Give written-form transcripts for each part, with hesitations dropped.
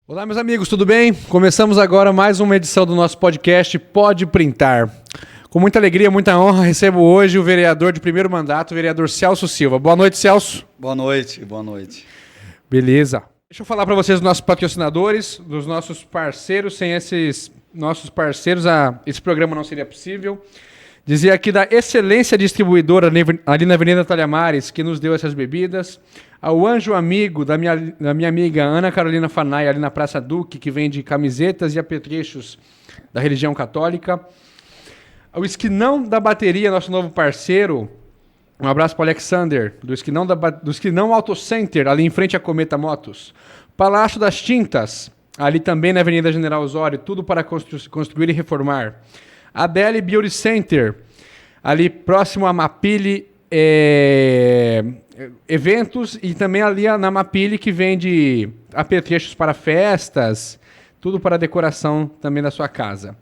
Olá, meus amigos, tudo bem? Começamos agora mais uma edição do nosso podcast Pode Printar. Com muita alegria, muita honra, recebo hoje o vereador de primeiro mandato, o vereador Celso Silva. Boa noite, Celso. Boa noite, boa noite. Beleza. Deixa eu falar para vocês dos nossos patrocinadores, dos nossos parceiros. Sem esses nossos parceiros, esse programa não seria possível. Dizer aqui da Excelência Distribuidora ali na Avenida Talhamares, que nos deu essas bebidas. Ao Anjo Amigo, da minha amiga Ana Carolina Fanai, ali na Praça Duque, que vende camisetas e apetrechos da religião católica. Ao Esquinão da Bateria, nosso novo parceiro. Um abraço para o Alexander, do Esquinão Auto Center, ali em frente à Cometa Motos. Palácio das Tintas, ali também na Avenida General Osório, tudo para construir e reformar. ADL Beauty Center, ali próximo a Mapile Eventos, e também ali na Mapile, que vende apetrechos para festas, tudo para decoração também da sua casa.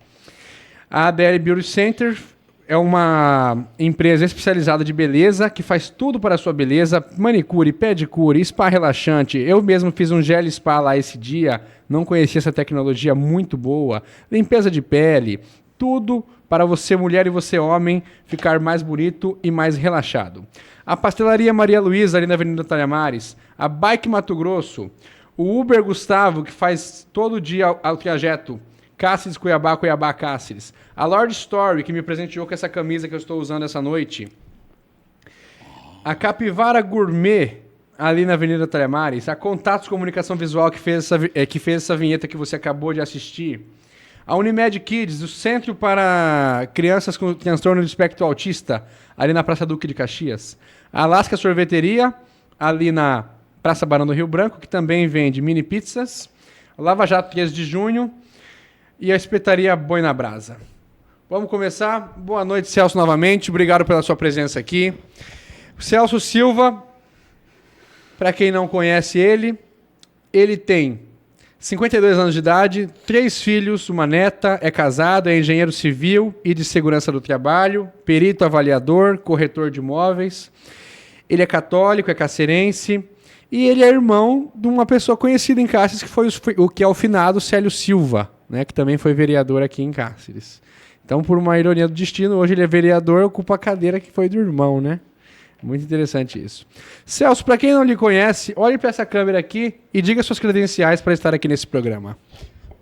A ADL Beauty Center é uma empresa especializada de beleza, que faz tudo para a sua beleza, manicure, pedicure, spa relaxante. Eu mesmo fiz um gel spa lá esse dia, não conhecia essa tecnologia muito boa. Limpeza de pele, tudo para você, mulher, e você, homem, ficar mais bonito e mais relaxado. A Pastelaria Maria Luísa, ali na Avenida Talhamares. A Bike Mato Grosso. O Uber Gustavo, que faz todo dia o trajeto Cáceres, Cuiabá, Cuiabá, Cáceres. A Lord Story, que me presenteou com essa camisa que eu estou usando essa noite. A Capivara Gourmet, ali na Avenida Talhamares. A Contatos Comunicação Visual, que fez essa vinheta que você acabou de assistir. A Unimed Kids, o Centro para Crianças com Transtorno do Espectro Autista, ali na Praça Duque de Caxias. A Alaska Sorveteria, ali na Praça Barão do Rio Branco, que também vende mini pizzas. A Lava Jato 13 de Junho e a Espetaria Boi na Brasa. Vamos começar? Boa noite, Celso, novamente. Obrigado pela sua presença aqui. Celso Silva, para quem não conhece ele tem 52 anos de idade, 3 filhos, uma neta, é casado, é engenheiro civil e de segurança do trabalho, perito avaliador, corretor de imóveis. Ele é católico, é cacerense, e ele é irmão de uma pessoa conhecida em Cáceres, que foi o finado Célio Silva, né, que também foi vereador aqui em Cáceres. Então, por uma ironia do destino, hoje ele é vereador, ocupa a cadeira que foi do irmão, né? Muito interessante isso. Celso, para quem não lhe conhece, olhe para essa câmera aqui e diga suas credenciais para estar aqui nesse programa.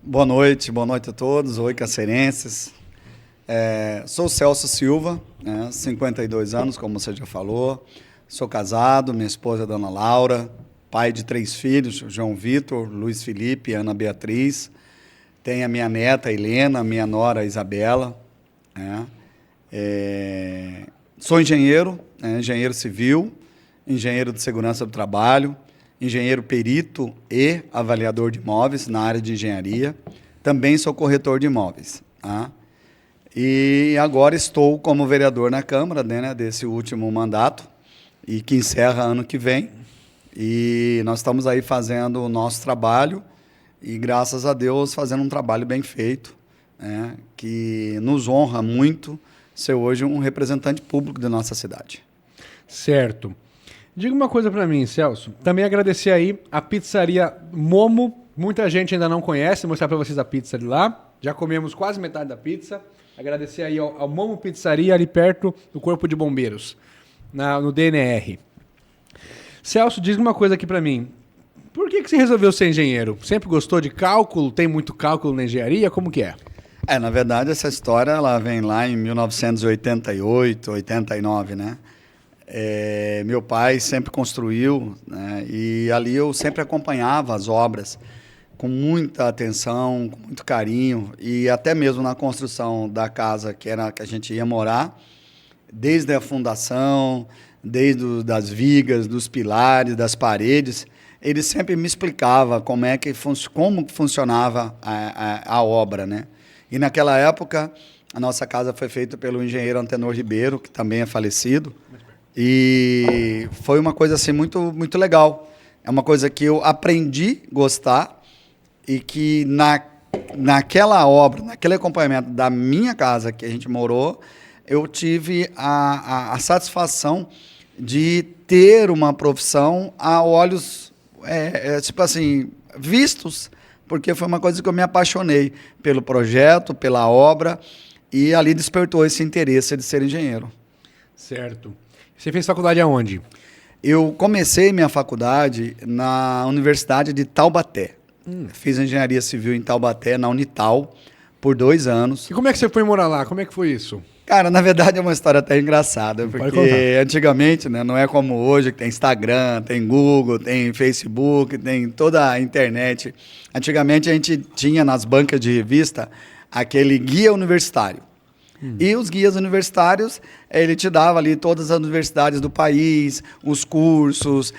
Boa noite a todos. Oi, cacerenses. Sou o Celso Silva, 52 anos, como você já falou. Sou casado, minha esposa é Dona Laura, pai de 3 filhos, João Vitor, Luiz Felipe e Ana Beatriz. Tenho a minha neta, Helena, minha nora, Isabela. Sou engenheiro, engenheiro civil, engenheiro de segurança do trabalho, engenheiro perito e avaliador de imóveis na área de engenharia. Também sou corretor de imóveis. E agora estou como vereador na Câmara, né, desse último mandato, e que encerra ano que vem. E nós estamos aí fazendo o nosso trabalho e, graças a Deus, fazendo um trabalho bem feito, que nos honra muito ser hoje um representante público da nossa cidade. Certo. Diga uma coisa para mim, Celso. Também agradecer aí a pizzaria Momo. Muita gente ainda não conhece, vou mostrar para vocês a pizza de lá. Já comemos quase metade da pizza. Agradecer aí ao Momo Pizzaria, ali perto do Corpo de Bombeiros, no DNR. Celso, diz uma coisa aqui para mim. Por que você resolveu ser engenheiro? Sempre gostou de cálculo? Tem muito cálculo na engenharia? Como que é? Na verdade, essa história ela vem lá em 1988, 89, né? Meu pai sempre construiu, né? E ali eu sempre acompanhava as obras. com muita atenção, com muito carinho, e até mesmo na construção da casa que a gente ia morar, desde a fundação, desde das vigas, dos pilares, das paredes, ele sempre me explicava como funcionava a obra, né? E naquela época, a nossa casa foi feita pelo engenheiro Antenor Ribeiro, que também é falecido, e foi uma coisa assim muito, muito legal. É uma coisa que eu aprendi a gostar e que naquela obra, naquele acompanhamento da minha casa que a gente morou, eu tive a satisfação de ter uma profissão a olhos, tipo assim, vistos, porque foi uma coisa que eu me apaixonei pelo projeto, pela obra, e ali despertou esse interesse de ser engenheiro. Certo. Você fez faculdade aonde? Eu comecei minha faculdade na Universidade de Taubaté. Fiz engenharia civil em Taubaté, na Unital, por 2 anos. E como é que você foi morar lá? Como é que foi isso? Cara, na verdade é uma história até engraçada, porque antigamente, né, não é como hoje, que tem Instagram, tem Google, tem Facebook, tem toda a internet. Antigamente a gente tinha nas bancas de revista aquele guia universitário. E os guias universitários, ele te dava ali todas as universidades do país, os cursos,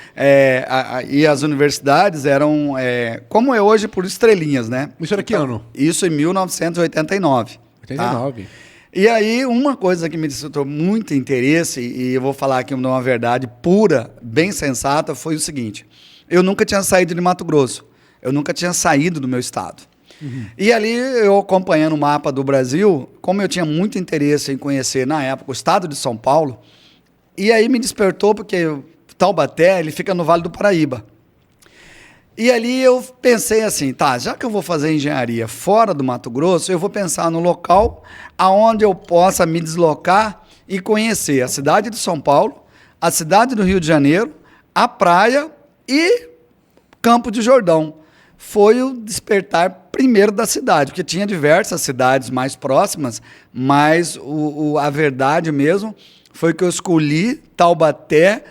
e as universidades eram, como é hoje, por estrelinhas, né? Isso era que ano? Isso em 1989. 89. Tá? E aí, uma coisa que me despertou muito interesse, e eu vou falar aqui uma verdade pura, bem sensata, foi o seguinte: eu nunca tinha saído de Mato Grosso, eu nunca tinha saído do meu estado. E ali, eu acompanhando o mapa do Brasil, como eu tinha muito interesse em conhecer, na época, o estado de São Paulo, e aí me despertou, porque Taubaté, ele fica no Vale do Paraíba. E ali eu pensei assim, tá, já que eu vou fazer engenharia fora do Mato Grosso, eu vou pensar no local aonde eu possa me deslocar e conhecer a cidade de São Paulo, a cidade do Rio de Janeiro, a praia e Campo de Jordão. Foi o despertar primeiro da cidade, porque tinha diversas cidades mais próximas, mas a verdade mesmo foi que eu escolhi Taubaté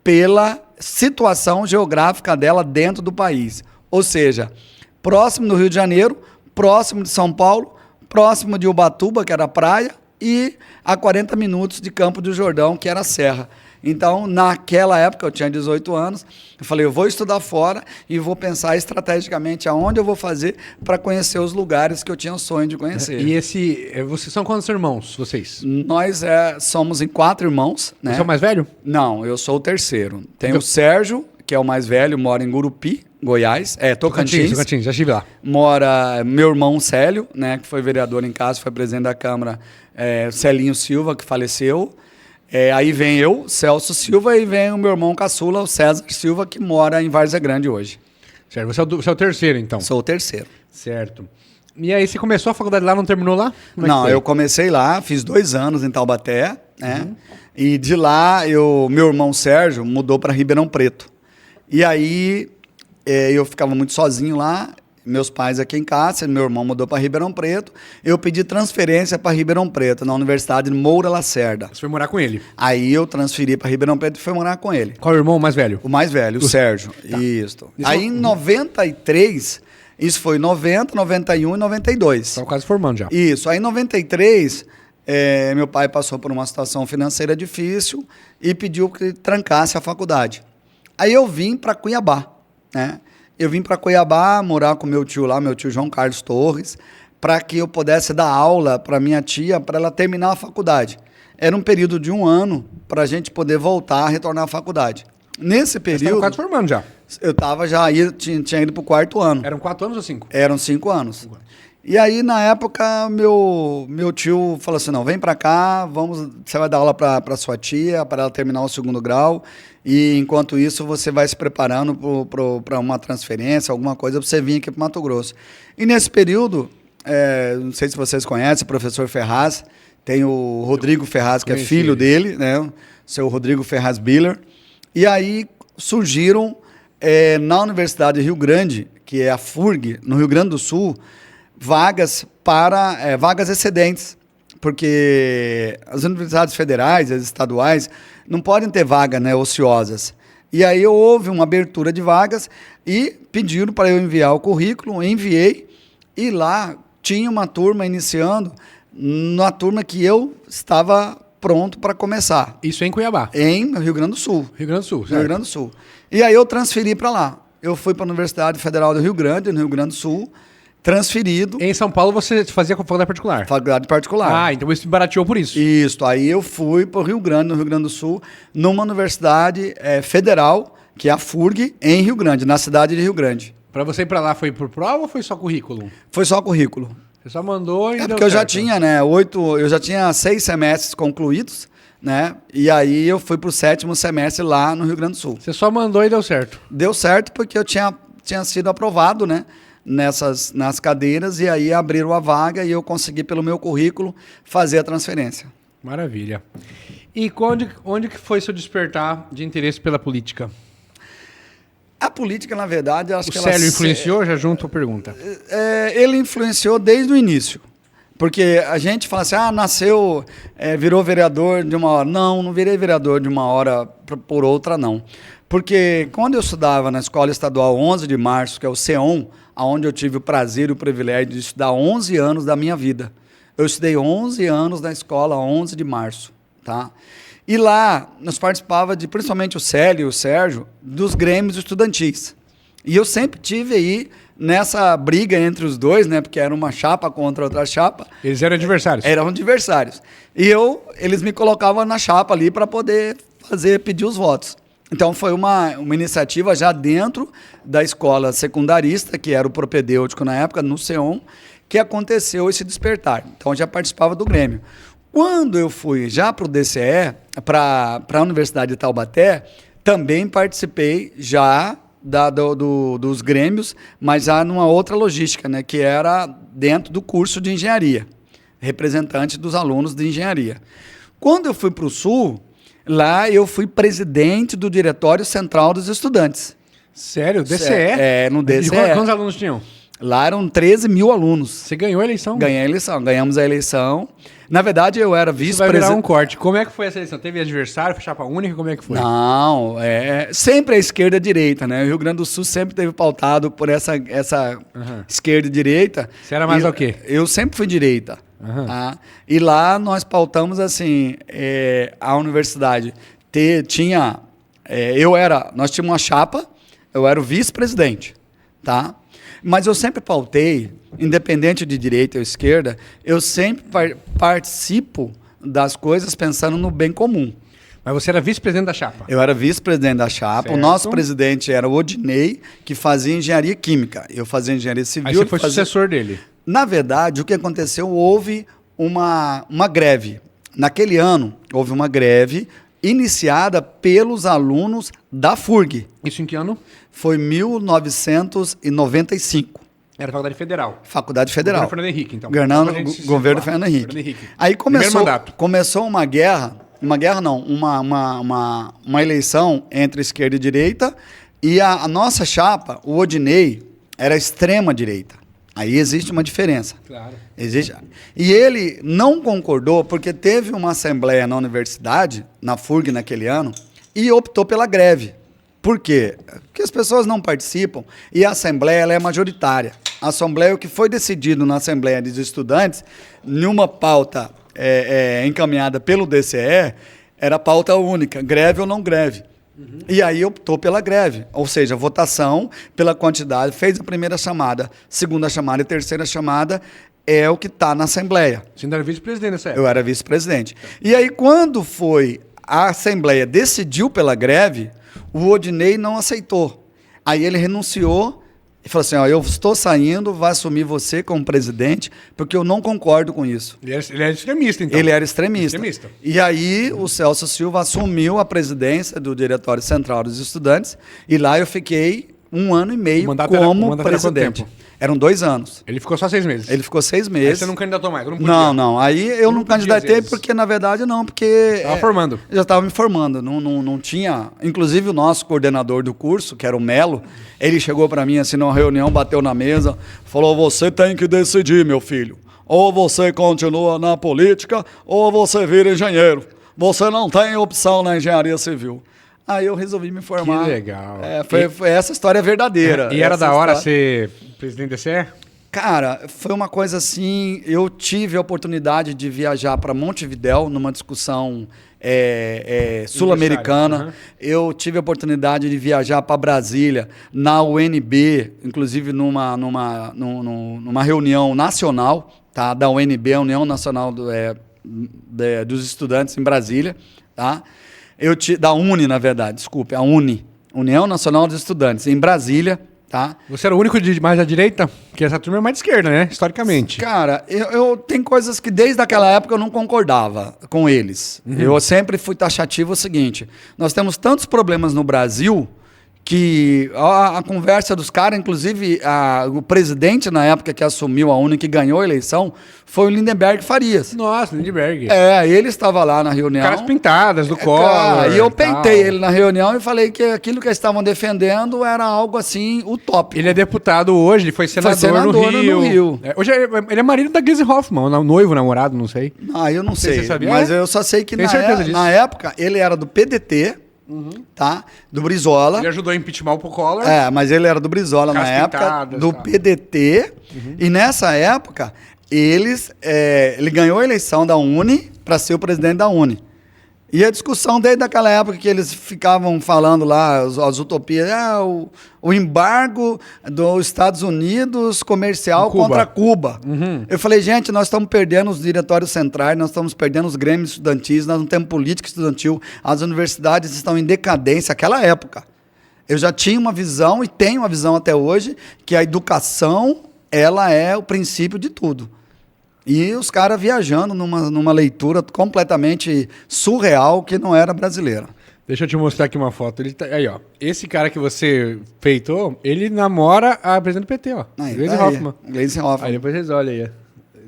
pela situação geográfica dela dentro do país. Ou seja, próximo do Rio de Janeiro, próximo de São Paulo, próximo de Ubatuba, que era a praia, e a 40 minutos de Campo do Jordão, que era a serra. Então, naquela época, eu tinha 18 anos, eu falei, eu vou estudar fora e vou pensar estrategicamente aonde eu vou fazer para conhecer os lugares que eu tinha o sonho de conhecer. E vocês são quantos irmãos, vocês? Nós somos em 4 irmãos, né? Você é o mais velho? Não, eu sou o terceiro. Tem o Sérgio, que é o mais velho, mora em Gurupi, Goiás, Tocantins. Tocantins, já estive lá. Mora meu irmão Célio, né, que foi vereador em casa, foi presidente da Câmara, Celinho Silva, que faleceu. Aí vem eu, Celso Silva, e vem o meu irmão caçula, o César Silva, que mora em Várzea Grande hoje. Certo, você é o terceiro, então? Sou o terceiro. Certo. E aí, você começou a faculdade lá, não terminou lá? Não, eu comecei lá, fiz 2 anos em Taubaté, né? E de lá, meu irmão Sérgio mudou para Ribeirão Preto. E aí, eu ficava muito sozinho lá, meus pais aqui em casa, meu irmão mudou para Ribeirão Preto, eu pedi transferência para Ribeirão Preto, na Universidade de Moura Lacerda. Você foi morar com ele? Aí eu transferi para Ribeirão Preto e fui morar com ele. Qual é o irmão mais velho? O mais velho, o Sérgio. Tá. Isso. Aí em 93, isso foi 90, 91 e 92. Estava quase formando já. Isso. Aí em 93, meu pai passou por uma situação financeira difícil e pediu que trancasse a faculdade. Aí eu vim para Cuiabá, né? Eu vim para Cuiabá morar com meu tio lá, meu tio João Carlos Torres, para que eu pudesse dar aula para minha tia, para ela terminar a faculdade. Era um período de 1 ano para a gente poder voltar a retornar à faculdade. Nesse período... Você estava quase formando já? Eu estava tinha ido para o 4º ano. Eram 4 anos ou 5? Eram 5 anos. E aí, na época, meu tio falou assim, não, vem para cá, você vai dar aula para sua tia, para ela terminar o 2º grau, e enquanto isso você vai se preparando para uma transferência, alguma coisa, para você vir aqui para Mato Grosso. E nesse período, não sei se vocês conhecem, o professor Ferraz, tem o Rodrigo Ferraz, que é filho dele, né, o seu Rodrigo Ferraz Biller, e aí surgiram, na Universidade de Rio Grande, que é a FURG, no Rio Grande do Sul, vagas excedentes, porque as universidades federais, as estaduais, não podem ter vagas, né, ociosas. E aí houve uma abertura de vagas e pediram para eu enviar o currículo, enviei, e lá tinha uma turma iniciando, na turma que eu estava pronto para começar. Isso é em Cuiabá. Em Rio Grande do Sul. Rio Grande do Sul, certo. Rio Grande do Sul. E aí eu transferi para lá. Eu fui para a Universidade Federal do Rio Grande, no Rio Grande do Sul, transferido. Em São Paulo você fazia com faculdade particular? Faculdade particular. Ah, então isso barateou por isso. Isso. Aí eu fui para o Rio Grande, no Rio Grande do Sul, numa universidade federal, que é a FURG, em Rio Grande, na cidade de Rio Grande. Para você ir para lá foi por prova ou foi só currículo? Foi só currículo. Você só mandou e deu porque eu já certo. tinha, né, eu já tinha 6 semestres concluídos, né? E aí eu fui para o 7º semestre lá no Rio Grande do Sul. Você só mandou e deu certo. Deu certo porque eu tinha sido aprovado, né, nas cadeiras, e aí abriram a vaga e eu consegui, pelo meu currículo, fazer a transferência. Maravilha. E onde que foi seu despertar de interesse pela política? A política, na verdade, eu acho que O Célio influenciou? Já junto a pergunta. Ele influenciou desde o início. Porque a gente fala assim, nasceu, virou vereador de uma hora. Não virei vereador de uma hora por outra, não. Porque quando eu estudava na Escola Estadual 11 de Março, que é o CEON, onde eu tive o prazer e o privilégio de estudar 11 anos da minha vida. Eu estudei 11 anos na Escola 11 de Março, tá? E lá nós participávamos, principalmente o Célio e o Sérgio, dos grêmios estudantis. E eu sempre tive aí nessa briga entre os dois, né? Porque era uma chapa contra outra chapa. Eles eram adversários? Eram adversários. E eles me colocavam na chapa ali para poder pedir os votos. Então foi uma iniciativa já dentro da escola secundarista, que era o propedêutico na época, no CEON, que aconteceu esse despertar. Então eu já participava do Grêmio. Quando eu fui já para o DCE, para a Universidade de Taubaté, também participei já dos grêmios, mas já numa outra logística, né, que era dentro do curso de engenharia, representante dos alunos de engenharia. Quando eu fui para o Sul, lá eu fui presidente do Diretório Central dos Estudantes. Sério? DCE? No DCE. E quantos alunos tinham? Lá eram 13 mil alunos. Você ganhou a eleição? Ganhei a eleição, ganhamos a eleição. Na verdade, eu era vice-presidente. Vai virar um vice-presidente. corte. Como é que foi essa eleição? Teve adversário, foi chapa única? Como é que foi? Não, sempre a esquerda e a direita, né? O Rio Grande do Sul sempre teve pautado por essa esquerda e direita. Você era mais o quê? Eu sempre fui direita. Tá? E lá nós pautamos assim, a universidade tinha... nós tínhamos uma chapa, eu era o vice-presidente, tá? Mas eu sempre pautei, independente de direita ou esquerda, eu sempre participo das coisas pensando no bem comum. Mas você era vice-presidente da chapa? Eu era vice-presidente da chapa. Certo. O nosso presidente era o Odinei, que fazia engenharia química. Eu fazia engenharia civil. Aí você foi sucessor dele? Na verdade, o que aconteceu, houve uma greve. Naquele ano, houve uma greve iniciada pelos alunos da FURG. Isso em que ano? Foi 1995. Era Faculdade Federal. Faculdade Federal. Governo Fernando Henrique, então. Governo Fernando Henrique. Aí começou uma eleição entre esquerda e direita, e a nossa chapa, o Odinei, era extrema direita. Aí existe uma diferença. Claro. E ele não concordou porque teve uma assembleia na universidade, na FURG naquele ano, e optou pela greve. Por quê? Porque as pessoas não participam e a assembleia ela é majoritária. A assembleia, o que foi decidido na assembleia dos estudantes, numa pauta encaminhada pelo DCE, era pauta única, greve ou não greve. E aí optou pela greve, ou seja, votação pela quantidade, fez a primeira chamada, segunda chamada e terceira chamada, é o que está na Assembleia. Você ainda era vice-presidente nessa época? Eu era vice-presidente. E aí quando a Assembleia decidiu pela greve, o Odinei não aceitou. Aí ele renunciou e falou assim, eu estou saindo, vai assumir você como presidente, porque eu não concordo com isso. Ele era extremista, então. Ele era extremista. E aí o Celso Silva assumiu a presidência do Diretório Central dos Estudantes, e lá eu fiquei 1 ano e meio como presidente. Eram 2 anos. Ele ficou só 6 meses? Ele ficou 6 meses. Aí você não candidatou mais? Não. Aí eu não candidatei porque, na verdade, porque... Estava formando. Eu já estava me formando. Não tinha... Inclusive, o nosso coordenador do curso, que era o Melo, ele chegou para mim, assim, numa reunião, bateu na mesa, falou, você tem que decidir, meu filho. Ou você continua na política, ou você vira engenheiro. Você não tem opção na engenharia civil. Aí eu resolvi me formar. Que legal. Foi essa história verdadeira. E era essa da hora história... ser presidente da CE? Cara, foi uma coisa assim, eu tive a oportunidade de viajar para Montevidéu numa discussão sul-americana. Uhum. Eu tive a oportunidade de viajar para Brasília, na UNB, inclusive numa reunião nacional, tá, da UNB, a União Nacional dos Estudantes em Brasília, tá? Da UNE, na verdade, desculpe, a UNE, União Nacional dos Estudantes, em Brasília. Tá? Você era o único de mais à direita? Porque essa turma é mais de esquerda, né? Historicamente. Cara, eu tenho coisas que desde aquela época eu não concordava com eles. Uhum. Eu sempre fui taxativo o seguinte: nós temos tantos problemas no Brasil que a conversa dos caras, inclusive o presidente na época que assumiu a UNE, que ganhou a eleição, foi o Lindenberg Farias. Nossa, Lindenberg. Ele estava lá na reunião. Caras pintadas do Collor. E eu peitei ele na reunião e falei que aquilo que eles estavam defendendo era algo assim, utópico. Ele é deputado hoje, ele foi senador no Rio. Hoje ele é marido da Gleisi Hoffmann, noivo, namorado, não sei. Eu não sei, você sabia? mas eu só sei que na época ele era do PDT, tá? Do Brizola. Ele ajudou a impeachment o Collor. Mas ele era do Brizola na época, do PDT. E nessa época, ele ganhou a eleição da UNE para ser o presidente da UNE. E a discussão desde aquela época que eles ficavam falando lá, as utopias, o embargo dos Estados Unidos comercial contra Cuba. Eu falei, gente, nós estamos perdendo os diretórios centrais, nós estamos perdendo os grêmios estudantis, nós não temos política estudantil, as universidades estão em decadência. Aquela época, eu já tinha uma visão e tenho uma visão até hoje que a educação, ela é o princípio de tudo. E os caras viajando numa leitura completamente surreal que não era brasileira. Deixa eu te mostrar aqui uma foto. Aí, ó. Esse cara que você feitou, ele namora a presidente do PT, ó. Gleisi Hoffmann. Gleisi Hoffmann. Aí depois vocês olham aí.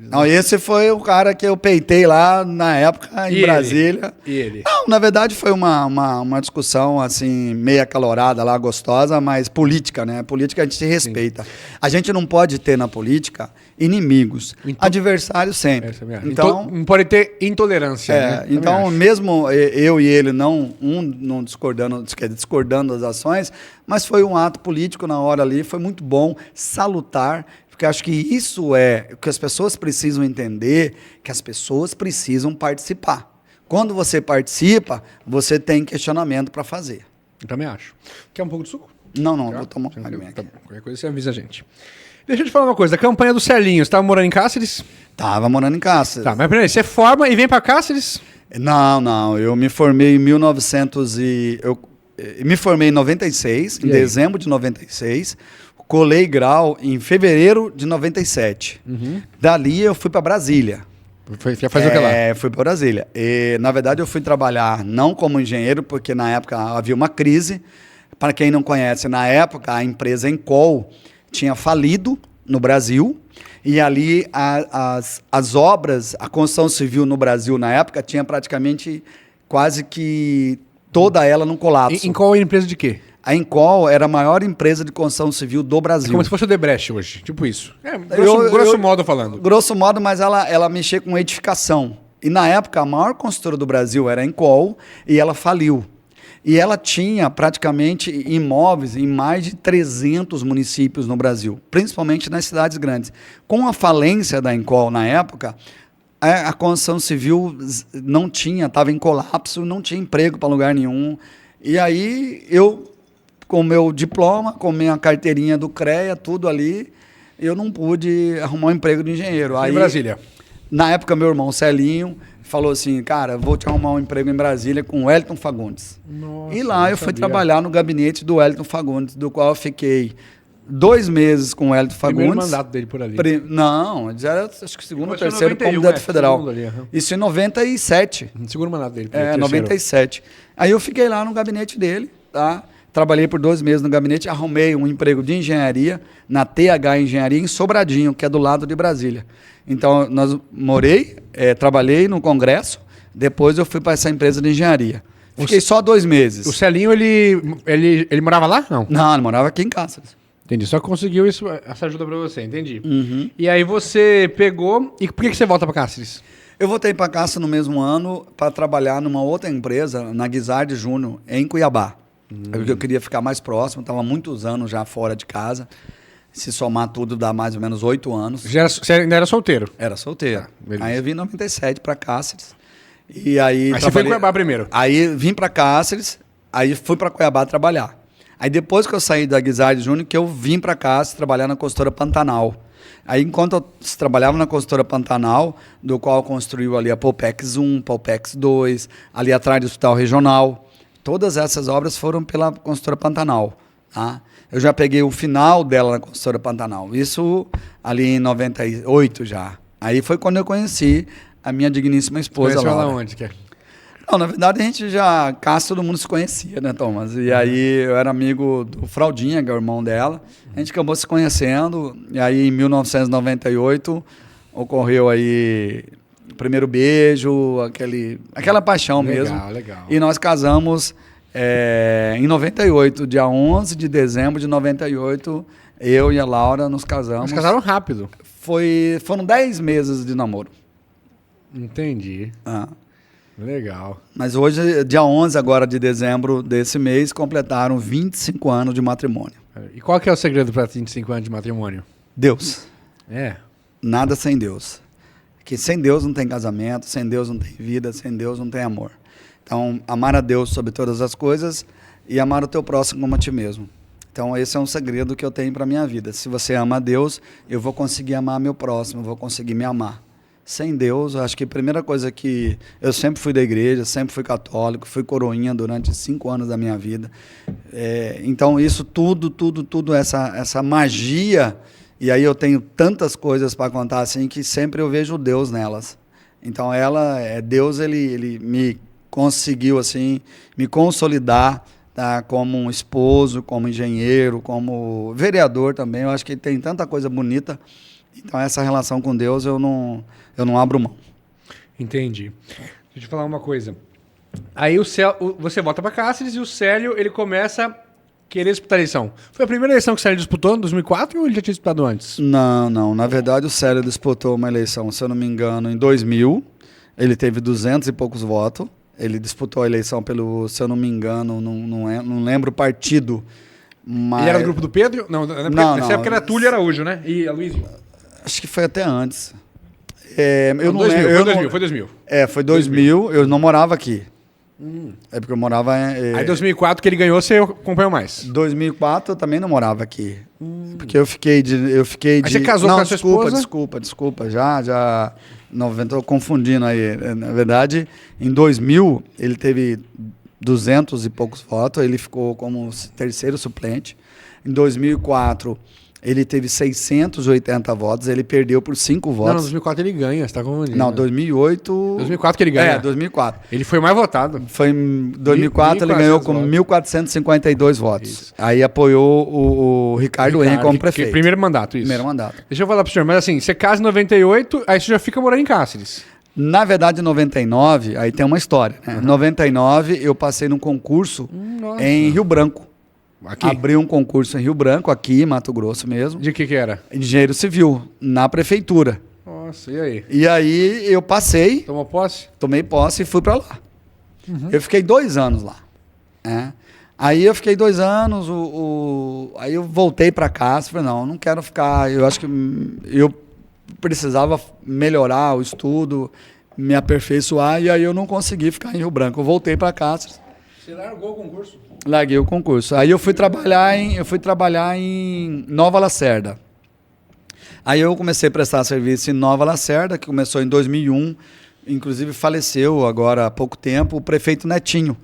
Não, esse foi o cara que eu peitei lá na época em Brasília. E ele? Não, na verdade foi uma discussão assim, meio acalorada lá, gostosa, mas política, né? Política a gente se respeita. Sim. A gente não pode ter na política inimigos, adversários sempre. Então, não pode ter intolerância. Né? Então, mesmo eu e ele não discordando das ações, mas foi um ato político na hora ali, foi muito bom, salutar. Porque acho que isso é o que as pessoas precisam entender, que as pessoas precisam participar. Quando você participa, você tem questionamento para fazer. Eu também acho. Quer um pouco de suco? Não, vou tomar um pouco. Tá bom. Qualquer coisa você avisa a gente. Deixa eu te falar uma coisa, da campanha do Celinho, você estava morando em Cáceres? Tava morando em Cáceres. Tá, mas peraí, você forma e vem para Cáceres? Não, eu me formei em eu me formei em 96, em dezembro de 96. Colei grau em fevereiro de 97. Dali eu fui para Brasília. Quer fazer o que lá? Fui para Brasília. E, na verdade, eu fui trabalhar não como engenheiro, porque na época havia uma crise. Para quem não conhece, na época a empresa Encol tinha falido no Brasil. E ali as obras, a construção civil no Brasil na época tinha praticamente quase que toda ela num colapso. Encol é empresa de quê? A Encol era a maior empresa de construção civil do Brasil. É como se fosse o Debrecht hoje, tipo isso. Grosso modo falando. Grosso modo, mas ela mexia com edificação. E na época, a maior construtora do Brasil era a Encol e ela faliu. E ela tinha praticamente imóveis em mais de 300 municípios no Brasil, principalmente nas cidades grandes. Com a falência da Encol na época, a construção civil não tinha, estava em colapso, não tinha emprego para lugar nenhum. E aí eu, com meu diploma, com minha carteirinha do CREA, tudo ali, eu não pude arrumar um emprego de engenheiro. Aí, em Brasília? Na época, meu irmão Celinho falou assim, cara, vou te arrumar um emprego em Brasília com o Wellington Fagundes. Nossa, e lá eu fui trabalhar no gabinete do Wellington Fagundes, do qual eu fiquei 2 meses com o Wellington Fagundes. Primeiro mandato dele por ali. Não, já era acho que segundo ou terceiro como deputado federal. Ali, Isso em 97. Segundo mandato dele. 97. Aí eu fiquei lá no gabinete dele, tá? Trabalhei por 2 meses no gabinete, arrumei um emprego de engenharia na TH Engenharia em Sobradinho, que é do lado de Brasília. Então, trabalhei no Congresso, depois eu fui para essa empresa de engenharia. Fiquei só 2 meses. O Celinho, ele morava lá? Não, ele morava aqui em Cáceres. Entendi, só conseguiu essa ajuda para você, entendi. E aí você pegou, e por que você volta para Cáceres? Eu voltei para Cáceres no mesmo ano para trabalhar numa outra empresa, na Guizard Júnior, em Cuiabá. Porque eu queria ficar mais próximo, estava muitos anos já fora de casa. Se somar tudo, dá mais ou menos 8 anos. Você ainda era solteiro? Era solteiro. Beleza. Aí eu vim em 97 para Cáceres. E aí Você foi em Cuiabá primeiro? Aí vim para Cáceres, aí fui para Cuiabá trabalhar. Aí depois que eu saí da Guizardi Júnior, que eu vim para Cáceres trabalhar na consultora Pantanal. Aí enquanto eu trabalhava na consultora Pantanal, do qual construiu ali a Polpex 1, Polpex 2, ali atrás do Hospital Regional, todas essas obras foram pela consultora Pantanal, tá? Eu já peguei o final dela na consultora Pantanal. Isso ali em 98 já. Aí foi quando eu conheci a minha digníssima esposa lá. Conheceu ela onde? Que é? Não, na verdade a gente já, quase todo mundo se conhecia, né, Thomas? E aí eu era amigo do Fraldinha, que é o irmão dela. A gente acabou se conhecendo. E aí em 1998 ocorreu aí o primeiro beijo, aquela paixão mesmo. Legal. E nós casamos em 98, dia 11 de dezembro de 98, eu e a Laura nos casamos. Vocês casaram rápido. Foram 10 meses de namoro. Entendi. Legal. Mas hoje, dia 11 agora de dezembro desse mês, completaram 25 anos de matrimônio. E qual que é o segredo para 25 anos de matrimônio? Deus. É. Nada sem Deus. Que sem Deus não tem casamento, sem Deus não tem vida, sem Deus não tem amor. Então, amar a Deus sobre todas as coisas e amar o teu próximo como a ti mesmo. Então, esse é um segredo que eu tenho para a minha vida. Se você ama a Deus, eu vou conseguir amar meu próximo, eu vou conseguir me amar. Sem Deus, eu acho que a primeira coisa que... Eu sempre fui da igreja, sempre fui católico, fui coroinha durante 5 anos da minha vida. Então, isso tudo, essa magia... E aí eu tenho tantas coisas para contar assim que sempre eu vejo Deus nelas. Então, Deus, ele me conseguiu assim me consolidar, tá, como um esposo, como engenheiro, como vereador também. Eu acho que tem tanta coisa bonita. Então essa relação com Deus eu não abro mão. Entendi. Deixa eu te falar uma coisa. Aí você volta para Cáceres e o Célio ele começa a querer disputar a eleição. Foi a primeira eleição que o Célio disputou em 2004 ou ele já tinha disputado antes? Não. Na verdade o Célio disputou uma eleição, se eu não me engano, em 2000. Ele teve 200 e poucos votos. Ele disputou a eleição pelo, se eu não me engano, não lembro o partido. Mas... Ele era do grupo do Pedro? Não, nessa época era Túlio Araújo, né? E Aloysio? Acho que foi até antes. Foi 2000. Foi 2000. Eu não morava aqui. É porque eu morava... Aí 2004 que ele ganhou, você acompanhou mais? 2004 eu também não morava aqui. Porque eu fiquei de... Aí você casou com a sua esposa? Desculpa. Já... Não, estou confundindo aí. Na verdade, em 2000, ele teve 200 e poucos votos. Ele ficou como terceiro suplente. Em 2004... ele teve 680 votos, ele perdeu por 5 votos. Não, 2004 ele ganha, você está confundindo. Não, 2008... 2004 que ele ganha. 2004. Ele foi mais votado. Foi em 2004, ele ganhou com 1.452 votos. Isso. Aí apoiou o Ricardo Henrique como prefeito. Primeiro mandato, isso. Primeiro mandato. Deixa eu falar para o senhor, mas assim, você casa em 98, aí você já fica morando em Cáceres. Na verdade, em 99, aí tem uma história. Né? Em 99, eu passei num concurso em Rio Branco. Aqui? Abri um concurso em Rio Branco, aqui em Mato Grosso mesmo. De que era? Engenheiro civil, na prefeitura. Nossa, e aí? E aí eu passei. Tomou posse? Tomei posse e fui para lá. Eu fiquei 2 anos lá. Aí eu fiquei 2 anos, aí eu voltei para casa, falei, não quero ficar, eu acho que eu precisava melhorar o estudo, me aperfeiçoar, e aí eu não consegui ficar em Rio Branco. Eu voltei para casa. Você largou o concurso? Larguei o concurso. Aí eu fui trabalhar em Nova Lacerda. Aí eu comecei a prestar serviço em Nova Lacerda, que começou em 2001. Inclusive faleceu agora há pouco tempo o prefeito Netinho,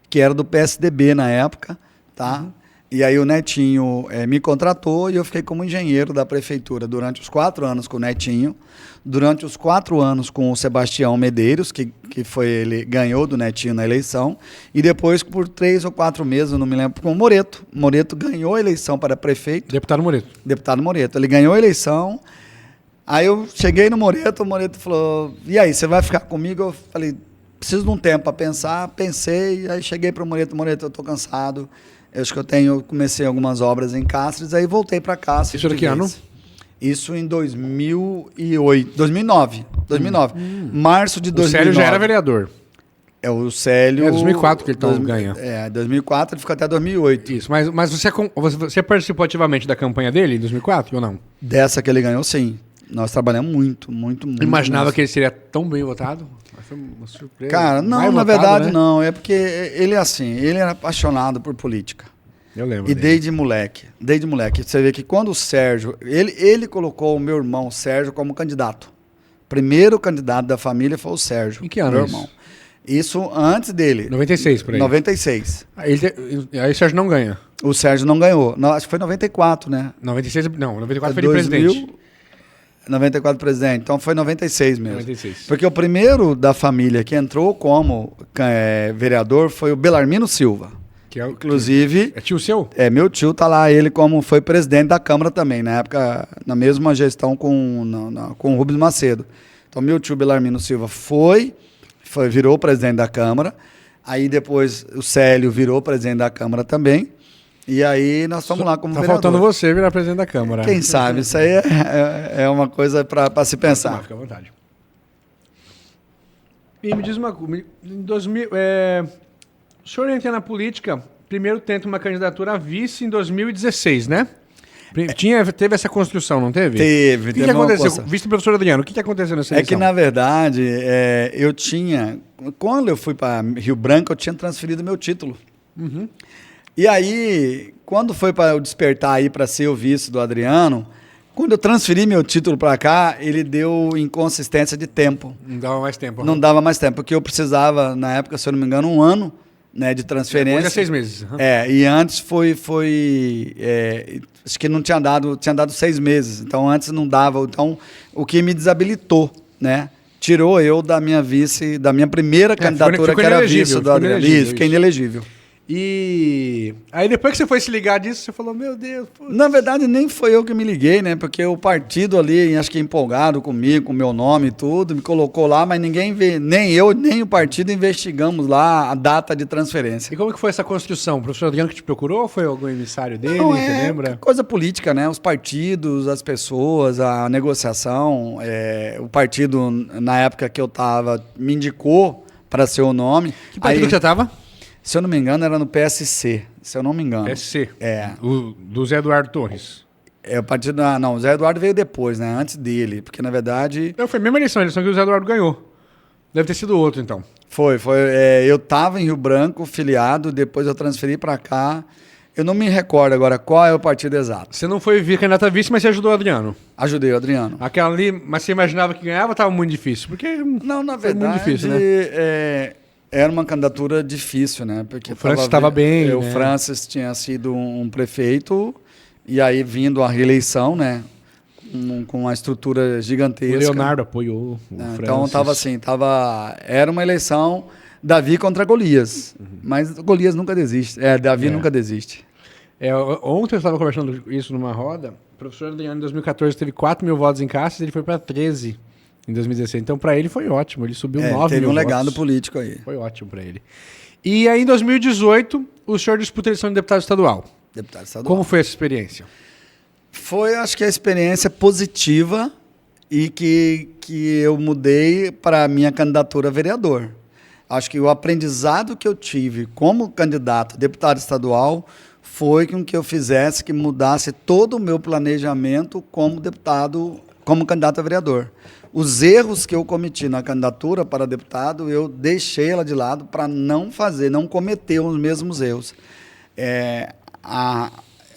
que era do PSDB na época, tá? E aí o Netinho me contratou e eu fiquei como engenheiro da prefeitura durante os 4 anos com o Netinho, durante os 4 anos com o Sebastião Medeiros, que ele ganhou do Netinho na eleição, e depois por 3 ou 4 meses, eu não me lembro, com o Moreto. Moreto ganhou a eleição para prefeito. Deputado Moreto. Ele ganhou a eleição. Aí eu cheguei no Moreto, o Moreto falou, e aí, você vai ficar comigo? Eu falei, preciso de um tempo para pensar. Pensei, aí cheguei para o Moreto, eu estou cansado. Eu acho que eu comecei algumas obras em Cáceres, aí voltei para Cáceres. Isso era que ano? Isso em 2009. Março de 2009. O Célio já era vereador. É o Célio... É 2004 que ele ganha. 2004 ele ficou até 2008. Isso, mas você participou ativamente da campanha dele em 2004 ou não? Dessa que ele ganhou, sim. Nós trabalhamos muito. Imaginava mesmo. que ele seria tão bem votado? Mas foi uma surpresa. Cara, não, Mais na votado, verdade né? não. É porque ele é assim, ele era apaixonado por política. Eu lembro E dele. desde moleque. Você vê que quando o Sérgio... Ele colocou o meu irmão, o Sérgio, como candidato. Primeiro candidato da família foi o Sérgio. Em que ano meu isso? irmão. Isso antes dele. 96, por aí. 96. Aí o Sérgio não ganha. O Sérgio não ganhou. Não, acho que foi 94, né? 96, não, 94 foi de presidente. 94 presidente. Então foi 96 mesmo. 96. Porque o primeiro da família que entrou como vereador foi o Belarmino Silva. Que é, Inclusive, é tio seu? meu tio tá lá, ele como foi presidente da Câmara também, na época, na mesma gestão com o Rubens Macedo. Então, meu tio Belarmino Silva virou presidente da Câmara, aí depois o Célio virou presidente da Câmara também, e aí nós estamos lá como vereador. Tá faltando você virar presidente da Câmara. Quem sabe, isso aí é uma coisa para se pensar. Fica à vontade. E me diz uma coisa, em 2000, o senhor entra na política, primeiro tenta uma candidatura a vice em 2016, né? Teve essa construção, não teve? Teve. O que aconteceu? Vice-professor Adriano, o que aconteceu nessa eleição? É que, na verdade, eu tinha... Quando eu fui para Rio Branco, eu tinha transferido meu título. Uhum. E aí, quando foi para eu despertar aí para ser o vice do Adriano, quando eu transferi meu título para cá, ele deu inconsistência de tempo. Não dava mais tempo. Não dava mais tempo, porque eu precisava, na época, se eu não me engano, 1 ano, né, de transferência. Depois é 6 meses. Uhum. E antes acho que não tinha dado 6 meses. Então, antes não dava. Então, o que me desabilitou, né? Tirou eu da minha primeira candidatura, que era vice do Adriano. Fiquei inelegível. E aí depois que você foi se ligar disso, você falou, meu Deus... Putz. Na verdade, nem foi eu que me liguei, né? Porque o partido ali, acho que empolgado comigo, com o meu nome e tudo, me colocou lá, mas ninguém vê, nem eu, nem o partido investigamos lá a data de transferência. E como que foi essa construção? O professor Adriano que te procurou? Foi algum emissário dele? Não, você lembra? Coisa política, né? Os partidos, as pessoas, a negociação. O partido, na época que eu estava, me indicou para ser o nome. Que partido que você estava? Se eu não me engano, era no PSC, se eu não me engano. PSC? É. Do Zé Eduardo Torres? O partido... Não, o Zé Eduardo veio depois, né? Antes dele, porque, na verdade... Não, foi a mesma eleição, a eleição que o Zé Eduardo ganhou. Deve ter sido outro, então. Foi. Eu estava em Rio Branco, filiado, depois eu transferi para cá. Eu não me recordo agora qual é o partido exato. Você não foi candidato a vice, mas você ajudou o Adriano. Ajudei o Adriano. Aquela ali, mas você imaginava que ganhava ou estava muito difícil? Porque não, na foi verdade, muito difícil, né? Era uma candidatura difícil, né? Porque o Francis estava bem, O Francis tinha sido um prefeito e aí vindo a reeleição, né? Com uma estrutura gigantesca. O Leonardo apoiou o Francis. Então era uma eleição Davi contra Golias. Mas Golias nunca desiste. Davi nunca desiste. Ontem eu estava conversando isso numa roda. O professor Adriano, em 2014, teve 4 mil votos em Cáceres, ele foi para 13 em 2016. Então, para ele foi ótimo. Ele subiu 9 mil votos. Teve um legado político aí. Foi ótimo para ele. E aí, em 2018, o senhor disputa a eleição de deputado estadual. Deputado estadual. Como foi essa experiência? Foi, acho que a experiência positiva e que eu mudei para a minha candidatura a vereador. Acho que o aprendizado que eu tive como candidato a deputado estadual foi com que eu fizesse que mudasse todo o meu planejamento como candidato a vereador. Os erros que eu cometi na candidatura para deputado, eu deixei ela de lado para não cometer os mesmos erros. É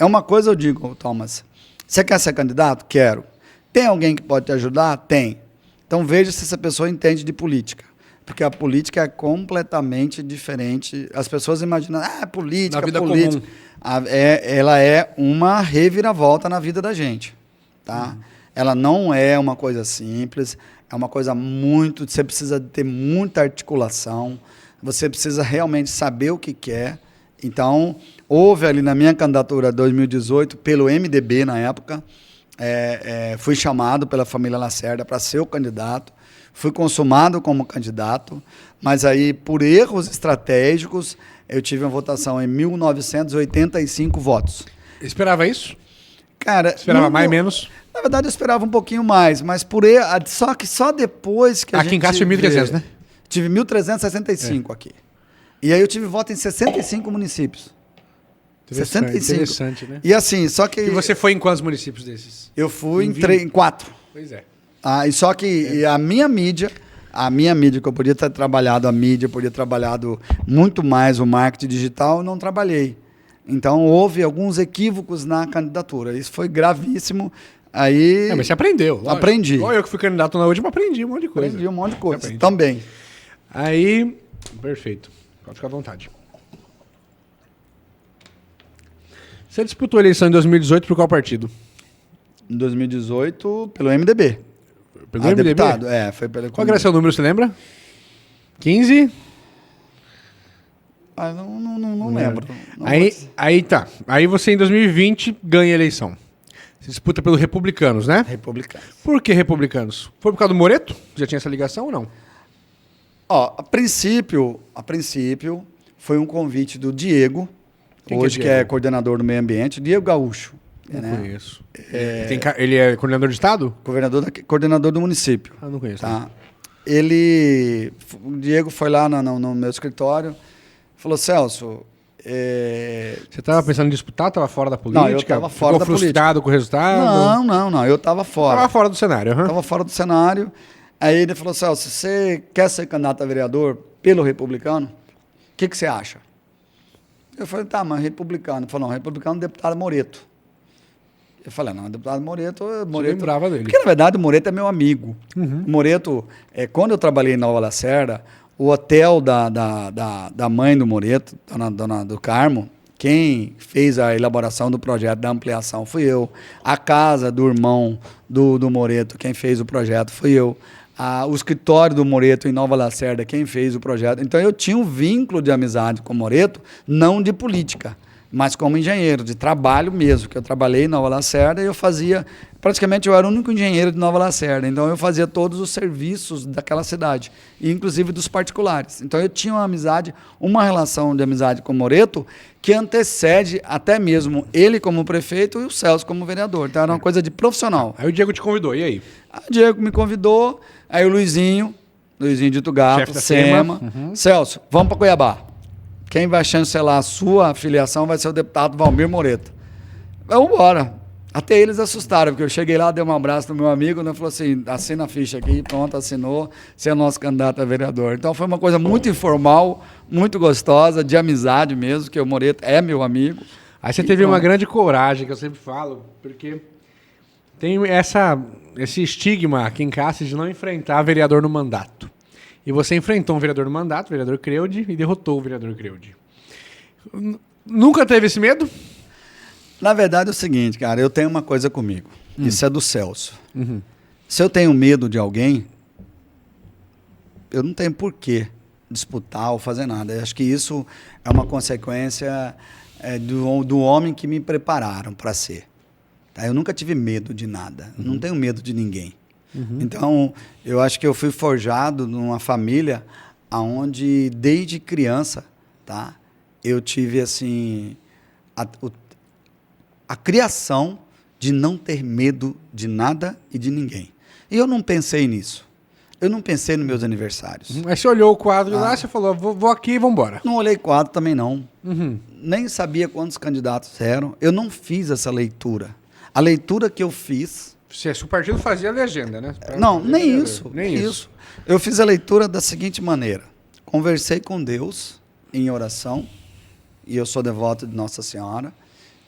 uma coisa eu digo, Thomas, você quer ser candidato? Quero. Tem alguém que pode te ajudar? Tem. Então veja se essa pessoa entende de política. Porque a política é completamente diferente. As pessoas imaginam, política, na vida política. Comum. Ela é uma reviravolta na vida da gente. Tá? Ela não é uma coisa simples, é uma coisa muito... Você precisa ter muita articulação, você precisa realmente saber o que quer. Então, houve ali na minha candidatura 2018, pelo MDB na época, fui chamado pela família Lacerda para ser o candidato, fui consumado como candidato, mas aí, por erros estratégicos, eu tive uma votação em 1.985 votos. Esperava isso? Cara, esperava mais ou menos? Na verdade, eu esperava um pouquinho mais, mas só depois que Aqui em casa foi 1.300, né? Tive 1.365 aqui. E aí eu tive voto em 65 municípios. 65. Interessante, né? E assim, só que... E você foi em quantos municípios desses? Eu fui Em em 4. Pois é. E só que a minha mídia, que eu podia ter trabalhado a mídia, podia ter trabalhado muito mais o marketing digital, eu não trabalhei. Então, houve alguns equívocos na candidatura. Isso foi gravíssimo. Aí... Mas você aprendeu, lógico. Aprendi. Igual eu que fui candidato na última, aprendi um monte de coisa. Aprendi um monte de coisa. Também. Aí, perfeito. Pode ficar à vontade. Você disputou a eleição em 2018 por qual partido? Em 2018, pelo MDB. Pelo MDB? Deputado, foi pelo... Qual era o seu número, você lembra? 15? Não lembro. Aí tá. Aí você, em 2020, ganha a eleição. Você disputa pelos republicanos, né? Republicanos. Por que republicanos? Foi por causa do Moreto? Já tinha essa ligação ou não? A princípio, foi um convite do Diego, hoje que é coordenador do meio ambiente, Diego Gaúcho. Não conheço. Ele é coordenador de estado? Coordenador do município. Não conheço. Tá? O Diego foi lá no meu escritório, falou, Celso... Você estava pensando em disputar? Estava fora da política? Não, eu estava fora da política. Ficou frustrado com o resultado? Não, eu estava fora. Estava fora do cenário. Estava fora do cenário. Aí ele falou, Celso, você quer ser candidato a vereador pelo republicano? O que você acha? Eu falei, tá, mas republicano. Ele falou, não, republicano, deputado Moreto. Eu falei, não, deputado Moreto... Você lembrava dele. Porque, na verdade, o Moreto é meu amigo. O Moreto, quando eu trabalhei em Nova Lacerda, o hotel da mãe do Moreto, dona do Carmo, quem fez a elaboração do projeto da ampliação fui eu. A casa do irmão do Moreto, quem fez o projeto fui eu. O escritório do Moreto em Nova Lacerda, quem fez o projeto. Então eu tinha um vínculo de amizade com o Moreto, não de política, mas como engenheiro, de trabalho mesmo, que eu trabalhei em Nova Lacerda e praticamente eu era o único engenheiro de Nova Lacerda, então eu fazia todos os serviços daquela cidade, inclusive dos particulares. Então eu tinha uma relação de amizade com o Moreto que antecede até mesmo ele como prefeito e o Celso como vereador. Então era uma coisa de profissional. Aí o Diego te convidou, e aí? O Diego me convidou, aí o Luizinho Dito Gato, SEMA, Celso, vamos para Cuiabá. Quem vai chancelar a sua filiação vai ser o deputado Valmir Moreto. Vamos embora. Até eles assustaram, porque eu cheguei lá, dei um abraço no meu amigo, né, falou assim, assina a ficha aqui, pronto, assinou, você é nosso candidato a vereador. Então foi uma coisa muito informal, muito gostosa, de amizade mesmo, que o Moreto é meu amigo. Aí você teve uma grande coragem, que eu sempre falo, porque tem esse estigma aqui em Cáceres de não enfrentar vereador no mandato. E você enfrentou um vereador no mandato, o vereador Creude, e derrotou o vereador Creude. Nunca teve esse medo? Na verdade é o seguinte, cara, eu tenho uma coisa comigo. Isso é do Celso. Se eu tenho medo de alguém, eu não tenho por que disputar ou fazer nada. Eu acho que isso é uma consequência do homem que me prepararam para ser. Tá? Eu nunca tive medo de nada. Eu não tenho medo de ninguém. Então, eu acho que eu fui forjado numa família onde, desde criança, tá, eu tive assim, a criação de não ter medo de nada e de ninguém. E eu não pensei nisso. Eu não pensei nos meus aniversários. Mas você olhou o quadro lá e você falou, vou aqui e vamos embora. Não olhei quadro também não. Nem sabia quantos candidatos eram. Eu não fiz essa leitura. A leitura que eu fiz... Se o partido fazia a legenda, né? Não, nem isso. Nem isso. Eu fiz a leitura da seguinte maneira. Conversei com Deus em oração, e eu sou devoto de Nossa Senhora,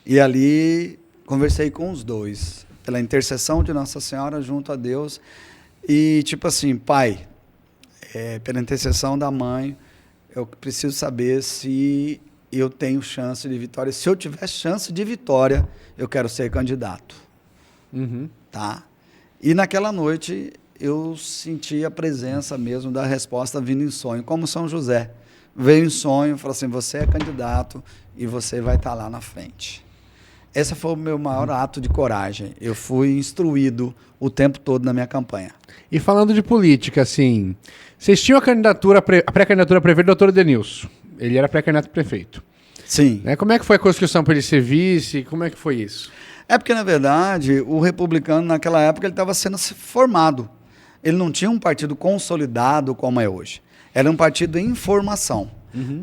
e ali conversei com os dois, pela intercessão de Nossa Senhora junto a Deus, e tipo assim, Pai, pela intercessão da mãe, eu preciso saber se eu tenho chance de vitória. Se eu tiver chance de vitória, eu quero ser candidato. Tá? E naquela noite eu senti a presença mesmo da resposta vindo em sonho, como São José. Veio em sonho, falou assim, você é candidato e você vai estar lá na frente. Esse foi o meu maior ato de coragem. Eu fui instruído o tempo todo na minha campanha. E falando de política, assim, vocês tinham a pré-candidatura prefeito do doutor Denilson. Ele era pré-candidato a prefeito. Sim. Como é que foi a construção para ele ser vice? Como é que foi isso? É porque, na verdade, o republicano, naquela época, ele estava sendo formado. Ele não tinha um partido consolidado como é hoje. era um partido em formação.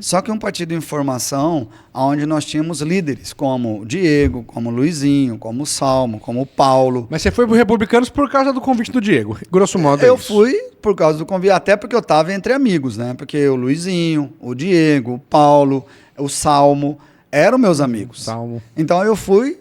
Só que um partido em formação onde nós tínhamos líderes como o Diego, como o Luizinho, como o Salmo, como o Paulo. Mas você foi pro Republicanos por causa do convite do Diego, grosso modo. Eu fui por causa do convite, até porque eu estava entre amigos, né? Porque o Luizinho, o Diego, o Paulo, o Salmo eram meus amigos. Salmo. Então eu fui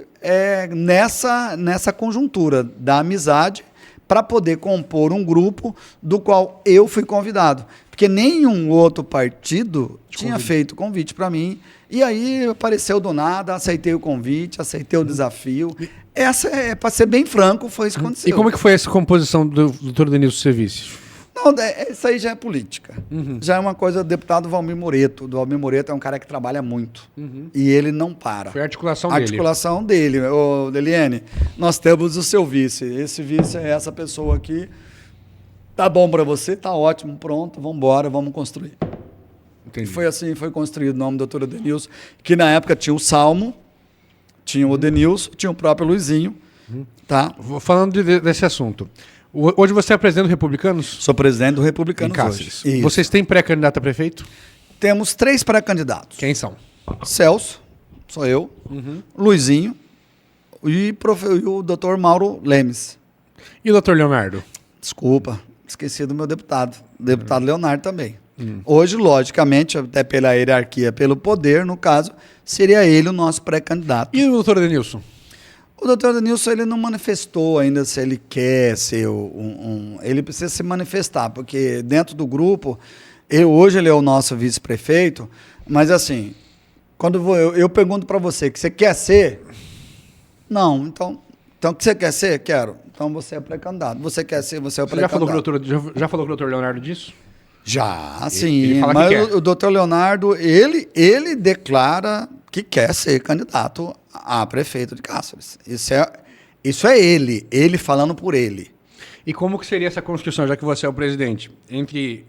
nessa conjuntura da amizade para poder compor um grupo do qual eu fui convidado. Porque nenhum outro partido tinha feito convite para mim. E aí apareceu do nada, aceitei o convite, aceitei o desafio. Essa para ser bem franco, foi isso que aconteceu. E como é que foi essa composição do Dr. Denilson Serviços? Não, isso aí já é política. Já é uma coisa do deputado Valmir Moreto. O Valmir Moreto é um cara que trabalha muito. E ele não para. Foi a articulação dele. A articulação dele. Ô, Deliene, nós temos o seu vice. Esse vice é essa pessoa aqui. Tá bom para você? Tá ótimo. Pronto, vamos embora, vamos construir. Entendi. E foi assim, foi construído o nome do Dr. Denilson, que na época tinha o Salmo, tinha o Denilson, tinha o próprio Luizinho. Tá? Falando desse assunto. Hoje você é presidente do Republicanos? Sou presidente do Republicanos hoje. Vocês têm pré-candidato a prefeito? Temos 3 pré-candidatos. Quem são? Celso, sou eu, Luizinho e o Dr. Mauro Lemes. E o Dr. Leonardo? Desculpa, esqueci do meu deputado. Deputado Leonardo também. Hoje, logicamente, até pela hierarquia, pelo poder, no caso, seria ele o nosso pré-candidato. E o Dr. Denilson? O doutor Denilson, ele não manifestou ainda se ele quer ser ele precisa se manifestar, porque dentro do grupo, hoje ele é o nosso vice-prefeito, mas assim, quando eu pergunto para você que você quer ser, não, então o que você quer ser? Quero. Então você é pré-candidato. Você quer ser, você é o pré-candidato. Já falou com o doutor Leonardo disso? Já, sim. Ele fala mas o doutor Leonardo, ele declara que quer ser candidato a prefeito de Cáceres. Isso é ele falando por ele. E como que seria essa construção, já que você é o presidente? Entre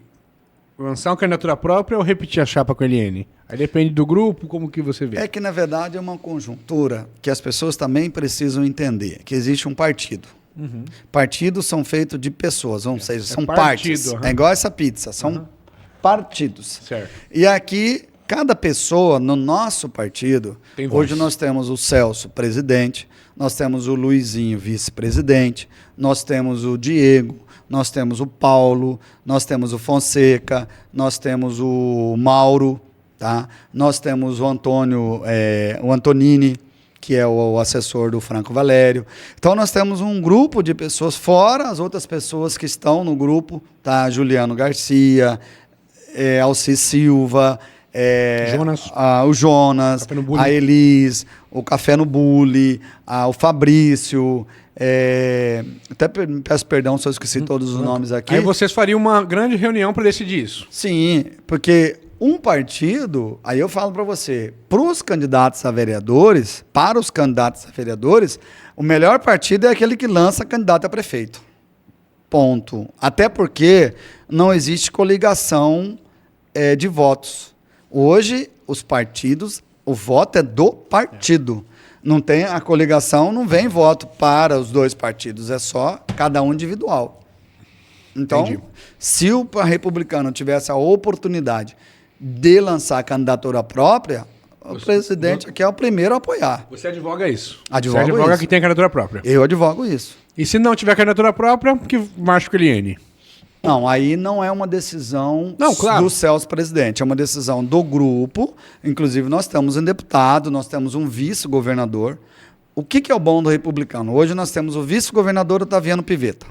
lançar uma candidatura própria ou repetir a chapa com a Eliane? Aí depende do grupo, como que você vê? É que, na verdade, é uma conjuntura que as pessoas também precisam entender, que existe um partido. Partidos são feitos de pessoas, ou seja, são partes. É igual essa pizza, são partidos. Certo. E aqui, cada pessoa no nosso partido, hoje nós temos o Celso, presidente, nós temos o Luizinho, vice-presidente, nós temos o Diego, nós temos o Paulo, nós temos o Fonseca, nós temos o Mauro, tá? Nós temos o Antônio, o Antonini, que é o assessor do Franco Valério. Então nós temos um grupo de pessoas, fora as outras pessoas que estão no grupo, tá? Juliano Garcia, Alci Silva, o Jonas, a Elis, o Café no Bully, o Fabrício, até peço perdão se eu esqueci todos os nomes aqui. Aí vocês fariam uma grande reunião para decidir isso? Sim, porque um partido, aí eu falo para você, para os candidatos a vereadores, o melhor partido é aquele que lança candidato a prefeito. Ponto. Até porque não existe coligação de votos. Hoje, os partidos, o voto é do partido. Não tem a coligação, não vem voto para os dois partidos, é só cada um individual. Então, se o republicano tivesse a oportunidade de lançar a candidatura própria, o presidente aqui é o primeiro a apoiar. Você advoga isso? Você advoga isso. Que tem a candidatura própria? Eu advogo isso. E se não tiver candidatura própria, que marche com a Eliane? Não, aí não é uma decisão do Celso presidente, é uma decisão do grupo. Inclusive, nós temos um deputado, nós temos um vice-governador. O que é o bom do republicano? Hoje nós temos o vice-governador Otaviano Pivetta.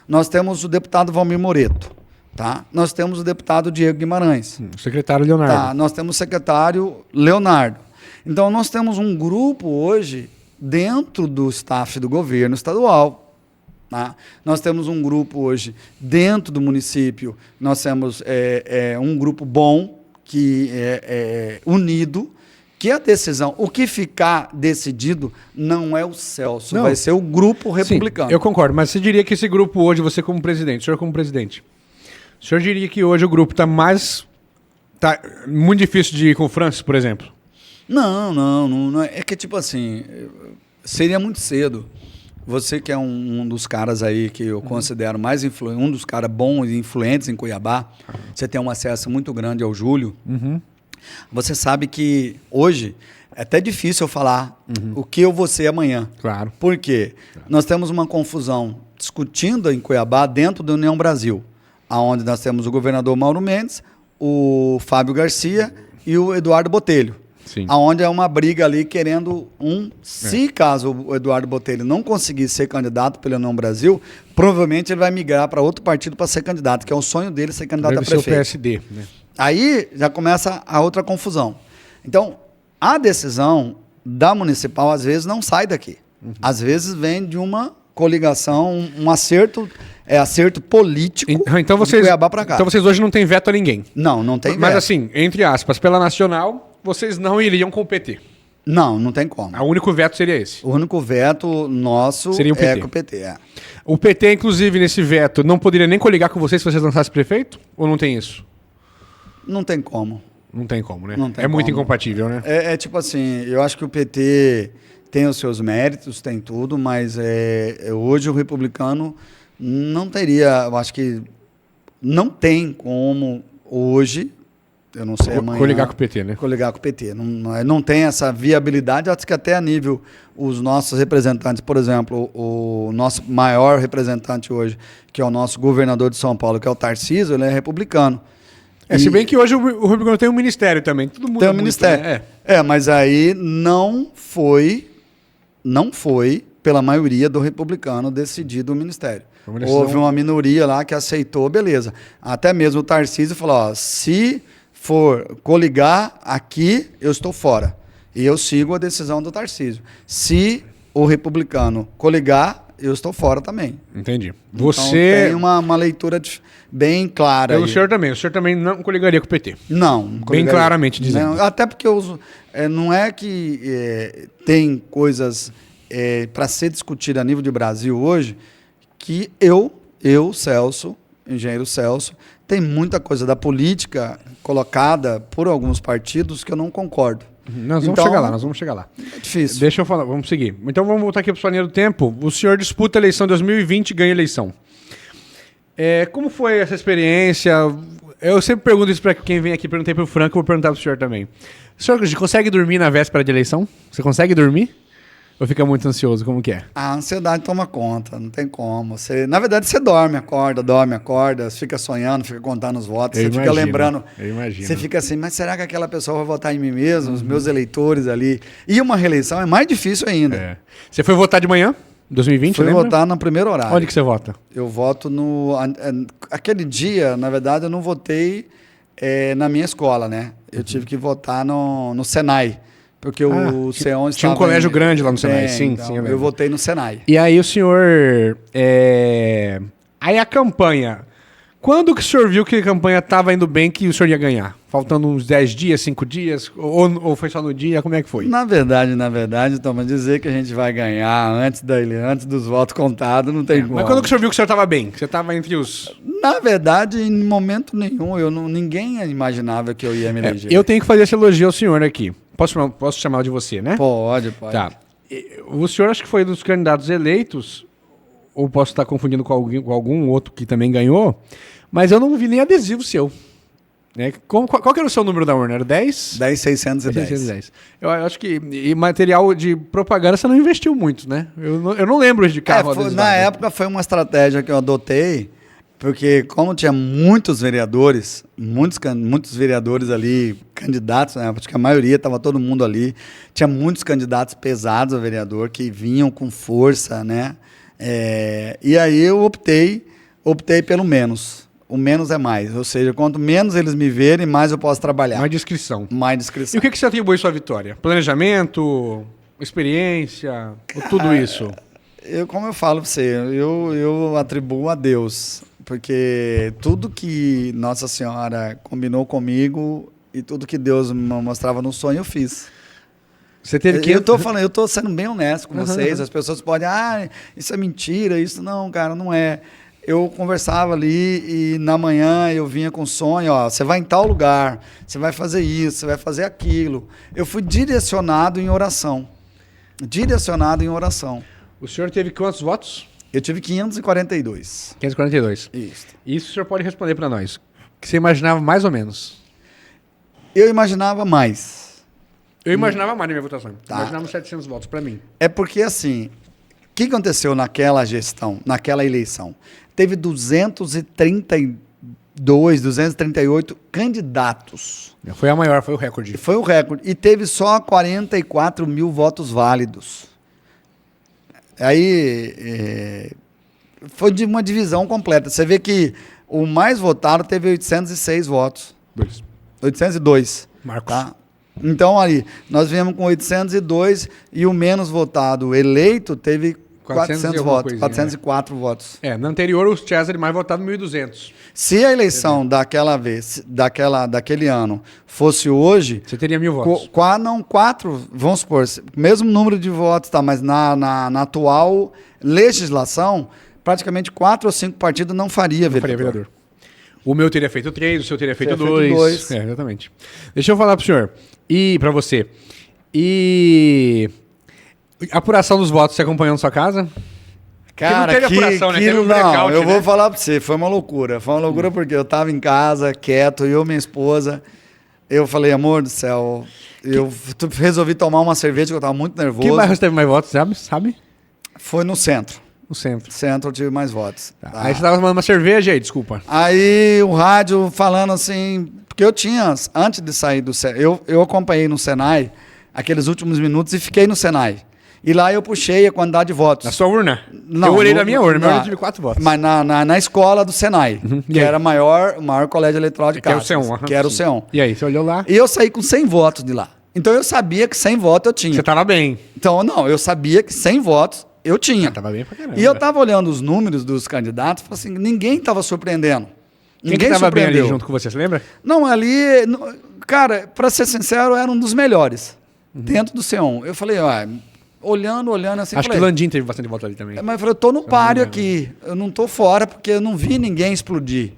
Nós temos o deputado Valmir Moreto. Tá? Nós temos o deputado Diego Guimarães. O secretário Leonardo. Tá? Nós temos o secretário Leonardo. Então, nós temos um grupo hoje dentro do staff do governo estadual. Tá? Nós temos um grupo hoje dentro do município. Nós temos um grupo bom, que é unido, que a decisão, o que ficar decidido não é o Celso, vai ser o grupo republicano. Sim, eu concordo, mas você diria que esse grupo hoje, você como presidente, o senhor como presidente, o senhor diria que hoje o grupo está muito difícil de ir com o Francis, por exemplo? Não. É que, tipo assim, seria muito cedo Você que é um dos caras aí que eu considero mais um dos caras bons e influentes em Cuiabá, você tem um acesso muito grande ao Júlio. Você sabe que hoje é até difícil eu falar o que eu vou ser amanhã. Claro. Por quê? Nós temos uma confusão discutindo em Cuiabá dentro da União Brasil, onde nós temos o governador Mauro Mendes, o Fábio Garcia e o Eduardo Botelho. Sim. Onde é uma briga ali querendo se caso o Eduardo Botelho não conseguir ser candidato pela União Brasil, provavelmente ele vai migrar para outro partido para ser candidato, que é o sonho dele ser candidato a prefeito. Deve ser o PSD, né? Aí já começa a outra confusão. Então, a decisão da municipal às vezes não sai daqui. Às vezes vem de uma coligação, um acerto político Então de Cuiabá para cá. Então vocês hoje não têm veto a ninguém. Não tem Mas veto. assim, entre aspas, pela nacional, vocês não iriam com o PT. Não tem como. O único veto seria esse. O único veto nosso Seria o PT. é com o PT. É. O PT, inclusive, nesse veto, não poderia nem coligar com vocês se vocês lançassem prefeito? Ou não tem isso? Não tem como. Não tem como, né? Não tem muito como. incompatível, né? É tipo assim, eu acho que o PT tem os seus méritos, tem tudo, mas hoje o republicano não teria, eu acho que não tem como hoje, eu não sei amanhã... Coligar com o PT, né? Coligar com o PT. Não tem essa viabilidade, acho que até a nível, os nossos representantes, por exemplo, o nosso maior representante hoje, que é o nosso governador de São Paulo, que é o Tarcísio, ele é republicano. Se bem que hoje o republicano tem um ministério também, todo mundo tem um ministério. Né? Mas aí não foi pela maioria do republicano decidido o ministério. Houve uma minoria lá que aceitou, beleza. Até mesmo o Tarcísio falou, ó, se for coligar aqui, eu estou fora. E eu sigo a decisão do Tarcísio. Se o republicano coligar, eu estou fora também. Entendi. Então, Você tem uma leitura bem clara. O senhor também não coligaria com o PT? Não. Bem claramente dizendo. Não, até porque não é que tem coisas para ser discutida a nível de Brasil hoje que Celso, engenheiro Celso, tem muita coisa da política colocada por alguns partidos que eu não concordo. Nós vamos chegar lá. É difícil. Deixa eu falar, vamos seguir. Então vamos voltar aqui para o Planeiro do Tempo. O senhor disputa a eleição 2020 e ganha a eleição. Como foi essa experiência? Eu sempre pergunto isso para quem vem aqui, perguntei para o Franco, vou perguntar para o senhor também. O senhor consegue dormir na véspera de eleição? Você consegue dormir? Ou fica muito ansioso? Como que é? A ansiedade toma conta, não tem como. Na verdade, você dorme, acorda, fica sonhando, fica contando os votos, fica lembrando. Eu imagino. Você fica assim, mas será que aquela pessoa vai votar em mim mesmo, os meus eleitores ali? E uma reeleição é mais difícil ainda. Você foi votar de manhã? 2020, Fui lembra? votar no primeiro horário. Onde que você vota? Eu voto aquele dia, na verdade, eu não votei na minha escola, né? Eu tive que votar no Senai. Porque o CEON estava... Tinha um colégio grande lá no Senai, sim, então, sim. Eu votei no Senai. E aí o senhor... Aí a campanha... Quando que o senhor viu que a campanha estava indo bem, que o senhor ia ganhar? Faltando uns 10 dias, 5 dias? Ou foi só no dia? Como é que foi? Na verdade, Thomas, dizer que a gente vai ganhar antes dos votos contados, não tem como. Mas quando que o senhor viu que o senhor estava bem? Que você estava entre os... Na verdade, em momento nenhum. Ninguém imaginava que eu ia me eleger. Eu tenho que fazer esse elogio ao senhor aqui. Posso chamar de você, né? Pode. Tá. O senhor acho que foi dos candidatos eleitos, ou posso estar confundindo com algum outro que também ganhou, mas eu não vi nem adesivo seu. Né? Qual que era o seu número da urna? Era 10? 10.610. Eu acho que e material de propaganda você não investiu muito, né? Eu não lembro de carro adesivado. Na época foi uma estratégia que eu adotei, porque como tinha muitos vereadores, muitos vereadores ali, candidatos, né? Acho que a maioria, estava todo mundo ali, tinha muitos candidatos pesados a vereador, que vinham com força, né? E aí eu optei pelo menos. O menos é mais, ou seja, quanto menos eles me verem, mais eu posso trabalhar. Mais discrição. E o que você atribui à sua vitória? Planejamento, experiência, tudo isso? Como eu falo para você, eu atribuo a Deus, porque tudo que Nossa Senhora combinou comigo e tudo que Deus me mostrava no sonho, eu fiz. Você teve que... Eu tô sendo bem honesto com vocês, as pessoas podem, isso é mentira, isso não, cara, não é. Eu conversava ali e na manhã eu vinha com sonho, você vai em tal lugar, você vai fazer isso, você vai fazer aquilo. Eu fui direcionado em oração. O senhor teve quantos votos? Eu tive 542. 542. Isso o senhor pode responder para nós. O que você imaginava mais ou menos? Eu imaginava mais. Eu imaginava mais na minha votação. Tá. Imaginava uns 700 votos para mim. É porque, assim, o que aconteceu naquela gestão, naquela eleição? Teve 232, 238 candidatos. Foi a maior, foi o recorde. Foi o recorde. E teve só 44 mil votos válidos. Aí, foi de uma divisão completa. Você vê que o mais votado teve 806 votos. 802. Marcos. Tá? Então, aí, nós viemos com 802 e o menos votado eleito teve 400 votos, 404 votos. No anterior, o César mais votado 1.200. Se a eleição daquele ano fosse hoje... Você teria 1.000 votos. Quatro, vamos supor, mesmo número de votos, tá, mas na atual legislação, praticamente 4 ou 5 partidos não faria vereador. O meu teria feito 3, o seu teria feito Teria 2. feito 2. Exatamente. Deixa eu falar pro senhor. E para você. E... apuração dos votos, você acompanhou na sua casa? Cara, não teve apuração, né? Teve um blackout, eu né? vou falar pra você, foi uma loucura. Foi uma loucura porque eu tava em casa, quieto, eu e minha esposa. Eu falei, amor do céu, eu resolvi tomar uma cerveja que eu tava muito nervoso. Que bairro você teve mais votos, sabe? Foi no centro. No centro. Centro eu tive mais votos. Tá. Aí você tava tomando uma cerveja aí, desculpa. Aí o rádio falando assim, porque eu tinha, antes de sair do Senai, eu acompanhei no Senai aqueles últimos minutos e fiquei no Senai. E lá eu puxei a quantidade de votos. Na sua urna? Não, eu olhei na minha urna, minha urna tive 4 votos. Mas na escola do Senai, que era o maior colégio eleitoral de Casas. Que era o C1. Que era o C1. E aí, você olhou lá? E eu saí com 100 votos de lá. Então eu sabia que 100 votos eu tinha. Você tava bem. Então, não, eu sabia que 100 votos eu tinha. Tava bem pra caramba. E eu tava olhando os números dos candidatos e falei assim, ninguém tava surpreendendo. Quem Ninguém que tava bem surpreendeu. ali junto com você, você lembra? Não, ali, cara, pra ser sincero, era um dos melhores. Dentro do C1. Eu falei, olhando assim. Acho falei, que o Landim teve bastante voto ali também. mas eu falei, eu tô no páreo aqui. Eu não tô fora porque eu não vi ninguém explodir.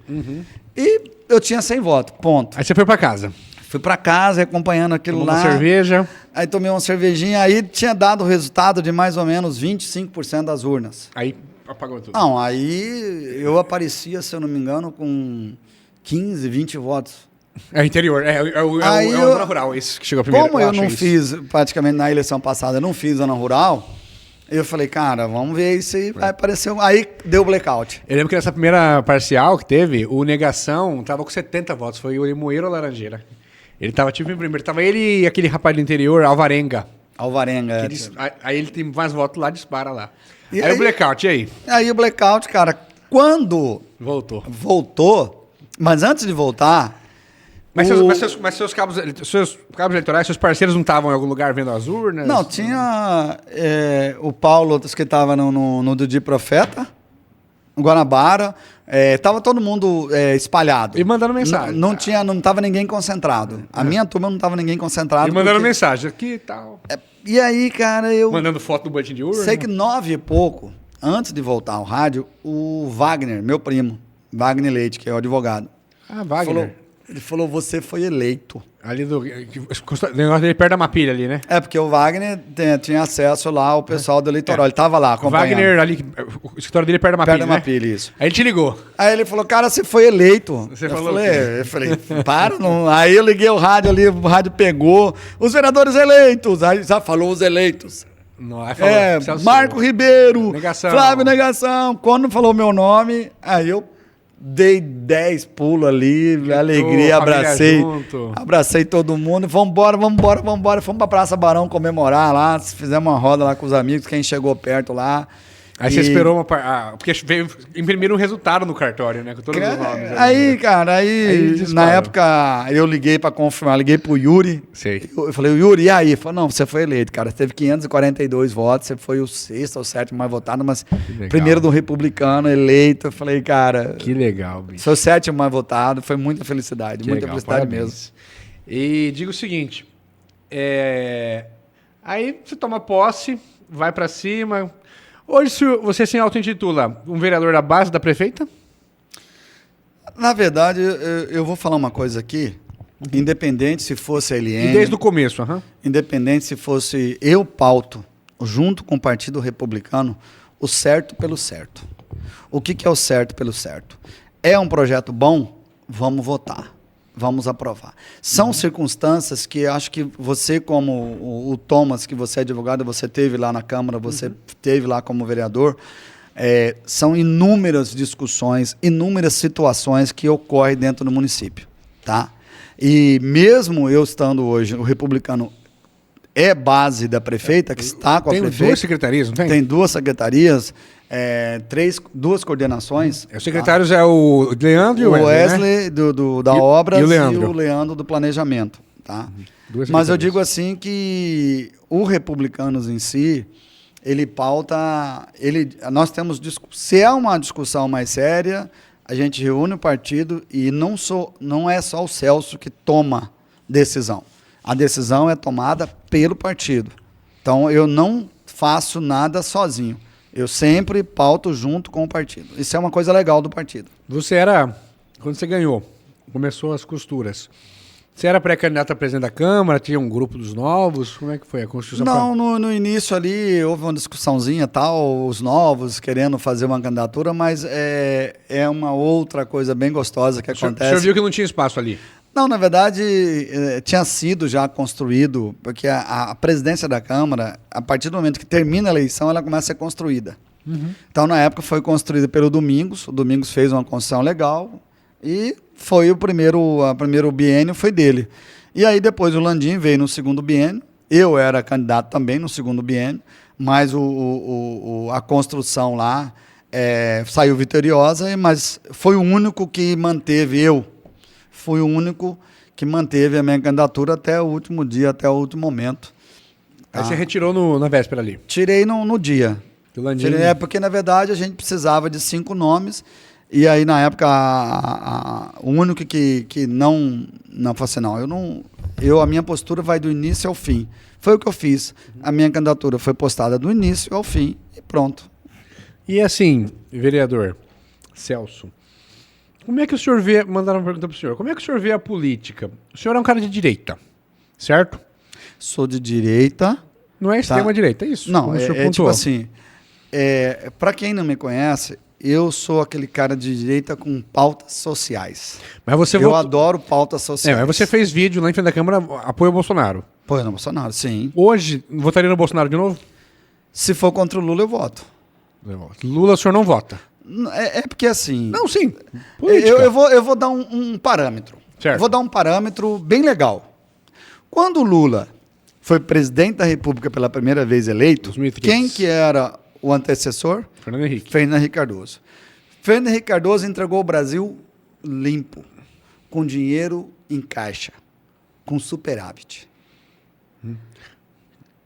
E eu tinha 100 votos, ponto. Aí você foi pra casa. Fui pra casa acompanhando aquilo Tomou lá. uma cerveja. Aí tomei uma cervejinha. Aí tinha dado o resultado de mais ou menos 25% das urnas. Aí apagou tudo. Não, aí eu aparecia, se eu não me engano, com 15, 20 votos. É interior, é o zona rural, esse que chegou primeiro. Como eu não fiz, praticamente na eleição passada, eu não fiz zona rural, eu falei, cara, vamos ver isso aí, vai aparecer. Aí deu blackout. Eu lembro que nessa primeira parcial que teve, o Negação tava com 70 votos, foi o Limoeiro ou Laranjeira. Ele tava tipo em primeiro, tava ele e aquele rapaz do interior, Alvarenga. Alvarenga. Aí ele tem mais votos lá, dispara lá. E aí o blackout, e aí? Aí o blackout, cara, quando voltou, mas antes de voltar... Mas seus cabos eleitorais, seus parceiros não estavam em algum lugar vendo as urnas? Não, tinha o Paulo, que estava no Didi Profeta, no Guanabara, tava todo mundo espalhado. E mandando mensagem. Não tava ninguém concentrado. A minha turma não tava ninguém concentrado. E mandando mensagem aqui e tal. E aí, cara, eu... Mandando foto do boletim de urna. Sei que 9 e pouco, antes de voltar ao rádio, o Wagner, meu primo, Wagner Leite, que é o advogado. Ah, Wagner. Ele falou, você foi eleito. Ali do... O negócio dele perto da Mapilha ali, né? É, porque o Wagner tinha acesso lá ao pessoal do eleitoral. Ele tava lá acompanhando. Wagner ali, o escritório dele é perto da Mapilha, perto da Mapilha, né? isso. Aí ele te ligou. Aí ele falou, cara, você foi eleito. Você falou o quê? Eu falei, para, não. Aí eu liguei o rádio ali, o rádio pegou. Os vereadores eleitos. Aí já falou os eleitos. Não, aí falou, Marco Ribeiro, Negação. Flávio Negação. Quando falou meu nome, aí eu dei 10 pulos ali, alegria, abracei todo mundo. Vambora. Fomos pra Praça Barão comemorar lá, fizemos uma roda lá com os amigos, quem chegou perto lá. Aí você esperou uma... porque imprimiram um resultado no cartório, né? Com todos os nomes. Aí, cara, na época eu liguei pra confirmar, liguei pro Yuri. Sei. Eu falei, Yuri, e aí? Ele falou, não, você foi eleito, cara. Você teve 542 votos, você foi o 6º ou 7º mais votado, mas primeiro do republicano, eleito. Eu falei, cara... Que legal, bicho. Sou o 7º mais votado, foi muita felicidade, muita legal, felicidade parabéns. mesmo. E digo o seguinte, aí você toma posse, vai pra cima... Hoje, se você se auto-intitula um vereador da base da prefeita? Na verdade, eu vou falar uma coisa aqui. Independente se fosse a Eliane... E desde o começo, Independente se fosse eu pauto junto com o Partido Republicano, o certo pelo certo. O que é o certo pelo certo? É um projeto bom? Vamos votar. Vamos aprovar. São circunstâncias que acho que você, como o Thomas, que você é advogado, você teve lá na Câmara, você teve lá como vereador, são inúmeras discussões, inúmeras situações que ocorrem dentro do município. Tá? E mesmo eu estando hoje, o republicano é base da prefeita, que está com a prefeita. Tem 2 secretarias, não tem? Tem 2 secretarias, 2 coordenações. Os secretários é o Leandro e o Wesley, né? da Obras e o Leandro do Planejamento. Tá? Mas eu digo assim que o Republicanos em si, ele pauta... nós temos... Se é uma discussão mais séria, a gente reúne o partido e não é só o Celso que toma decisão. A decisão é tomada pelo partido. Então, eu não faço nada sozinho. Eu sempre pauto junto com o partido. Isso é uma coisa legal do partido. Você era, quando você ganhou, começou as costuras, você era pré-candidato a presidente da Câmara, tinha um grupo dos novos, como é que foi a construção? Não, no início ali houve uma discussãozinha tal, os novos querendo fazer uma candidatura, mas é uma outra coisa bem gostosa que acontece. O senhor viu que não tinha espaço ali? Não, na verdade, tinha sido já construído, porque a presidência da Câmara, a partir do momento que termina a eleição, ela começa a ser construída. Então, na época, foi construída pelo Domingos, o Domingos fez uma construção legal e foi o primeiro biênio foi dele. E aí, depois, o Landim veio no segundo biênio, eu era candidato também no segundo biênio, mas a construção lá saiu vitoriosa, mas foi o único que manteve Fui o único que manteve a minha candidatura até o último dia, até o último momento. Aí você retirou na véspera ali? Tirei no dia. Porque, na verdade, a gente precisava de 5 nomes. E aí, na época, o único que não falou assim, a minha postura vai do início ao fim. Foi o que eu fiz. A minha candidatura foi postada do início ao fim e pronto. E assim, vereador Celso, como é que o senhor vê, mandaram uma pergunta para o senhor, como é que o senhor vê a política? O senhor é um cara de direita, certo? Sou de direita. Não é extrema-direita, é isso? Não, tipo assim, para quem não me conhece, eu sou aquele cara de direita com pautas sociais. Mas eu adoro pautas sociais. Mas você fez vídeo lá em frente da Câmara, apoio ao Bolsonaro. Apoio ao Bolsonaro, sim. Hoje, votaria no Bolsonaro de novo? Se for contra o Lula, eu voto. Lula, o senhor não vota? Porque assim... Não, sim. Eu vou dar um parâmetro. Certo. Eu vou dar um parâmetro bem legal. Quando o Lula foi presidente da República pela primeira vez eleito, 2003. Quem que era o antecessor? Fernando Henrique. Fernando Henrique Cardoso. Fernando Henrique Cardoso entregou o Brasil limpo, com dinheiro em caixa, com superávit.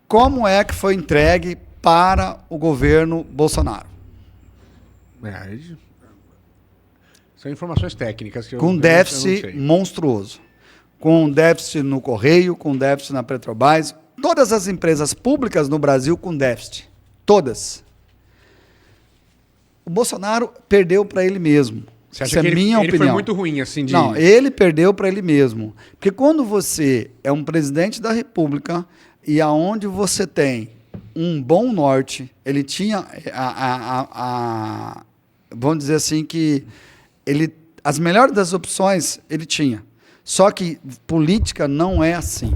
Como é que foi entregue para o governo Bolsonaro? São informações técnicas que com déficit monstruoso. Com déficit no Correio, com déficit na Petrobras. Todas as empresas públicas no Brasil com déficit. Todas. O Bolsonaro perdeu para ele mesmo. Você acha que ele foi muito ruim, assim, de... Não, ele perdeu para ele mesmo. Porque quando você é um presidente da República e aonde você tem um bom norte, ele tinha vamos dizer assim que as melhores das opções ele tinha. Só que política não é assim.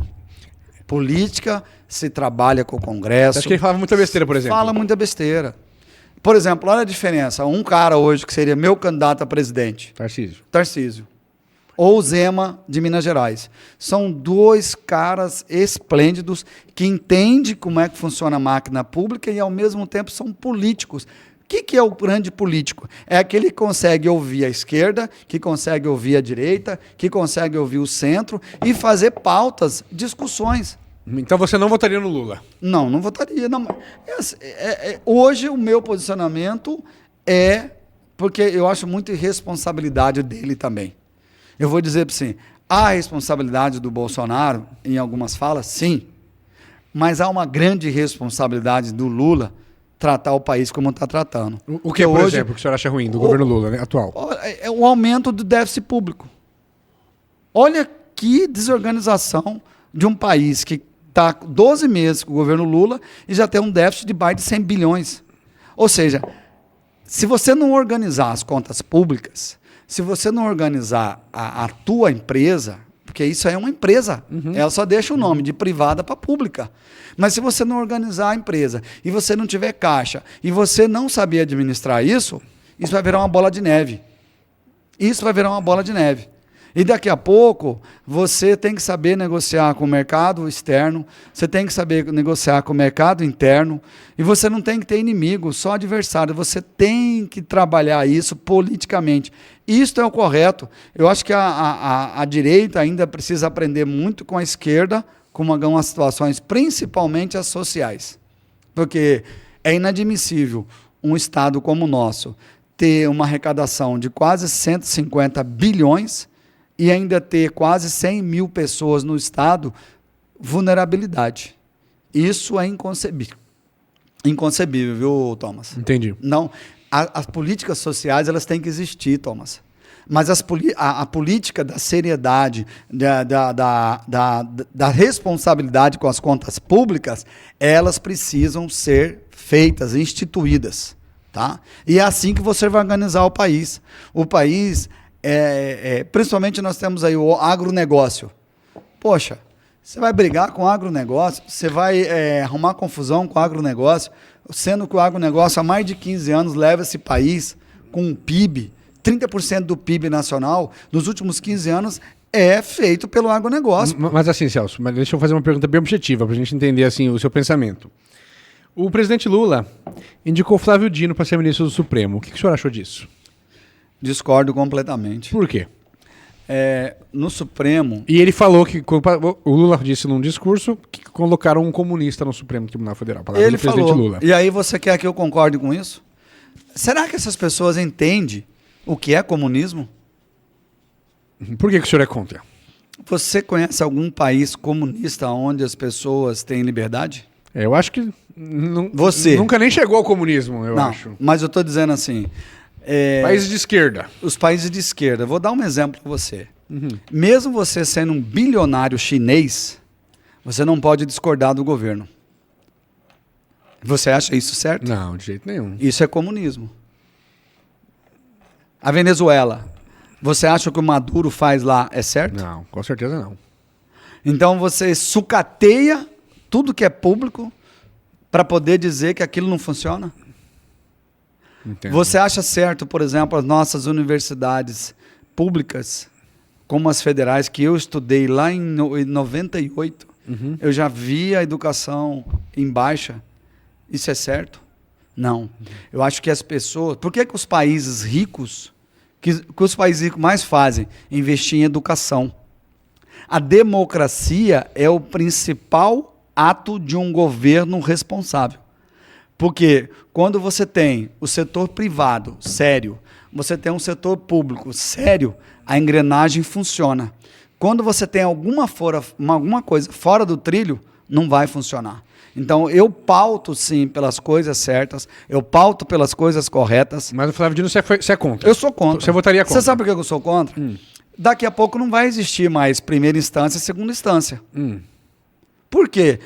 Política se trabalha com o Congresso. Acho que ele falava muita besteira, por exemplo. Fala muita besteira. Por exemplo, olha a diferença. Um cara hoje que seria meu candidato a presidente. Tarcísio. Ou Zema, de Minas Gerais. São 2 caras esplêndidos que entendem como é que funciona a máquina pública e, ao mesmo tempo, são políticos. O que é o grande político? É aquele que consegue ouvir a esquerda, que consegue ouvir a direita, que consegue ouvir o centro e fazer pautas, discussões. Então você não votaria no Lula? Não votaria. Não. Hoje o meu posicionamento porque eu acho muita irresponsabilidade dele também. Eu vou dizer para você, há responsabilidade do Bolsonaro em algumas falas, sim, mas há uma grande responsabilidade do Lula tratar o país como está tratando. O que, por exemplo, que o senhor acha ruim do governo Lula, né, atual? É o aumento do déficit público. Olha que desorganização de um país que Está 12 meses com o governo Lula e já tem um déficit de mais de 100 bilhões. Ou seja, se você não organizar as contas públicas, se você não organizar a tua empresa, porque isso aí é uma empresa, ela só deixa o nome de privada para pública. Mas se você não organizar a empresa e você não tiver caixa e você não saber administrar isso, isso vai virar uma bola de neve. Isso vai virar uma bola de neve. E daqui a pouco, você tem que saber negociar com o mercado externo, você tem que saber negociar com o mercado interno, e você não tem que ter inimigo, só adversário. Você tem que trabalhar isso politicamente. Isto é o correto. Eu acho que a direita ainda precisa aprender muito com a esquerda, com algumas situações, principalmente as sociais. Porque é inadmissível um Estado como o nosso ter uma arrecadação de quase 150 bilhões e ainda ter quase 100 mil pessoas no Estado, vulnerabilidade. Isso é inconcebível. Inconcebível, viu, Thomas? Entendi. Não, as políticas sociais, elas têm que existir, Thomas. Mas a política da seriedade, da responsabilidade com as contas públicas, elas precisam ser feitas, instituídas. Tá? E é assim que você vai organizar o país. O país, principalmente nós temos aí o agronegócio. Poxa, você vai brigar com o agronegócio, você vai arrumar confusão com o agronegócio, sendo que o agronegócio há mais de 15 anos leva esse país com um PIB, 30% do PIB nacional, nos últimos 15 anos, é feito pelo agronegócio. Mas assim, Celso, deixa eu fazer uma pergunta bem objetiva, para a gente entender assim, o seu pensamento. O presidente Lula indicou Flávio Dino para ser ministro do Supremo. O que o senhor achou disso? Discordo completamente. Por quê? No Supremo... E ele falou que... O Lula disse num discurso que colocaram um comunista no Supremo Tribunal Federal. Ele falou. Lula. E aí você quer que eu concorde com isso? Será que essas pessoas entendem o que é comunismo? Por que o senhor é contra? Você conhece algum país comunista onde as pessoas têm liberdade? Eu acho que nunca nem chegou ao comunismo, eu acho. Mas eu estou dizendo assim... países de esquerda. Os países de esquerda. Vou dar um exemplo para você. Mesmo você sendo um bilionário chinês, você não pode discordar do governo. Você acha isso certo? Não, de jeito nenhum. Isso é comunismo. A Venezuela, você acha que o que o Maduro faz lá é certo? Não, com certeza não. Então você sucateia tudo que é público para poder dizer que aquilo não funciona? Entendo. Você acha certo, por exemplo, as nossas universidades públicas, como as federais, que eu estudei lá em 98, eu já vi a educação em baixa? Isso é certo? Não. Eu acho que as pessoas... Por que os países ricos, que os países ricos mais fazem? Investir em educação. A democracia é o principal ato de um governo responsável. Porque quando você tem o setor privado sério, você tem um setor público sério, a engrenagem funciona. Quando você tem alguma coisa fora do trilho, não vai funcionar. Então, eu pauto, sim, pelas coisas certas, eu pauto pelas coisas corretas. Mas o Flávio Dino, você é contra? Eu sou contra. Você votaria contra? Você sabe por que eu sou contra? Daqui a pouco não vai existir mais primeira instância e segunda instância. Por quê?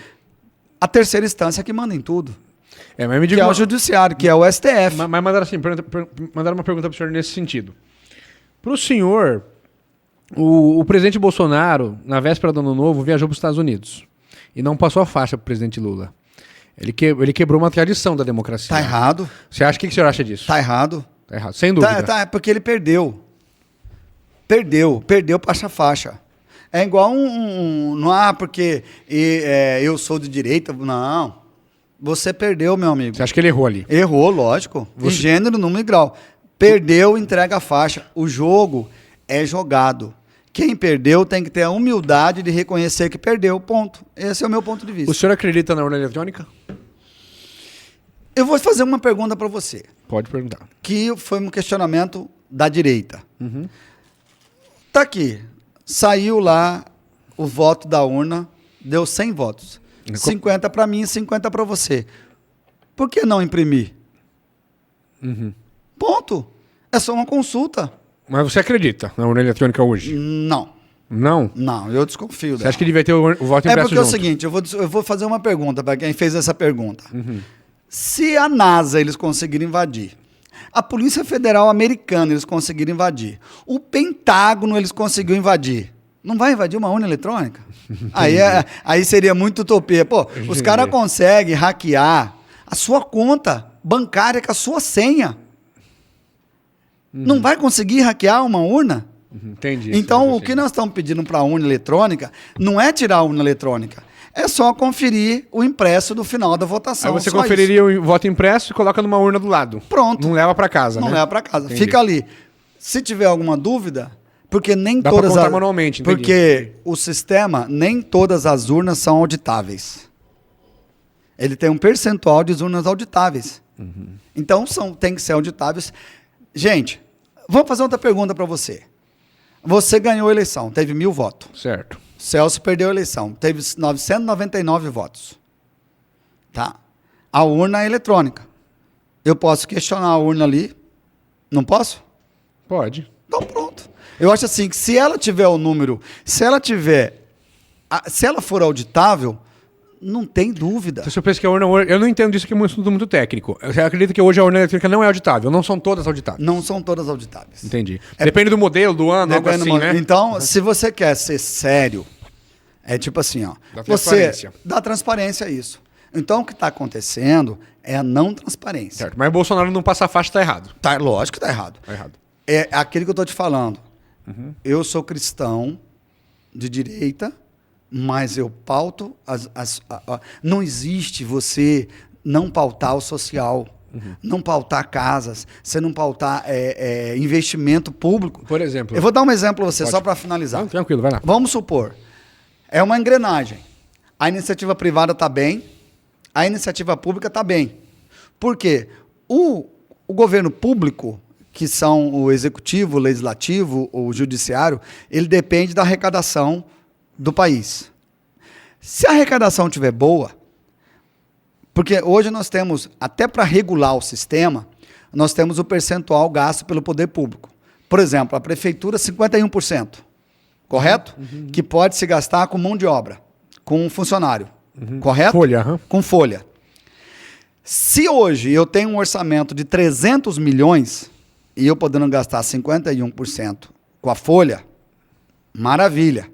A terceira instância é que manda em tudo. Mas me diga que é o judiciário, que é o STF. Mas mandaram uma pergunta para o senhor nesse sentido. Para o senhor, o presidente Bolsonaro, na véspera do Ano Novo, viajou para os Estados Unidos e não passou a faixa para o presidente Lula. Ele quebrou uma tradição da democracia. Tá errado. Você acha que o senhor acha disso? Tá errado. Tá errado, sem dúvida. É porque ele perdeu. Perdeu faixa. É igual não porque eu sou de direita. Não. Você perdeu, meu amigo. Você acha que ele errou ali? Errou, lógico. Em gênero, número e grau. Perdeu, entrega a faixa. O jogo é jogado. Quem perdeu tem que ter a humildade de reconhecer que perdeu, ponto. Esse é o meu ponto de vista. O senhor acredita na urna eletrônica? Eu vou fazer uma pergunta para você. Pode perguntar. Que foi um questionamento da direita. Tá aqui. Saiu lá o voto da urna, deu 100 votos. 50 para mim e 50 para você. Por que não imprimir? Ponto. É só uma consulta. Mas você acredita na urna eletrônica hoje? Não. Não? Não, eu desconfio Você dela. acha que devia ter o voto É impresso porque é o junto? seguinte, eu vou fazer uma pergunta para quem fez essa pergunta. Se a NASA eles conseguirem invadir, a Polícia Federal Americana eles conseguiram invadir, o Pentágono eles conseguiram invadir, não vai invadir uma urna eletrônica? Aí seria muito utopia. Pô, os caras conseguem hackear a sua conta bancária com a sua senha. Não vai conseguir hackear uma urna? Entendi. Então, o que nós estamos pedindo para a urna eletrônica não é tirar a urna eletrônica, é só conferir o impresso do final da votação. Aí você só conferiria o voto impresso e coloca numa urna do lado. Pronto. Não leva para casa, Não né? leva para casa. Entendi. Fica ali. Se tiver alguma dúvida, porque nem Dá pra todas contar manualmente, entendi. porque o sistema, nem todas as urnas são auditáveis. Ele tem um percentual de urnas auditáveis. Então, tem que ser auditáveis. Gente, vamos fazer outra pergunta para você. Você ganhou a eleição, teve 1.000 votos. Certo. Celso perdeu a eleição, teve 999 votos. Tá? A urna é eletrônica. Eu posso questionar a urna ali? Não posso? Pode. Então pronto. Eu acho assim que se ela tiver o número, se ela for auditável, não tem dúvida. Então, se eu penso que a urna... Eu não entendo disso, que é um estudo muito técnico. Você acredita que hoje a urna eletrônica não é auditável? Não são todas auditáveis? Não são todas auditáveis. Entendi. Depende do modelo, do ano, algo Depende do assim, modo. né? Então, se você quer ser sério, é tipo assim, ó. Dá transparência. Você dá transparência a isso. Então, o que está acontecendo é a não transparência. Certo. Mas o Bolsonaro não passa a faixa, tá errado. Tá, lógico que tá errado. Tá errado. É aquilo que eu estou te falando. Eu sou cristão de direita, mas eu pauto não existe você não pautar o social, não pautar casas, você não pautar investimento público. Por exemplo. Eu vou dar um exemplo para você, Pode. só para finalizar. Não, tranquilo, vai lá. Vamos supor, é uma engrenagem. A iniciativa privada está bem, a iniciativa pública está bem. Por quê? O governo público, que são o executivo, o legislativo, o judiciário, ele depende da arrecadação do país. Se a arrecadação estiver boa, porque hoje nós temos, até para regular o sistema, nós temos o percentual gasto pelo poder público. Por exemplo, a prefeitura, 51%, correto? Que pode se gastar com mão de obra, com um funcionário, correto? Folha, Com folha. Se hoje eu tenho um orçamento de 300 milhões e eu podendo gastar 51% com a folha, maravilha.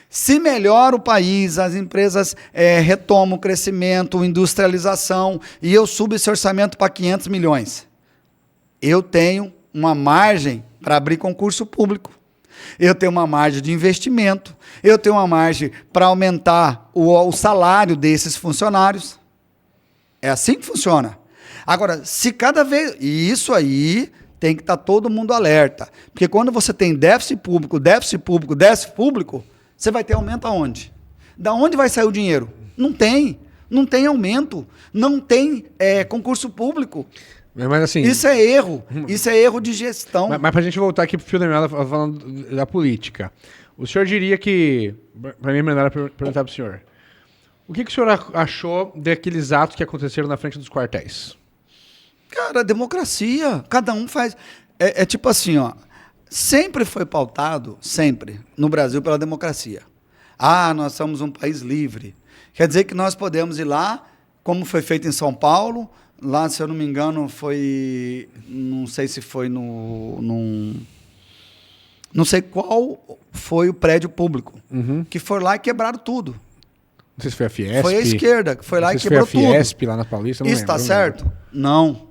Se melhora o país, as empresas retomam o crescimento, industrialização, e eu subo esse orçamento para 500 milhões, eu tenho uma margem para abrir concurso público. Eu tenho uma margem de investimento, eu tenho uma margem para aumentar o salário desses funcionários. É assim que funciona. Agora, se cada vez... E isso aí tem que estar todo mundo alerta. Porque quando você tem déficit público, você vai ter aumento aonde? Da onde vai sair o dinheiro? Não tem. Não tem aumento. Não tem concurso público. Mas assim... Isso é erro. Isso é erro de gestão. Mas para a gente voltar aqui para o fio da meada, falando da política, o senhor diria que... Para mim, melhor perguntar para o senhor. O que o senhor achou daqueles atos que aconteceram na frente dos quartéis? Cara, democracia. Cada um faz... É tipo assim, ó. Sempre foi pautado, sempre, no Brasil, pela democracia. Ah, nós somos um país livre. Quer dizer que nós podemos ir lá, como foi feito em São Paulo, lá, se eu não me engano, foi... Não sei se foi não sei qual foi o prédio público, que foi lá e quebraram tudo. Não sei se foi a Fiesp. Foi a esquerda que foi lá e se quebrou tudo. Foi a Fiesp lá na Paulista, não Isso está certo? Não.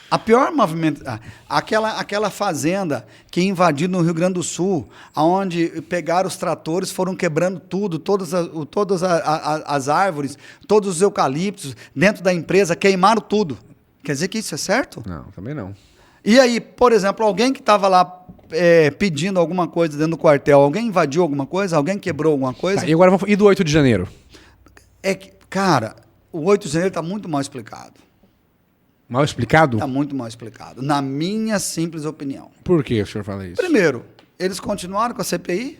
A pior movimento, aquela fazenda que invadiu no Rio Grande do Sul, onde pegaram os tratores, foram quebrando tudo, todas as árvores, todos os eucaliptos dentro da empresa, queimaram tudo. Quer dizer que isso é certo? Não, também não. E aí, por exemplo, alguém que estava lá pedindo alguma coisa dentro do quartel, alguém invadiu alguma coisa? Alguém quebrou alguma coisa? Tá, e agora, e do 8 de janeiro? Cara, o 8 de janeiro está muito mal explicado. Mal explicado? Está muito mal explicado, na minha simples opinião. Por que o senhor fala isso? Primeiro, eles continuaram com a CPI?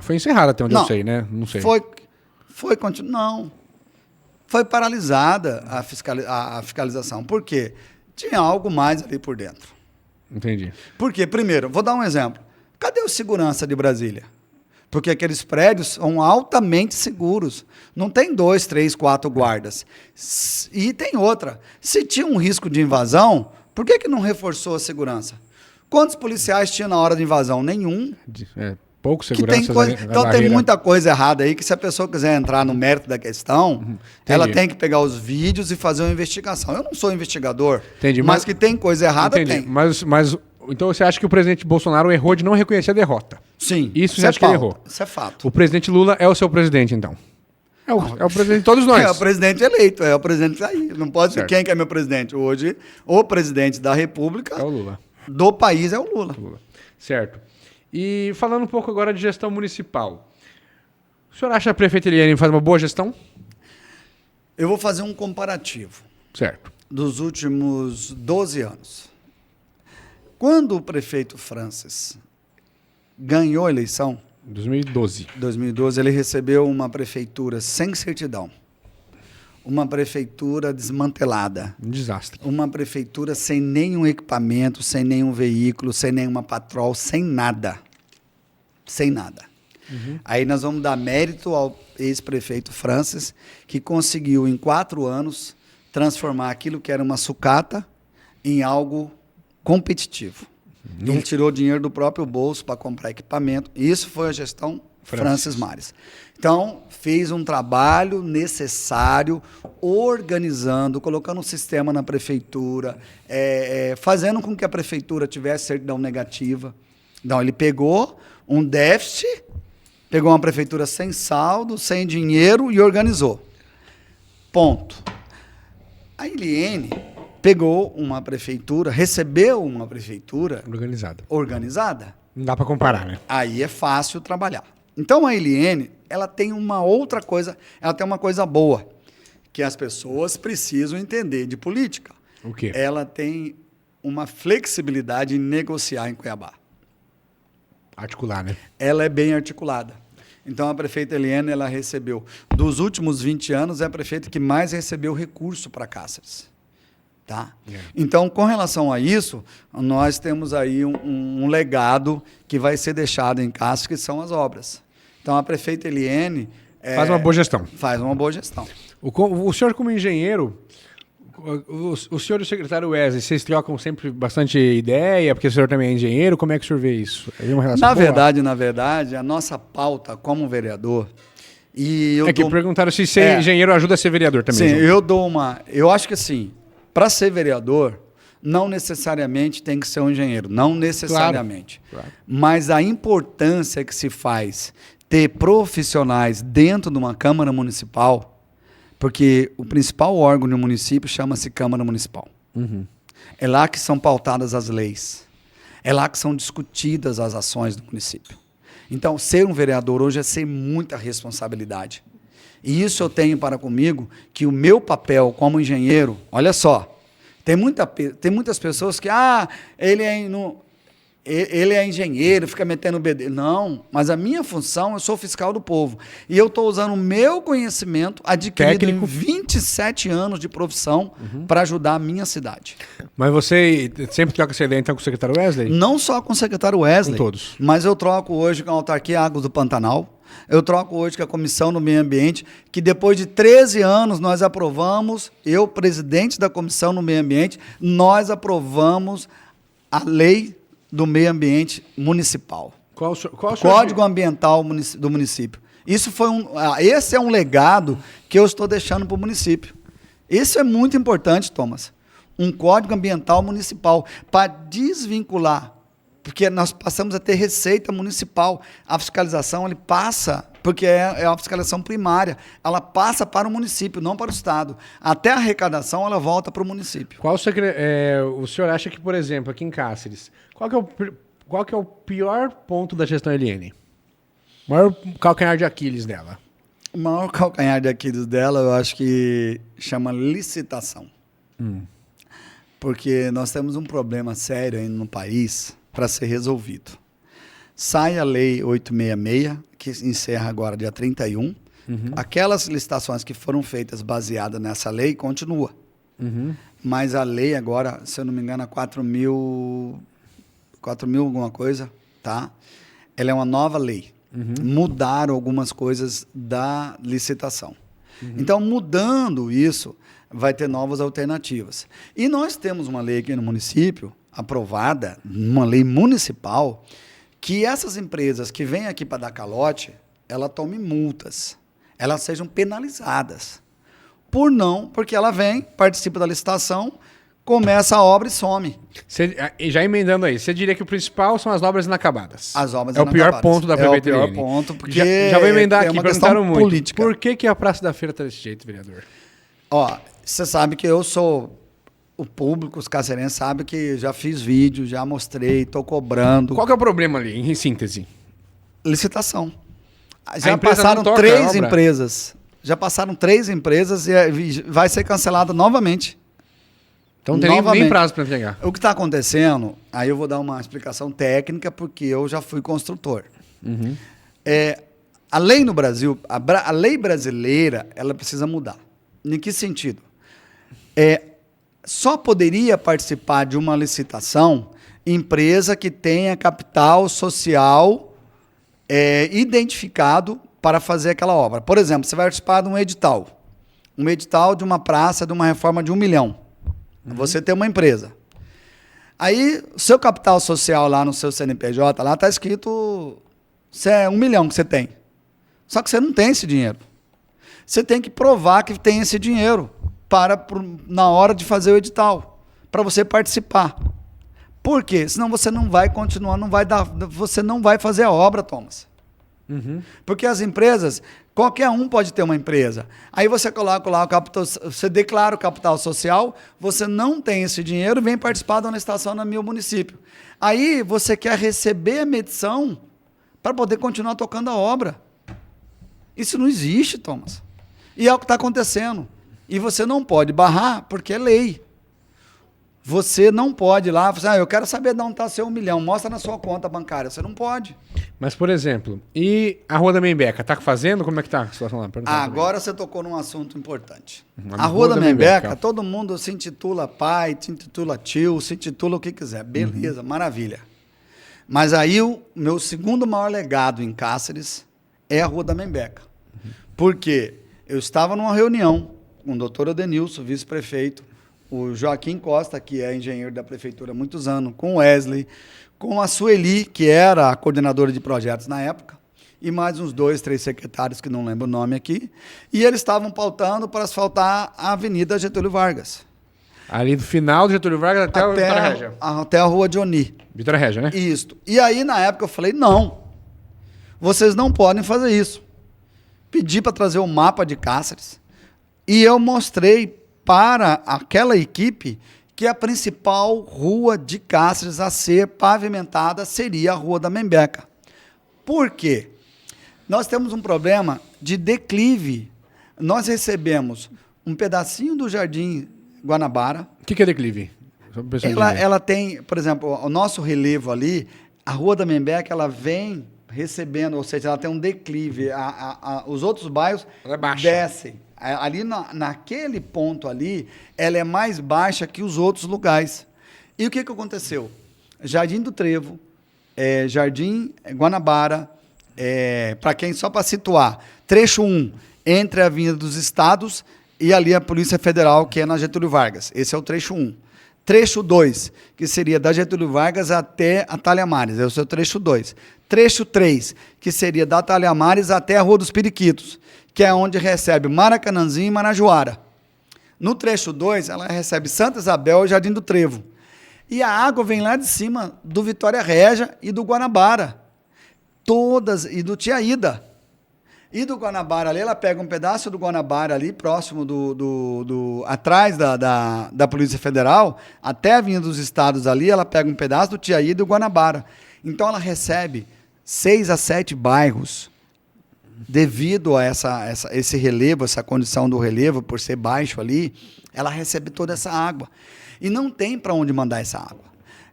Foi encerrada até onde eu sei, né? Não sei. Não. Foi paralisada a fiscalização. Por quê? Tinha algo mais ali por dentro. Entendi. Por quê? Primeiro, vou dar um exemplo. Cadê o segurança de Brasília? Porque aqueles prédios são altamente seguros. Não tem 2, 3, 4 guardas. E tem outra. Se tinha um risco de invasão, por que não reforçou a segurança? Quantos policiais tinha na hora de invasão? Nenhum. Pouco segurança. Então tem muita coisa errada aí que se a pessoa quiser entrar no mérito da questão, ela tem que pegar os vídeos e fazer uma investigação. Eu não sou investigador, mas que tem coisa errada, tem. Mas então você acha que o presidente Bolsonaro errou de não reconhecer a derrota? Sim. Isso você acha que ele errou? Isso é fato. O presidente Lula é o seu presidente, então? É o presidente de todos nós. É o presidente eleito, é o presidente que tá aí. Não pode ser quem que é meu presidente. Hoje, o presidente da República é o Lula. Do país é o Lula. Certo. E falando um pouco agora de gestão municipal. O senhor acha que a prefeita Eliane faz uma boa gestão? Eu vou fazer um comparativo. Certo. Dos últimos 12 anos. Quando o prefeito Francis ganhou a eleição... 2012. 2012, ele recebeu uma prefeitura sem certidão. Uma prefeitura desmantelada. Um desastre. Uma prefeitura sem nenhum equipamento, sem nenhum veículo, sem nenhuma patrol, sem nada. Sem nada. Aí nós vamos dar mérito ao ex-prefeito Francis, que conseguiu, em 4 anos, transformar aquilo que era uma sucata em algo competitivo. Ele tirou dinheiro do próprio bolso para comprar equipamento. Isso foi a gestão Francis Mares. Então, fez um trabalho necessário, organizando, colocando um sistema na prefeitura, fazendo com que a prefeitura tivesse certidão negativa. Então, ele pegou um déficit, pegou uma prefeitura sem saldo, sem dinheiro e organizou. Ponto. A Eliane pegou uma prefeitura, recebeu uma prefeitura organizada. Não dá para comparar, né? Aí é fácil trabalhar. Então a Eliane, ela tem uma outra coisa, ela tem uma coisa boa, que as pessoas precisam entender de política. O quê? Ela tem uma flexibilidade em negociar em Cuiabá. Articular, né? Ela é bem articulada. Então a prefeita Eliane, ela recebeu, dos últimos 20 anos, é a prefeita que mais recebeu recurso para Cáceres. Tá? Então, com relação a isso, nós temos aí um legado que vai ser deixado em Cáceres, que são as obras. Então, a prefeita Eliane... faz uma boa gestão. Faz uma boa gestão. O senhor, como engenheiro, o senhor e o secretário Wesley, vocês trocam sempre bastante ideia, porque o senhor também é engenheiro, como é que o senhor vê isso? É uma relação boa? Na verdade, a nossa pauta como vereador... que perguntaram se ser engenheiro ajuda a ser vereador também. Sim, eu acho que assim... Para ser vereador, não necessariamente tem que ser um engenheiro, não necessariamente. Claro. Mas a importância que se faz ter profissionais dentro de uma Câmara Municipal, porque o principal órgão do município chama-se Câmara Municipal. É lá que são pautadas as leis. É lá que são discutidas as ações do município. Então, ser um vereador hoje é ser muita responsabilidade. E isso eu tenho para comigo, que o meu papel como engenheiro, olha só, tem muitas pessoas que, ele é engenheiro, fica metendo o BD. Não, mas a minha função, eu sou fiscal do povo. E eu estou usando o meu conhecimento adquirido em 27 anos de profissão para ajudar a minha cidade. Mas você sempre troca essa ideia então com o secretário Wesley? Não só com o secretário Wesley, com todos. Mas eu troco hoje com a Autarquia Águas do Pantanal. Eu troco hoje com a Comissão do Meio Ambiente, que depois de 13 anos nós aprovamos, eu, presidente da Comissão do Meio Ambiente, nós aprovamos a Lei do Meio Ambiente Municipal. Qual Código Ambiental do município. Esse é um legado que eu estou deixando para o município. Isso é muito importante, Thomas. Um Código Ambiental Municipal para desvincular. Porque nós passamos a ter receita municipal. A fiscalização, ele passa, porque é uma fiscalização primária, ela passa para o município, não para o Estado. Até a arrecadação, ela volta para o município. O senhor acha que, por exemplo, aqui em Cáceres, qual que é o pior ponto da gestão Eliane? O maior calcanhar de Aquiles dela? O maior calcanhar de Aquiles dela, eu acho que chama licitação. Porque nós temos um problema sério ainda no país para ser resolvido. Sai a Lei 866, que encerra agora dia 31. Aquelas licitações que foram feitas baseadas nessa lei, continua. Mas a lei agora, se eu não me engano, é 4.000 alguma coisa, tá? Ela é uma nova lei. Mudaram algumas coisas da licitação. Então, mudando isso, vai ter novas alternativas. E nós temos uma lei aqui no município, aprovada, uma lei municipal, que essas empresas que vêm aqui para dar calote, ela tomem multas, elas sejam penalizadas. Porque ela vem, participa da licitação, começa a obra e some. Já emendando aí, você diria que o principal são as obras inacabadas. As obras é inacabadas. o pior ponto da prefeitura. É o pior ponto, porque já vou emendar é aqui, uma perguntaram questão muito. política. Por que a Praça da Feira está desse jeito, vereador? Ó, você sabe que eu sou... O público, os cacerenses, sabem que já fiz vídeo, já mostrei, estou cobrando. Qual que é o problema ali, em síntese? Licitação. Já empresa passaram não toca a 3 obra? empresas. Já passaram 3 empresas e vai ser cancelada novamente. Então não tem nem prazo para entregar. O que está acontecendo, aí eu vou dar uma explicação técnica, porque eu já fui construtor. A lei no Brasil, a lei brasileira, ela precisa mudar. Em que sentido? Só poderia participar de uma licitação empresa que tenha capital social identificado para fazer aquela obra. Por exemplo, você vai participar de um edital de uma praça, de uma reforma de 1 milhão. Você tem uma empresa. Aí, o seu capital social lá no seu CNPJ, lá está escrito 1 milhão que você tem. Só que você não tem esse dinheiro. Você tem que provar que tem esse dinheiro na hora de fazer o edital, para você participar. Por quê? Senão você não vai continuar, você não vai fazer a obra, Thomas. Porque as empresas, qualquer um pode ter uma empresa. Aí você coloca lá você declara o capital social, você não tem esse dinheiro, vem participar da licitação no meu município. Aí você quer receber a medição para poder continuar tocando a obra. Isso não existe, Thomas. E é o que está acontecendo. E você não pode barrar, porque é lei. Você não pode ir lá, eu quero saber de onde está seu 1 milhão, mostra na sua conta bancária. Você não pode. Mas, por exemplo, e a Rua da Membeca? Está fazendo? Como é que está a situação lá? Agora você tocou num assunto importante. A Rua da Membeca, todo mundo se intitula pai, se intitula tio, se intitula o que quiser. Beleza, maravilha. Mas aí o meu segundo maior legado em Cáceres é a Rua da Membeca. Por quê? Eu estava numa reunião com o doutor Adenilson, vice-prefeito, o Joaquim Costa, que é engenheiro da prefeitura há muitos anos, com o Wesley, com a Sueli, que era a coordenadora de projetos na época, e mais uns 2, 3 secretários, que não lembro o nome aqui, e eles estavam pautando para asfaltar a Avenida Getúlio Vargas. Ali do final do Getúlio Vargas até a Vitória Régia. Até a Rua Dioni. Vitória Régia, né? Isso. E aí, na época, eu falei, não, vocês não podem fazer isso. Pedi para trazer o mapa de Cáceres, e eu mostrei para aquela equipe que a principal rua de Cáceres a ser pavimentada seria a Rua da Membeca. Por quê? Nós temos um problema de declive. Nós recebemos um pedacinho do Jardim Guanabara. O que é declive? Ela tem, por exemplo, o nosso relevo ali, a Rua da Membeca, ela vem recebendo, ou seja, ela tem um declive. Os outros bairros descem. Ali naquele ponto ali, ela é mais baixa que os outros lugares. E o que aconteceu? Jardim do Trevo, Jardim Guanabara, só para situar, trecho 1, entre a Avenida dos Estados e ali a Polícia Federal, que é na Getúlio Vargas. Esse é o trecho 1. Trecho 2, que seria da Getúlio Vargas até a Talhamares, esse é o trecho 2. Trecho 3, que seria da Talhamares até a Rua dos Periquitos, que é onde recebe Maracanãzinho e Marajoara. No trecho 2, ela recebe Santa Isabel e Jardim do Trevo. E a água vem lá de cima do Vitória Régia e do Guanabara. E do Tiaída. E do Guanabara ali, ela pega um pedaço do Guanabara ali, próximo atrás da Polícia Federal, até a Avenida dos Estados ali, ela pega um pedaço do Tiaída e do Guanabara. Então ela recebe 6 a 7 bairros devido a esse relevo, essa condição do relevo, por ser baixo ali, ela recebe toda essa água. E não tem para onde mandar essa água.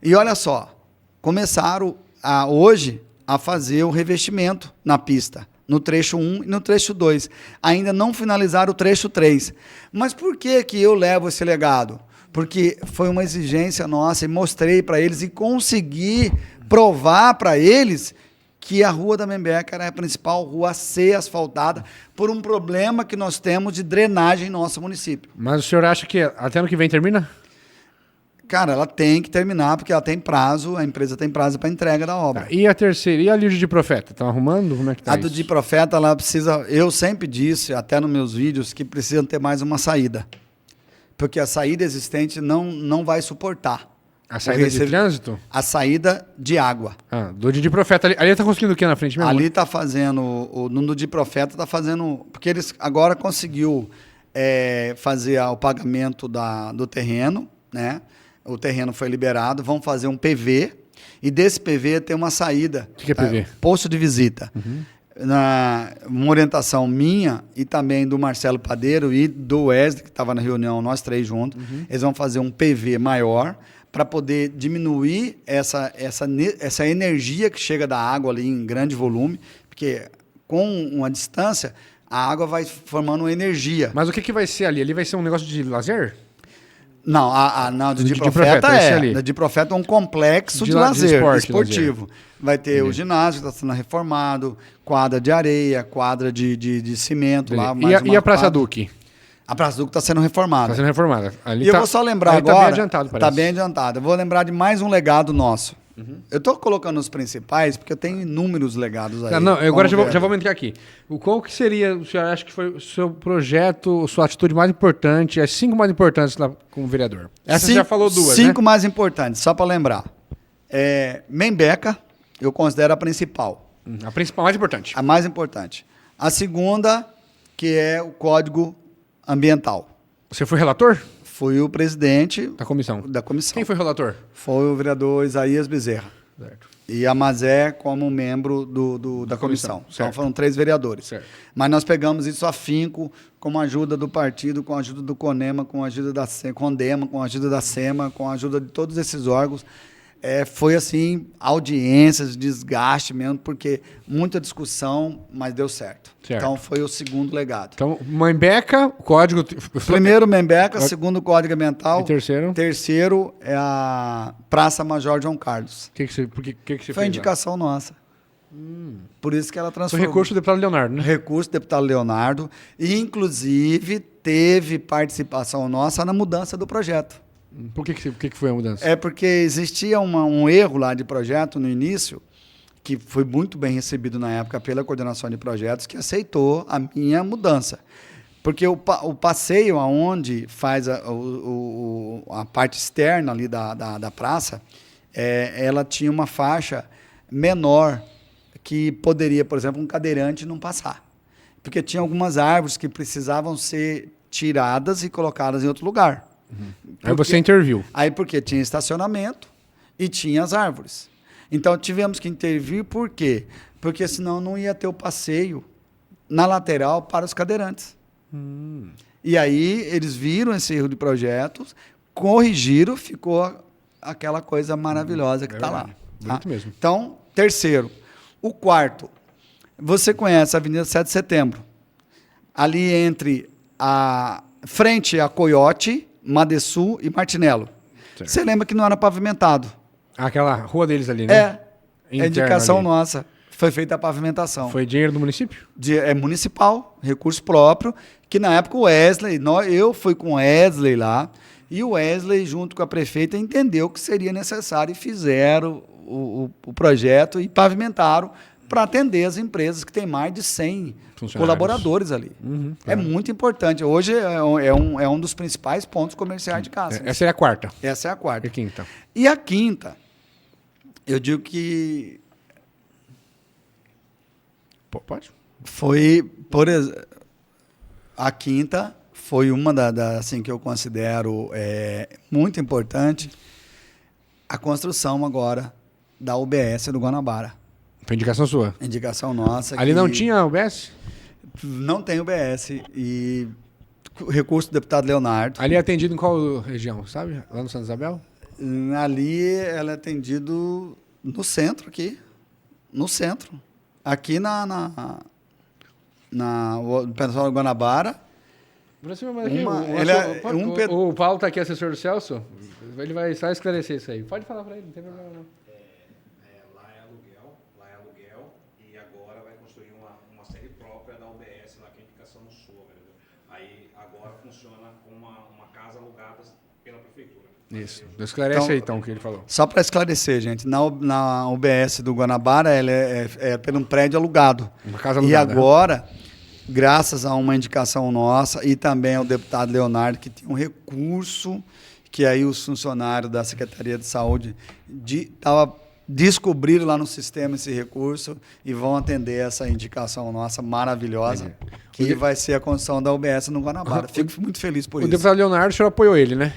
E olha só, começaram hoje a fazer o revestimento na pista, no trecho 1 e no trecho 2. Ainda não finalizaram o trecho 3. Mas por que eu levo esse legado? porque foi uma exigência nossa e mostrei para eles e consegui provar para eles que a Rua da Membeca era a principal rua a ser asfaltada por um problema que nós temos de drenagem em nosso município. Mas o senhor acha que até ano que vem termina? Cara, ela tem que terminar porque ela tem prazo, a empresa tem prazo para entrega da obra. Tá. E a terceira? E a Lígia de Profeta? Estão arrumando? Como é que tá A do isso? de Profeta, ela precisa, eu sempre disse, até nos meus vídeos, que precisa ter mais uma saída. Porque a saída existente não vai suportar. A saída de trânsito? A saída de água. Ah, do de Profeta. Ali tá conseguindo o que na frente mesmo? Ali está fazendo, no de Profeta está fazendo, porque eles agora conseguiu fazer o pagamento do terreno, né? O terreno foi liberado, vão fazer um PV, e desse PV tem uma saída. O que é PV? Posto de visita. Uhum. Uma orientação minha e também do Marcelo Padeiro e do Wesley, que estava na reunião, nós três juntos, eles vão fazer um PV maior para poder diminuir essa energia que chega da água ali em grande volume, porque com uma distância, a água vai formando energia. Mas o que vai ser ali? Ali vai ser um negócio de lazer? Não, não, do de Profeta é. De Profeta é um complexo de lazer, esportivo. Vai ter o ginásio que está sendo reformado, quadra de areia, quadra de cimento. Lá, e a Praça Duque? A Praça Duque está sendo reformada. Está sendo reformada. Ali e eu vou só lembrar agora... Está bem adiantado, parece. Está bem adiantado. Eu vou lembrar de mais um legado nosso. Eu estou colocando os principais porque eu tenho inúmeros legados aí. Não, agora já vamos entrar aqui. Qual que seria, o senhor acha que foi o seu projeto, sua atitude mais importante, as 5 mais importantes lá como vereador? Essa você já falou 2, 5 mais importantes, só para lembrar. Membeca, eu considero a principal. A principal, mais importante. A mais importante. A segunda, que é o Código Ambiental. Você foi relator? Fui o presidente da comissão. Quem foi o relator? Foi o vereador Isaías Bezerra. Certo. E a Mazé como membro da comissão. Então foram 3 vereadores. Certo. Mas nós pegamos isso afinco com a ajuda do partido, com a ajuda do CONEMA, com a ajuda da CONDEMA, com a ajuda da SEMA, com a ajuda de todos esses órgãos. Foi assim, audiências, desgaste mesmo, porque muita discussão, mas deu certo. Então foi o segundo legado. Então, Membeca, código... Primeiro Membeca, segundo Código Ambiental. E terceiro? Terceiro é a Praça Major João Carlos. Por que você foi fez? A indicação nossa. Por isso que ela transformou. Foi recurso do deputado Leonardo, né? Recurso do deputado Leonardo. E, inclusive, teve participação nossa na mudança do projeto. Por que foi a mudança? Porque existia um erro lá de projeto no início, que foi muito bem recebido na época pela coordenação de projetos, que aceitou a minha mudança. Porque o passeio aonde faz a parte externa ali da praça, ela tinha uma faixa menor que poderia, por exemplo, um cadeirante não passar. Porque tinha algumas árvores que precisavam ser tiradas e colocadas em outro lugar. Aí você interviu. Aí porque tinha estacionamento e tinha as árvores. Então tivemos que intervir, por quê? Porque senão não ia ter o passeio na lateral para os cadeirantes. E aí eles viram esse erro de projetos, corrigiram, ficou aquela coisa maravilhosa que está lá. Bonito mesmo. Então, terceiro. O quarto, você conhece a Avenida 7 de Setembro. Ali entre frente a Coiote, Madesul e Martinello. Certo. Você lembra que não era pavimentado? Aquela rua deles ali, né? A indicação nossa. Foi feita a pavimentação. Foi dinheiro do município? É municipal, recurso próprio, que na época o Wesley, eu fui com o Wesley lá, e o Wesley, junto com a prefeita, entendeu que seria necessário e fizeram o projeto e pavimentaram para atender as empresas que têm mais de 100 colaboradores ali. É muito importante. Hoje é um dos principais pontos comerciais de Cáceres. Essa é a quarta. Essa é a quarta. E a quinta? E a quinta, eu digo que... Pode? Foi, a quinta foi uma assim, que eu considero muito importante, a construção agora da UBS do Guanabara. Foi indicação sua? Indicação nossa. Ali não tinha UBS? Não tem UBS. E recurso do deputado Leonardo. Ali é atendido em qual região, sabe? Lá no Santa Isabel? Ali ela é atendido no centro aqui. No centro. Aqui o pessoal do Guanabara. O Paulo está aqui, assessor do Celso. Ele vai só esclarecer isso aí. Pode falar para ele, não tem problema não. Lá é aluguel e agora vai construir uma série própria da UBS, lá que é indicação no Sul. Aí agora funciona como uma casa alugada pela prefeitura. Isso. Esclarece aí então o que ele falou. Só para esclarecer, gente, na UBS do Guanabara, ela é por um prédio alugado. Uma casa alugada. E agora, graças a uma indicação nossa e também ao deputado Leonardo, que tinha um recurso que aí os funcionários da Secretaria de Saúde descobriram lá no sistema esse recurso e vão atender essa indicação nossa maravilhosa, que vai ser a construção da UBS no Guanabara. Fico muito feliz por isso. O deputado Leonardo, o senhor apoiou ele, né?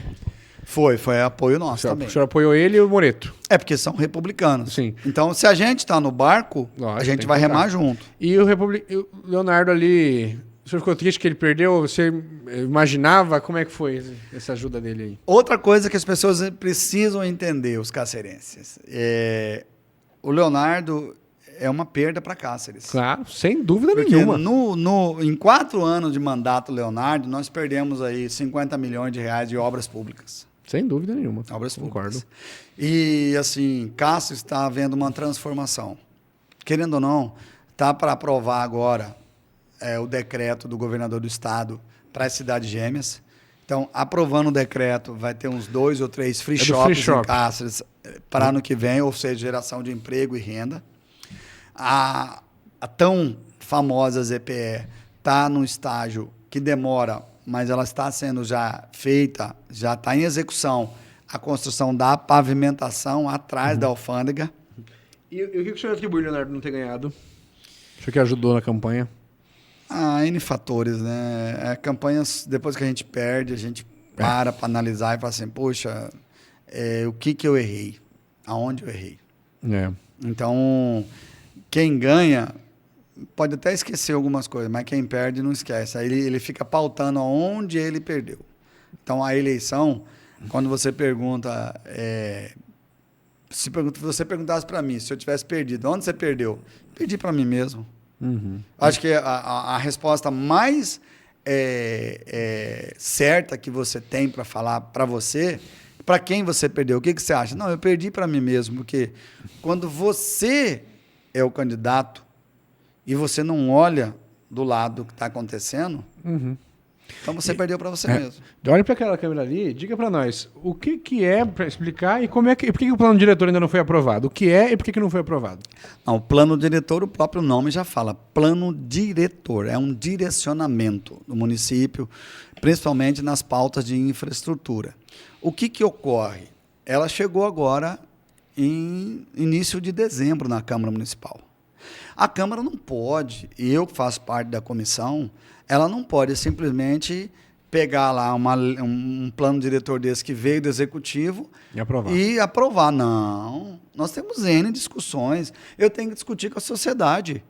Foi apoio nosso também. O senhor apoiou ele e o Moreto. É porque são republicanos. Sim. Então, se a gente está no barco, a gente vai remar junto. E o Leonardo ali, o senhor ficou triste que ele perdeu? Você imaginava? Como é que foi essa ajuda dele aí? Outra coisa que as pessoas precisam entender, os cacerenses, o Leonardo é uma perda para Cáceres. Claro, sem dúvida porque nenhuma. Em 4 anos de mandato Leonardo, nós perdemos aí 50 milhões de reais de obras públicas. Sem dúvida nenhuma. Obras Concordo. públicas. E, assim, Cáceres está havendo uma transformação. Querendo ou não, está para aprovar agora o decreto do governador do estado para as cidades gêmeas. Então, aprovando o decreto, vai ter uns 2 ou 3 free shops em Cáceres para ano que vem, ou seja, geração de emprego e renda. A tão famosa ZPE está num estágio que demora, mas ela está sendo já feita, já está em execução, a construção da pavimentação atrás da alfândega. E o que o senhor atribui, Leonardo, não ter ganhado? O senhor que ajudou na campanha? N fatores, né? Campanhas, depois que a gente perde, a gente para analisar e fala assim, poxa, o que eu errei? Aonde eu errei? Então, quem ganha pode até esquecer algumas coisas, mas quem perde não esquece. Aí ele fica pautando aonde ele perdeu. Então, a eleição, quando você pergunta... se você perguntasse para mim, se eu tivesse perdido, onde você perdeu? Perdi para mim mesmo. Acho que a resposta mais certa que você tem para falar para você, para quem você perdeu, o que você acha? Não, eu perdi para mim mesmo, porque quando você é o candidato e você não olha do lado que está acontecendo, então você perdeu para você mesmo. Olha para aquela câmera ali, diga para nós, o que é, para explicar, e por que o plano diretor ainda não foi aprovado? O que é e por que não foi aprovado? Não, o plano diretor, o próprio nome já fala, plano diretor, é um direcionamento do município, principalmente nas pautas de infraestrutura. O que ocorre? Ela chegou agora em início de dezembro na Câmara Municipal. A Câmara não pode, e eu que faço parte da comissão, ela não pode simplesmente pegar lá um plano diretor desse que veio do Executivo e aprovar. Não, nós temos N discussões, eu tenho que discutir com a sociedade.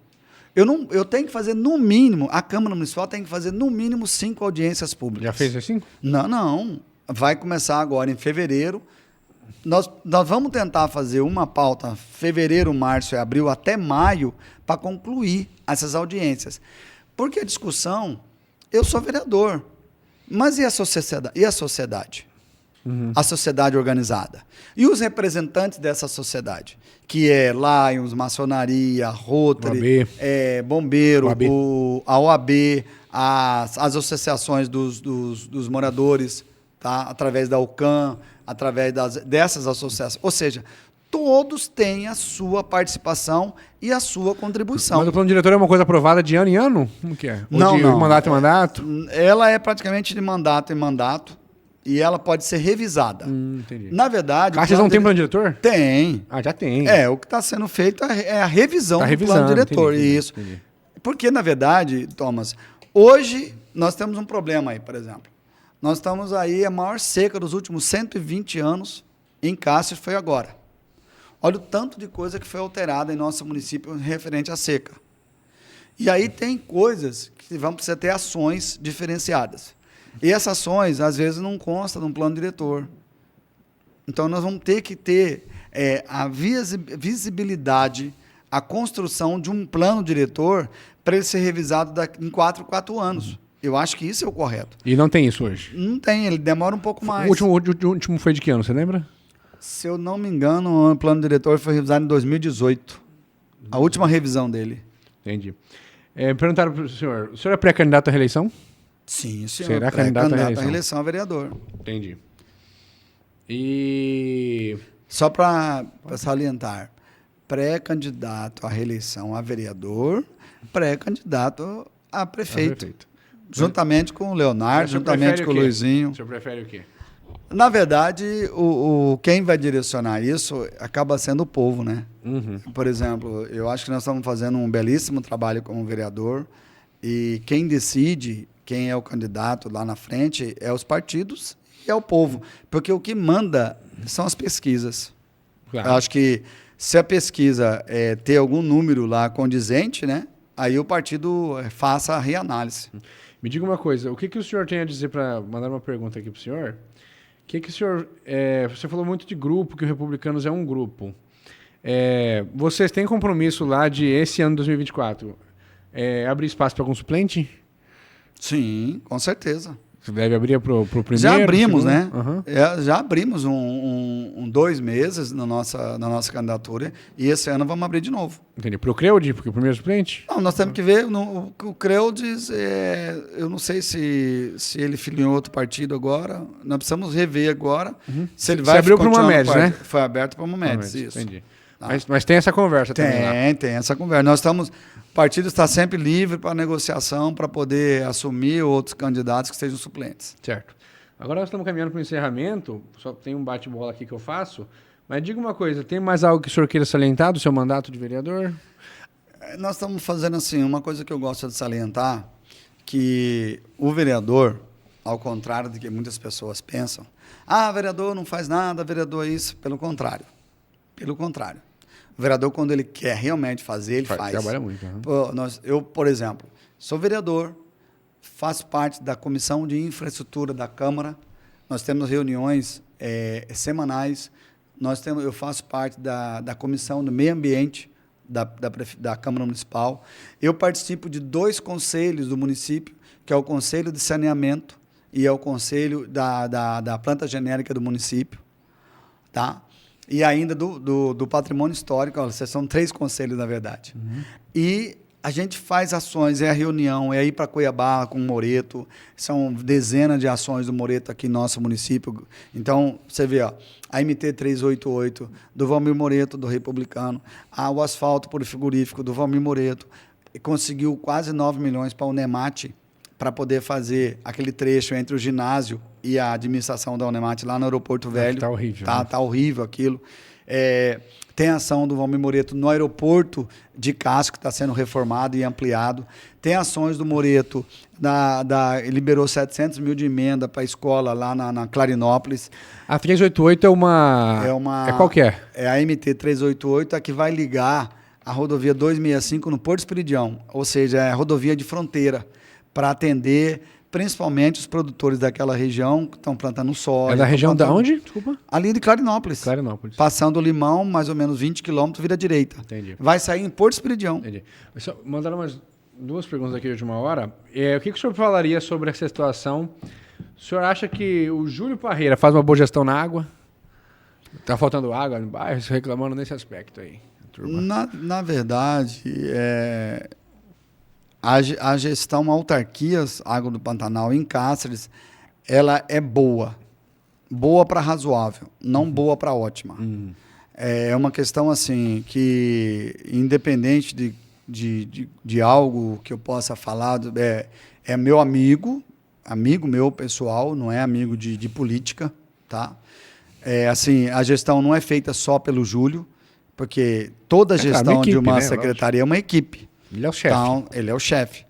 Eu tenho que fazer no mínimo, a Câmara Municipal tem que fazer no mínimo 5 audiências públicas. Já fez as 5? Não. Vai começar agora em fevereiro. Nós vamos tentar fazer uma pauta fevereiro, março e abril até maio para concluir essas audiências. Porque a discussão, eu sou vereador, mas e a sociedade? A sociedade organizada. E os representantes dessa sociedade, que é Lions, Maçonaria, Rotary, Bombeiro, a OAB, as associações dos moradores, tá? Através da UCAM, através dessas associações. Ou seja, todos têm a sua participação e a sua contribuição. Mas o plano diretor é uma coisa aprovada de ano em ano? Como que é? Não. Mandato em mandato? Ela é praticamente de mandato em mandato e ela pode ser revisada. Entendi. Na verdade... Vocês não têm plano diretor? Tem. Já tem. O que está sendo feito é a revisão do plano diretor. Isso. Entendi. Porque, na verdade, Thomas, hoje nós temos um problema aí, por exemplo. Nós estamos aí, a maior seca dos últimos 120 anos em Cáceres foi agora. Olha o tanto de coisa que foi alterada em nosso município referente à seca. E aí tem coisas que vão precisar ter ações diferenciadas. E essas ações, às vezes, não constam de um plano diretor. Então, nós vamos ter que ter a visibilidade, a construção de um plano diretor para ele ser revisado em 4 anos. Eu acho que isso é o correto. E não tem isso hoje? Não tem, ele demora um pouco mais. O último foi de que ano, você lembra? Se eu não me engano, o plano diretor foi revisado em 2018. A última revisão dele. Entendi. Perguntaram para o senhor é pré-candidato à reeleição? Sim, senhor. Será candidato à reeleição a vereador. Entendi. E... Só para salientar, pré-candidato à reeleição a vereador, pré-candidato a prefeito. Juntamente com o Leonardo, juntamente com o Luizinho. O senhor prefere o quê? Na verdade, quem vai direcionar isso acaba sendo o povo, né? Uhum. Por exemplo, eu acho que nós estamos fazendo um belíssimo trabalho como vereador e quem decide quem é o candidato lá na frente é os partidos e é o povo. Porque o que manda são as pesquisas. Claro. Eu acho que se a pesquisa ter algum número lá condizente, né? Aí o partido faça a reanálise. Me diga uma coisa, o que o senhor tem a dizer para mandar uma pergunta aqui para o senhor? O que o senhor... você falou muito de grupo, que o Republicanos é um grupo. Vocês têm compromisso lá de esse ano 2024 abrir espaço para algum suplente? Sim, com certeza. Você deve abrir para o primeiro? Já abrimos, né? Uhum. Já abrimos 2 meses na nossa candidatura e esse ano vamos abrir de novo. Entendi. Para o Creude, porque o primeiro suplente? Não, nós temos que ver. O Creudes, eu não sei se ele filiou outro partido agora. Nós precisamos rever agora. Uhum. Se ele vai. Você abriu para uma Médici, né? Foi aberto para uma Médici, isso. Entendi. Tá. Mas tem essa conversa também lá. Tem essa conversa. O partido está sempre livre para negociação, para poder assumir outros candidatos que sejam suplentes. Certo. Agora nós estamos caminhando para o encerramento, só tem um bate-bola aqui que eu faço, mas diga uma coisa, tem mais algo que o senhor queira salientar do seu mandato de vereador? Nós estamos fazendo assim, uma coisa que eu gosto de salientar, que o vereador, ao contrário do que muitas pessoas pensam, vereador não faz nada, vereador é isso, pelo contrário. Pelo contrário. O vereador, quando ele quer realmente fazer, ele faz. Trabalha muito. Uhum. Eu, por exemplo, sou vereador, faço parte da Comissão de Infraestrutura da Câmara, nós temos reuniões semanais, eu faço parte da Comissão do Meio Ambiente da Câmara Municipal, eu participo de 2 conselhos do município, que é o Conselho de Saneamento e é o Conselho da Planta Genérica do município, tá? E ainda do patrimônio histórico, são 3 conselhos, na verdade. Uhum. E a gente faz ações, a reunião, ir para Cuiabá com o Moreto, são dezenas de ações do Moreto aqui no nosso município. Então, você vê, a MT 388, do Valmir Moreto, do Republicano, o asfalto por frigorífico do Valmir Moreto, conseguiu quase 9 milhões para o Unemate, para poder fazer aquele trecho entre o ginásio e a administração da Unemate lá no Aeroporto Velho. Está horrível. Tá horrível aquilo. Tem ação do Valmir Moreto no aeroporto de Casco, que está sendo reformado e ampliado. Tem ações do Moreto, liberou 700 mil de emenda para a escola lá na Clarinópolis. A 388 é qual que é? É a MT 388, a que vai ligar a rodovia 265 no Porto Esperidião, ou seja, é a rodovia de fronteira, para atender principalmente os produtores daquela região que estão plantando soja. É da região de onde? Desculpa. Ali de Clarinópolis. Passando o Limão, mais ou menos 20 quilômetros, vira direita. Entendi. Vai sair em Porto Esperidião. Entendi. Mandaram umas 2 perguntas aqui de última hora. O que o senhor falaria sobre essa situação? O senhor acha que o Júlio Parreira faz uma boa gestão na água? Está faltando água no bairro? Reclamando nesse aspecto aí. Na verdade, a gestão autarquias Água do Pantanal em Cáceres, ela é boa para razoável, não boa para ótima. É uma questão assim que, independente de algo que eu possa falar, é meu amigo meu pessoal, não é amigo de política, tá? Assim, a gestão não é feita só pelo Júlio, porque toda a gestão equipe, de uma secretaria é uma equipe. Ele é o chefe. Então, ele é o chefe.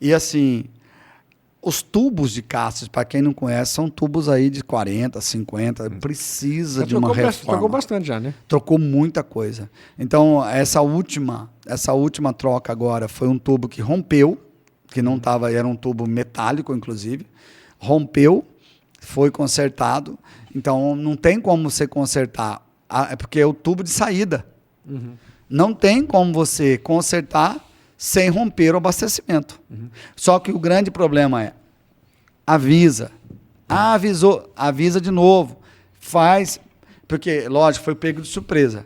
E assim, os tubos de Cáceres, para quem não conhece, são tubos aí de 40, 50, precisa de uma reforma. Trocou bastante já, né? Trocou muita coisa. Então, essa última troca agora foi um tubo que rompeu, que não estava, era um tubo metálico, inclusive, rompeu, foi consertado. Então, não tem como você consertar, porque é o tubo de saída. Não tem como você consertar sem romper o abastecimento. Só que o grande problema é, avisa. Avisou, avisa de novo. Faz, porque, lógico, foi pego de surpresa.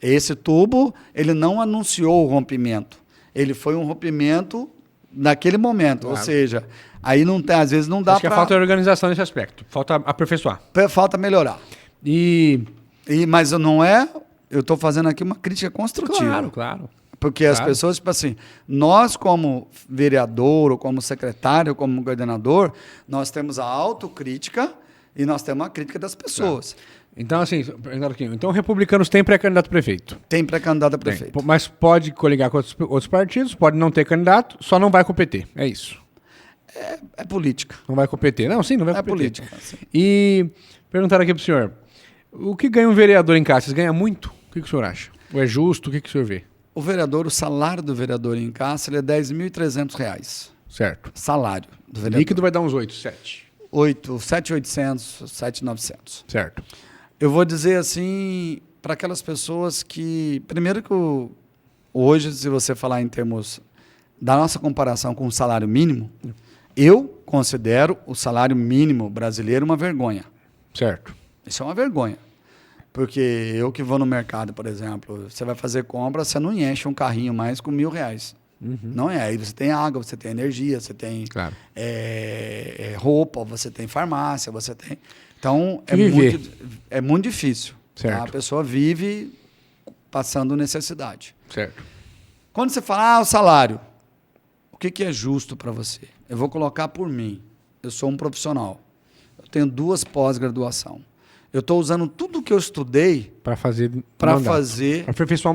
Esse tubo, ele não anunciou o rompimento. Ele foi um rompimento naquele momento. Ou seja, aí não tem, às vezes não dá Acho que para... falta organização nesse aspecto. Falta aperfeiçoar. Falta melhorar. Mas não é... Eu estou fazendo aqui uma crítica construtiva. Claro. Porque as pessoas, tipo assim, nós como vereador, ou como secretário, ou como coordenador, nós temos a autocrítica e nós temos a crítica das pessoas. Então, assim, então republicanos têm pré-candidato a prefeito. Tem pré-candidato a prefeito. Mas pode coligar com outros partidos, pode não ter candidato, só não vai com o PT. É isso. É política. Não vai com o PT. Não, sim, não vai com o PT. É política. Sim. E perguntaram aqui pro senhor, o que ganha um vereador em Cáceres? Ganha muito? O que o senhor acha? Ou é justo? O que o senhor vê? O salário do vereador em Cáceres é R$10.300. Certo. Salário do vereador. Líquido vai dar uns 8, 7. 7.800, 7.900. Certo. Eu vou dizer assim, para aquelas pessoas que... Primeiro que hoje, se você falar em termos da nossa comparação com o salário mínimo, eu considero o salário mínimo brasileiro uma vergonha. Certo. Isso é uma vergonha. Porque eu que vou no mercado, por exemplo, você vai fazer compra, você não enche um carrinho mais com R$1.000. Não é. Aí você tem água, você tem energia, você tem roupa, você tem farmácia, você tem... Então, é muito difícil. Certo. Tá? A pessoa vive passando necessidade. Certo. Quando você fala, o salário, o que é justo para você? Eu vou colocar por mim. Eu sou um profissional. Eu tenho 2 pós-graduação. Eu estou usando tudo que eu estudei para fazer aperfeiçoar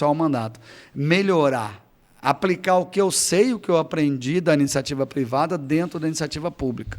o mandato, melhorar, aplicar o que eu sei, o que eu aprendi da iniciativa privada dentro da iniciativa pública.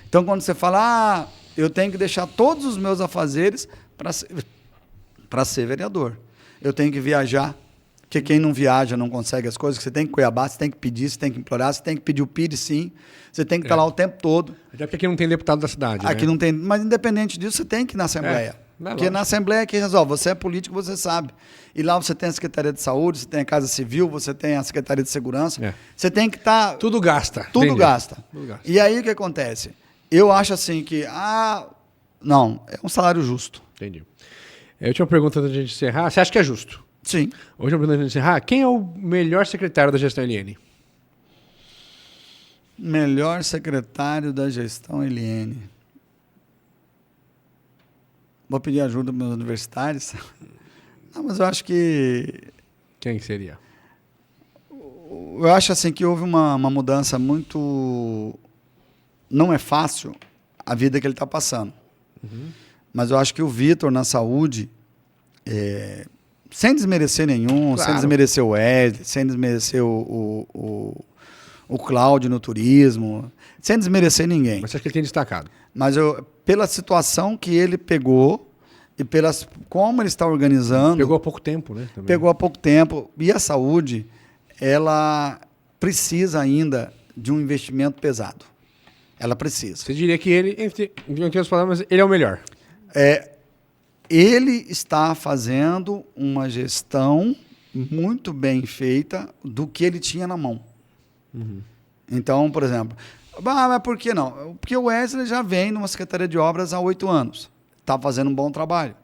Então, quando você fala, eu tenho que deixar todos os meus afazeres para ser vereador. Eu tenho que viajar, porque quem não viaja não consegue as coisas. Você tem que Cuiabá, você tem que pedir, você tem que implorar, você tem que pedir o PID, sim. Você tem que estar lá o tempo todo. Até porque aqui não tem deputado da cidade. Aqui não tem, mas independente disso, você tem que ir na Assembleia. Porque na Assembleia é que resolve. Você é político, você sabe. E lá você tem a Secretaria de Saúde, você tem a Casa Civil, você tem a Secretaria de Segurança. Você tem que estar... Tudo gasta. Tudo gasta. E aí o que acontece? Eu acho assim que... não, é um salário justo. Entendi. Eu tinha uma pergunta antes de a gente encerrar. Você acha que é justo? Sim. Hoje, uma pergunta antes de encerrar. Quem é o melhor secretário da gestão LN? Melhor secretário da gestão LN. Vou pedir ajuda para meus universitários. Não, mas eu acho que... Quem seria? Eu acho assim que houve uma mudança muito... Não é fácil a vida que ele está passando. Mas eu acho que o Vitor, na saúde, sem desmerecer nenhum, sem desmerecer o Wesley, sem desmerecer o Cláudio no turismo, sem desmerecer ninguém. Mas você acha que ele tem destacado? Mas pela situação que ele pegou e como ele está organizando... Pegou há pouco tempo, né? Também. Pegou há pouco tempo. E a saúde, ela precisa ainda de um investimento pesado. Ela precisa. Você diria que ele, entre as palavras, ele é o melhor? Ele está fazendo uma gestão muito bem feita do que ele tinha na mão. Então, por exemplo, mas por que não? Porque o Wesley já vem numa Secretaria de Obras há 8 anos. Está fazendo um bom trabalho.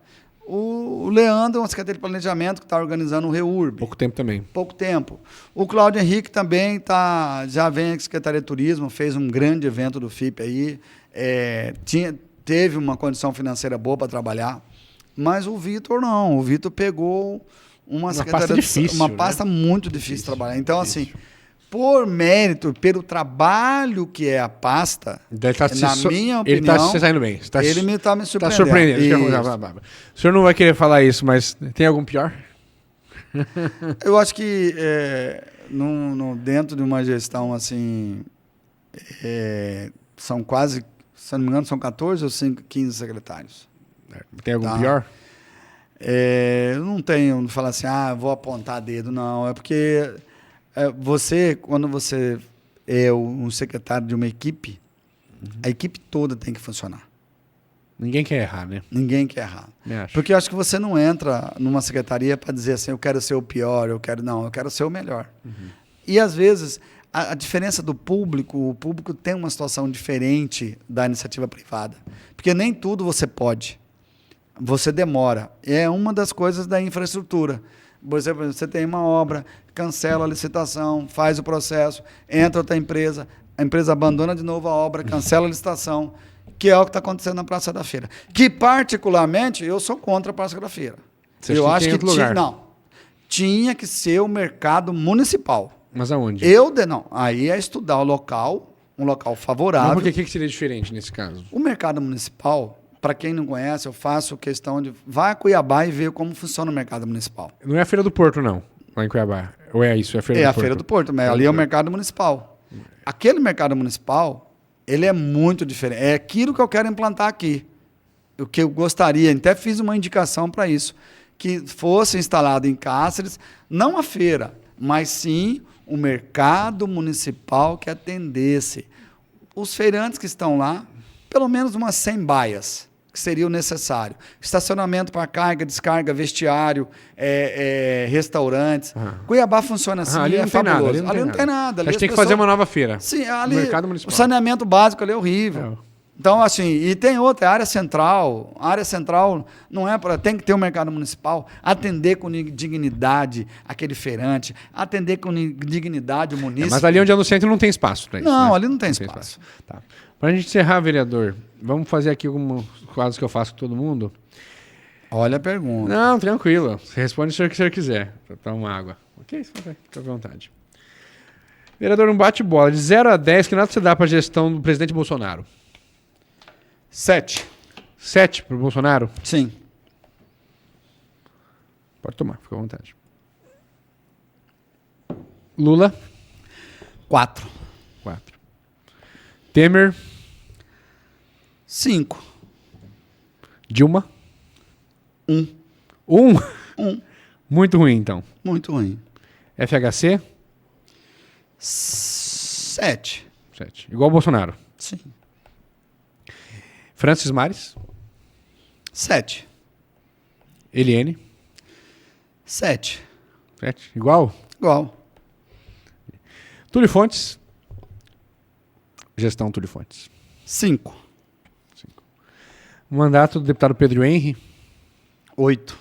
O Leandro é uma Secretaria de Planejamento que está organizando o REURB. Pouco tempo também. Pouco tempo. O Cláudio Henrique também já vem à Secretaria de Turismo, fez um grande evento do FIP aí. Teve uma condição financeira boa para trabalhar. Mas o Vitor não. O Vitor pegou uma pasta difícil, uma pasta muito difícil de trabalhar. Então, assim, por mérito, pelo trabalho que é a pasta, na minha opinião... Ele está se saindo bem. Ele me está me surpreendendo. Está surpreendendo. O senhor não vai querer falar isso, mas tem algum pior? Eu acho que dentro de uma gestão assim, são quase, se não me engano, são 14 ou 15 secretários. Tem algum pior? Eu não tenho, falar assim, vou apontar dedo, não. É porque quando você é um secretário de uma equipe, a equipe toda tem que funcionar. Ninguém quer errar, né? Ninguém quer errar. Me acho. Porque eu acho que você não entra numa secretaria para dizer assim, eu quero ser o pior, eu quero ser o melhor. E às vezes a diferença do público, o público tem uma situação diferente da iniciativa privada. Porque nem tudo você pode. Você demora. É uma das coisas da infraestrutura. Por exemplo, você tem uma obra, cancela a licitação, faz o processo, entra outra empresa, a empresa abandona de novo a obra, cancela a licitação, que é o que está acontecendo na Praça da Feira. Que, particularmente, eu sou contra a Praça da Feira. Você acha eu que acho tem que outro lugar? tinha que ser o mercado municipal. Mas aonde? Não, aí é estudar o local, um local favorável. Mas por que, o que seria diferente nesse caso? O mercado municipal, para quem não conhece, eu faço questão de... Vai a Cuiabá e ver como funciona o mercado municipal. Não é a Feira do Porto, não, lá em Cuiabá. Ou é isso? É a Feira É do a Porto? Feira do Porto, mas ali é o mercado municipal. Aquele mercado municipal, ele é muito diferente. É aquilo que eu quero implantar aqui. O que eu gostaria, até fiz uma indicação para isso, que fosse instalado em Cáceres, não a feira, mas sim o mercado municipal que atendesse os feirantes que estão lá, pelo menos umas 100 baias, que seria o necessário. Estacionamento para carga, descarga, vestiário, restaurantes. Cuiabá funciona assim, ali não tem nada. fabuloso. Ali não tem nada. A gente tem que fazer uma nova feira. Sim, ali Mercado municipal. o saneamento básico ali é horrível. Então, assim, e tem outra, a área central. A área central não é para... Tem que ter um mercado municipal, atender com dignidade aquele feirante, atender com dignidade o munícipe. Mas ali onde é no centro não tem espaço para isso. Não, né? ali não tem espaço. Tá. Para a gente encerrar, vereador, vamos fazer aqui alguns quadros que eu faço com todo mundo. Olha a pergunta. Não, tranquilo. Você responde se o senhor quiser. Vou tomar uma água. Ok? Fica à vontade. Vereador, um bate-bola. De 0 a 10, que nota você dá para a gestão do presidente Bolsonaro? 7. 7 para o Bolsonaro? Sim. Pode tomar, fica à vontade. Lula? 4. 4. Temer? 5. Dilma? 1. 1? 1. Muito ruim, então. Muito ruim. FHC? 7. 7. Igual o Bolsonaro. Sim. Francis Mares? 7. Eliane? 7. 7. Igual? Igual. Túlio Fontes? Gestão Túlio Fontes. 5. Mandato do deputado Pedro Henry? 8.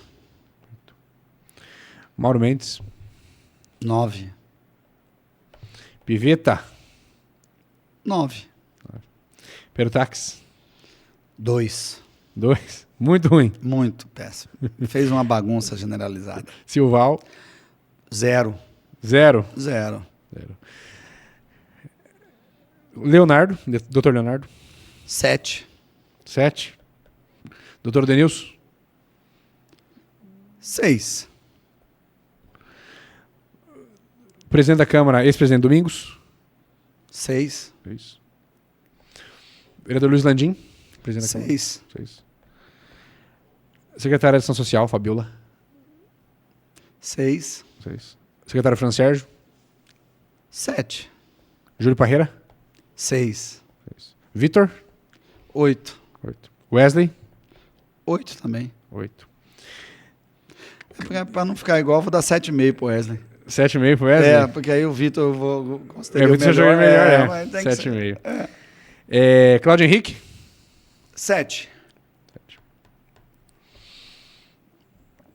Mauro Mendes? 9. Piveta? 9. Perotax? 2. 2. Muito ruim. Muito péssimo. Fez uma bagunça generalizada. Silval? 0. 0. 0. Leonardo? Doutor Leonardo? 7. 7. Doutor Denilson? 6. Presidente da Câmara, ex-presidente Domingos? 6. Isso. Vereador Luiz Landim? Presidente da Câmara? 6. 6. Secretária de Ação Social, Fabiola? 6. 6. Secretário Fran Sérgio? 7. Júlio Parreira? 6. Vitor? 8. 8. Wesley? 8 também. 8. Para não ficar igual, vou dar 7,5 pro Wesley. 7,5 pro Wesley? É, porque aí o Vitor eu vou considerar o Vitor jogou melhor, mas tem que ser. 7,5. Cláudio Henrique? 7.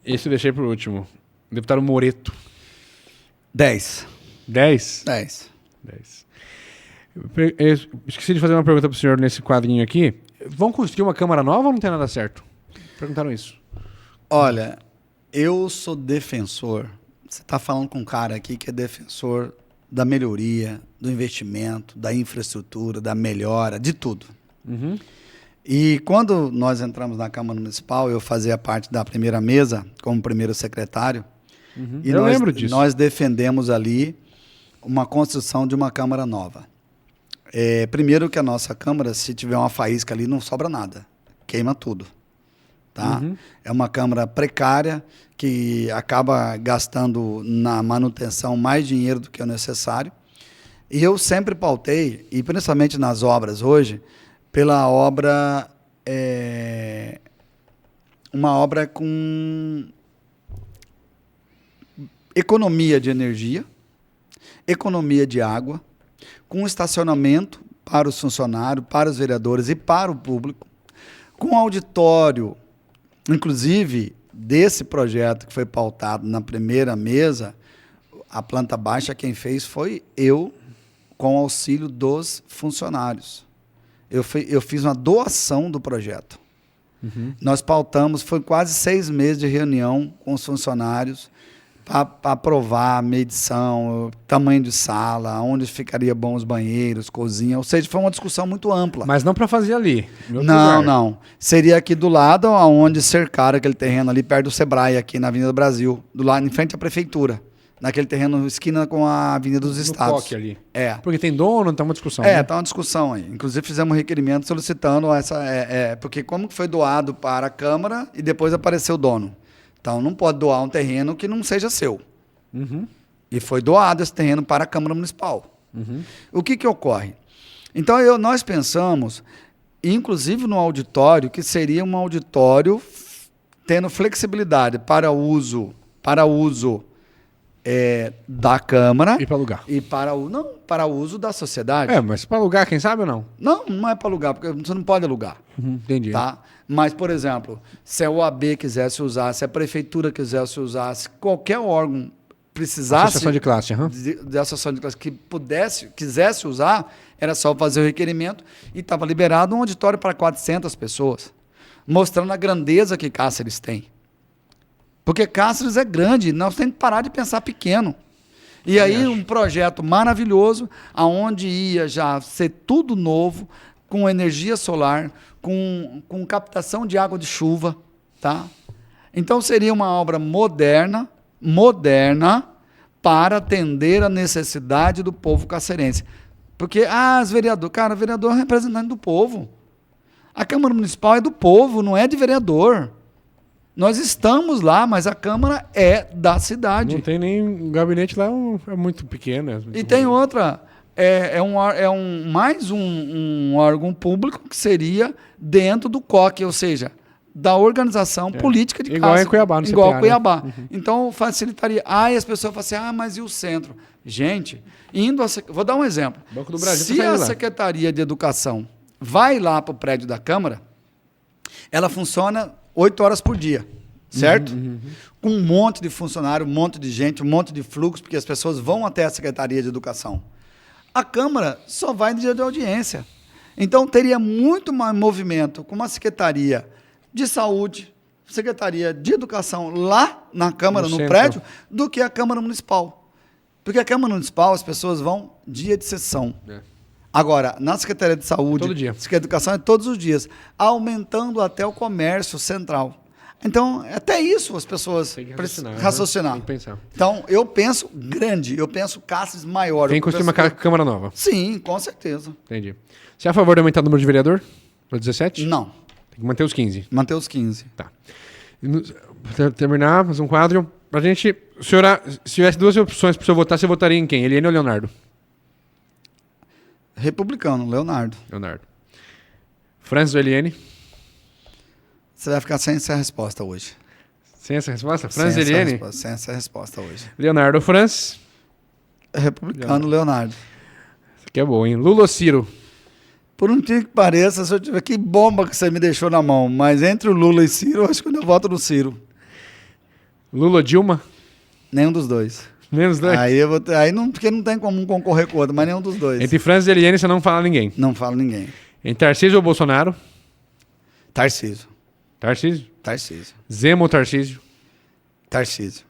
Esse eu deixei por último. Deputado Moreto? 10. 10? 10. 10. Eu esqueci de fazer uma pergunta pro senhor nesse quadrinho aqui. Vão construir uma Câmara nova ou não tem nada certo? Perguntaram isso. Olha, eu sou defensor. Você está falando com um cara aqui que é defensor da melhoria, do investimento, da infraestrutura, da melhora, de tudo. Uhum. E quando nós entramos na Câmara Municipal, eu fazia parte da primeira mesa, como primeiro secretário. Uhum. E Eu lembro disso. Nós defendemos ali uma construção de uma Câmara nova. Primeiro que a nossa Câmara, se tiver uma faísca ali, não sobra nada. Queima tudo. Tá? Uhum. É uma Câmara precária que acaba gastando na manutenção mais dinheiro do que o necessário. E eu sempre pautei, e principalmente nas obras hoje, pela obra uma obra com economia de energia, economia de água, com estacionamento para os funcionários, para os vereadores e para o público, com auditório, inclusive desse projeto que foi pautado na primeira mesa, a planta baixa quem fez foi eu, com auxílio dos funcionários. Eu fiz uma doação do projeto. Nós pautamos, foi quase 6 meses de reunião com os funcionários para aprovar a medição, tamanho de sala, onde ficaria bom os banheiros, cozinha, ou seja, foi uma discussão muito ampla. Mas não para fazer ali. Não. Seria aqui do lado, onde cercaram aquele terreno ali, perto do Sebrae, aqui na Avenida Brasil, do lado, em frente à prefeitura. Naquele terreno, esquina com a Avenida dos Estados. POC ali. É. Porque tem dono, tá uma discussão. Né? Tá uma discussão aí. Inclusive fizemos um requerimento solicitando essa... porque como que foi doado para a Câmara e depois apareceu o dono. Então não pode doar um terreno que não seja seu. E foi doado esse terreno para a Câmara Municipal. O que ocorre? Então nós pensamos, inclusive no auditório, que seria um auditório tendo flexibilidade para uso da Câmara. E para alugar. E para uso da sociedade. Mas para alugar, quem sabe ou não? Não é para alugar, porque você não pode alugar. Entendi. Tá? Mas, por exemplo, se a OAB quisesse usar, se a Prefeitura quisesse usar, se qualquer órgão precisasse... Associação de classe, de associação de classe que quisesse usar, era só fazer o requerimento e estava liberado um auditório para 400 pessoas, mostrando a grandeza que Cáceres tem. Porque Cáceres é grande, nós temos que parar de pensar pequeno. E aí um projeto maravilhoso, aonde ia já ser tudo novo, com energia solar, com captação de água de chuva, tá? Então seria uma obra moderna para atender a necessidade do povo cacerense. Porque, vereador é representante do povo. A Câmara Municipal é do povo, não é de vereador. Nós estamos lá, mas a Câmara é da cidade. Não tem nem... O gabinete lá é muito pequeno. E tem outra... mais um órgão público que seria dentro do COC, ou seja, da organização política de igual Cáceres. Em Cuiabá, no igual CPA, Cuiabá. Né? Então, facilitaria. E as pessoas falam assim, mas e o centro? Gente, vou dar um exemplo. Banco do Brasil Se a Secretaria de Educação vai lá para o prédio da Câmara, ela funciona 8 horas por dia, certo? Com um monte de funcionário, um monte de gente, um monte de fluxo, porque as pessoas vão até a Secretaria de Educação. A Câmara só vai no dia de audiência. Então, teria muito mais movimento com uma Secretaria de Saúde, Secretaria de Educação lá na Câmara, no prédio, do que a Câmara Municipal. Porque a Câmara Municipal, as pessoas vão dia de sessão. Agora, na Secretaria de Saúde, todo dia. Secretaria de Educação é todos os dias, aumentando até o comércio central. Então, até isso as pessoas tem que raciocinar. Tem que pensar. Então, eu penso grande, eu penso Cáceres maior. Tem que construir uma Câmara nova. Sim, com certeza. Entendi. Você é a favor de aumentar o número de vereador? Para 17? Não. Tem que manter os 15. Manter os 15. Tá. Para terminar, mais um quadro. Pra gente, se tivesse 2 opções para o senhor votar, você votaria em quem? Eliane ou Leonardo? Republicano, Leonardo. Francis ou Eliane? Você vai ficar sem essa resposta hoje. Sem essa resposta? Francis ou Eliane? Sem essa resposta hoje. Leonardo ou Francis? Republicano, Leonardo. Isso aqui é bom, hein? Lula ou Ciro? Por um dia que pareça, se eu tiver... Que bomba que você me deixou na mão. Mas entre o Lula e Ciro, eu acho que eu voto no Ciro. Lula ou Dilma? Nenhum dos dois. Nenhum dos dois? Aí não, porque não tem como um concorrer com o outro, mas nenhum dos dois. Entre Francis e Eliane, você não fala ninguém. Não falo ninguém. Entre Tarcísio ou Bolsonaro? Tarcísio. Tarcísio? Tarcísio. Zema ou Tarcísio? Tarcísio.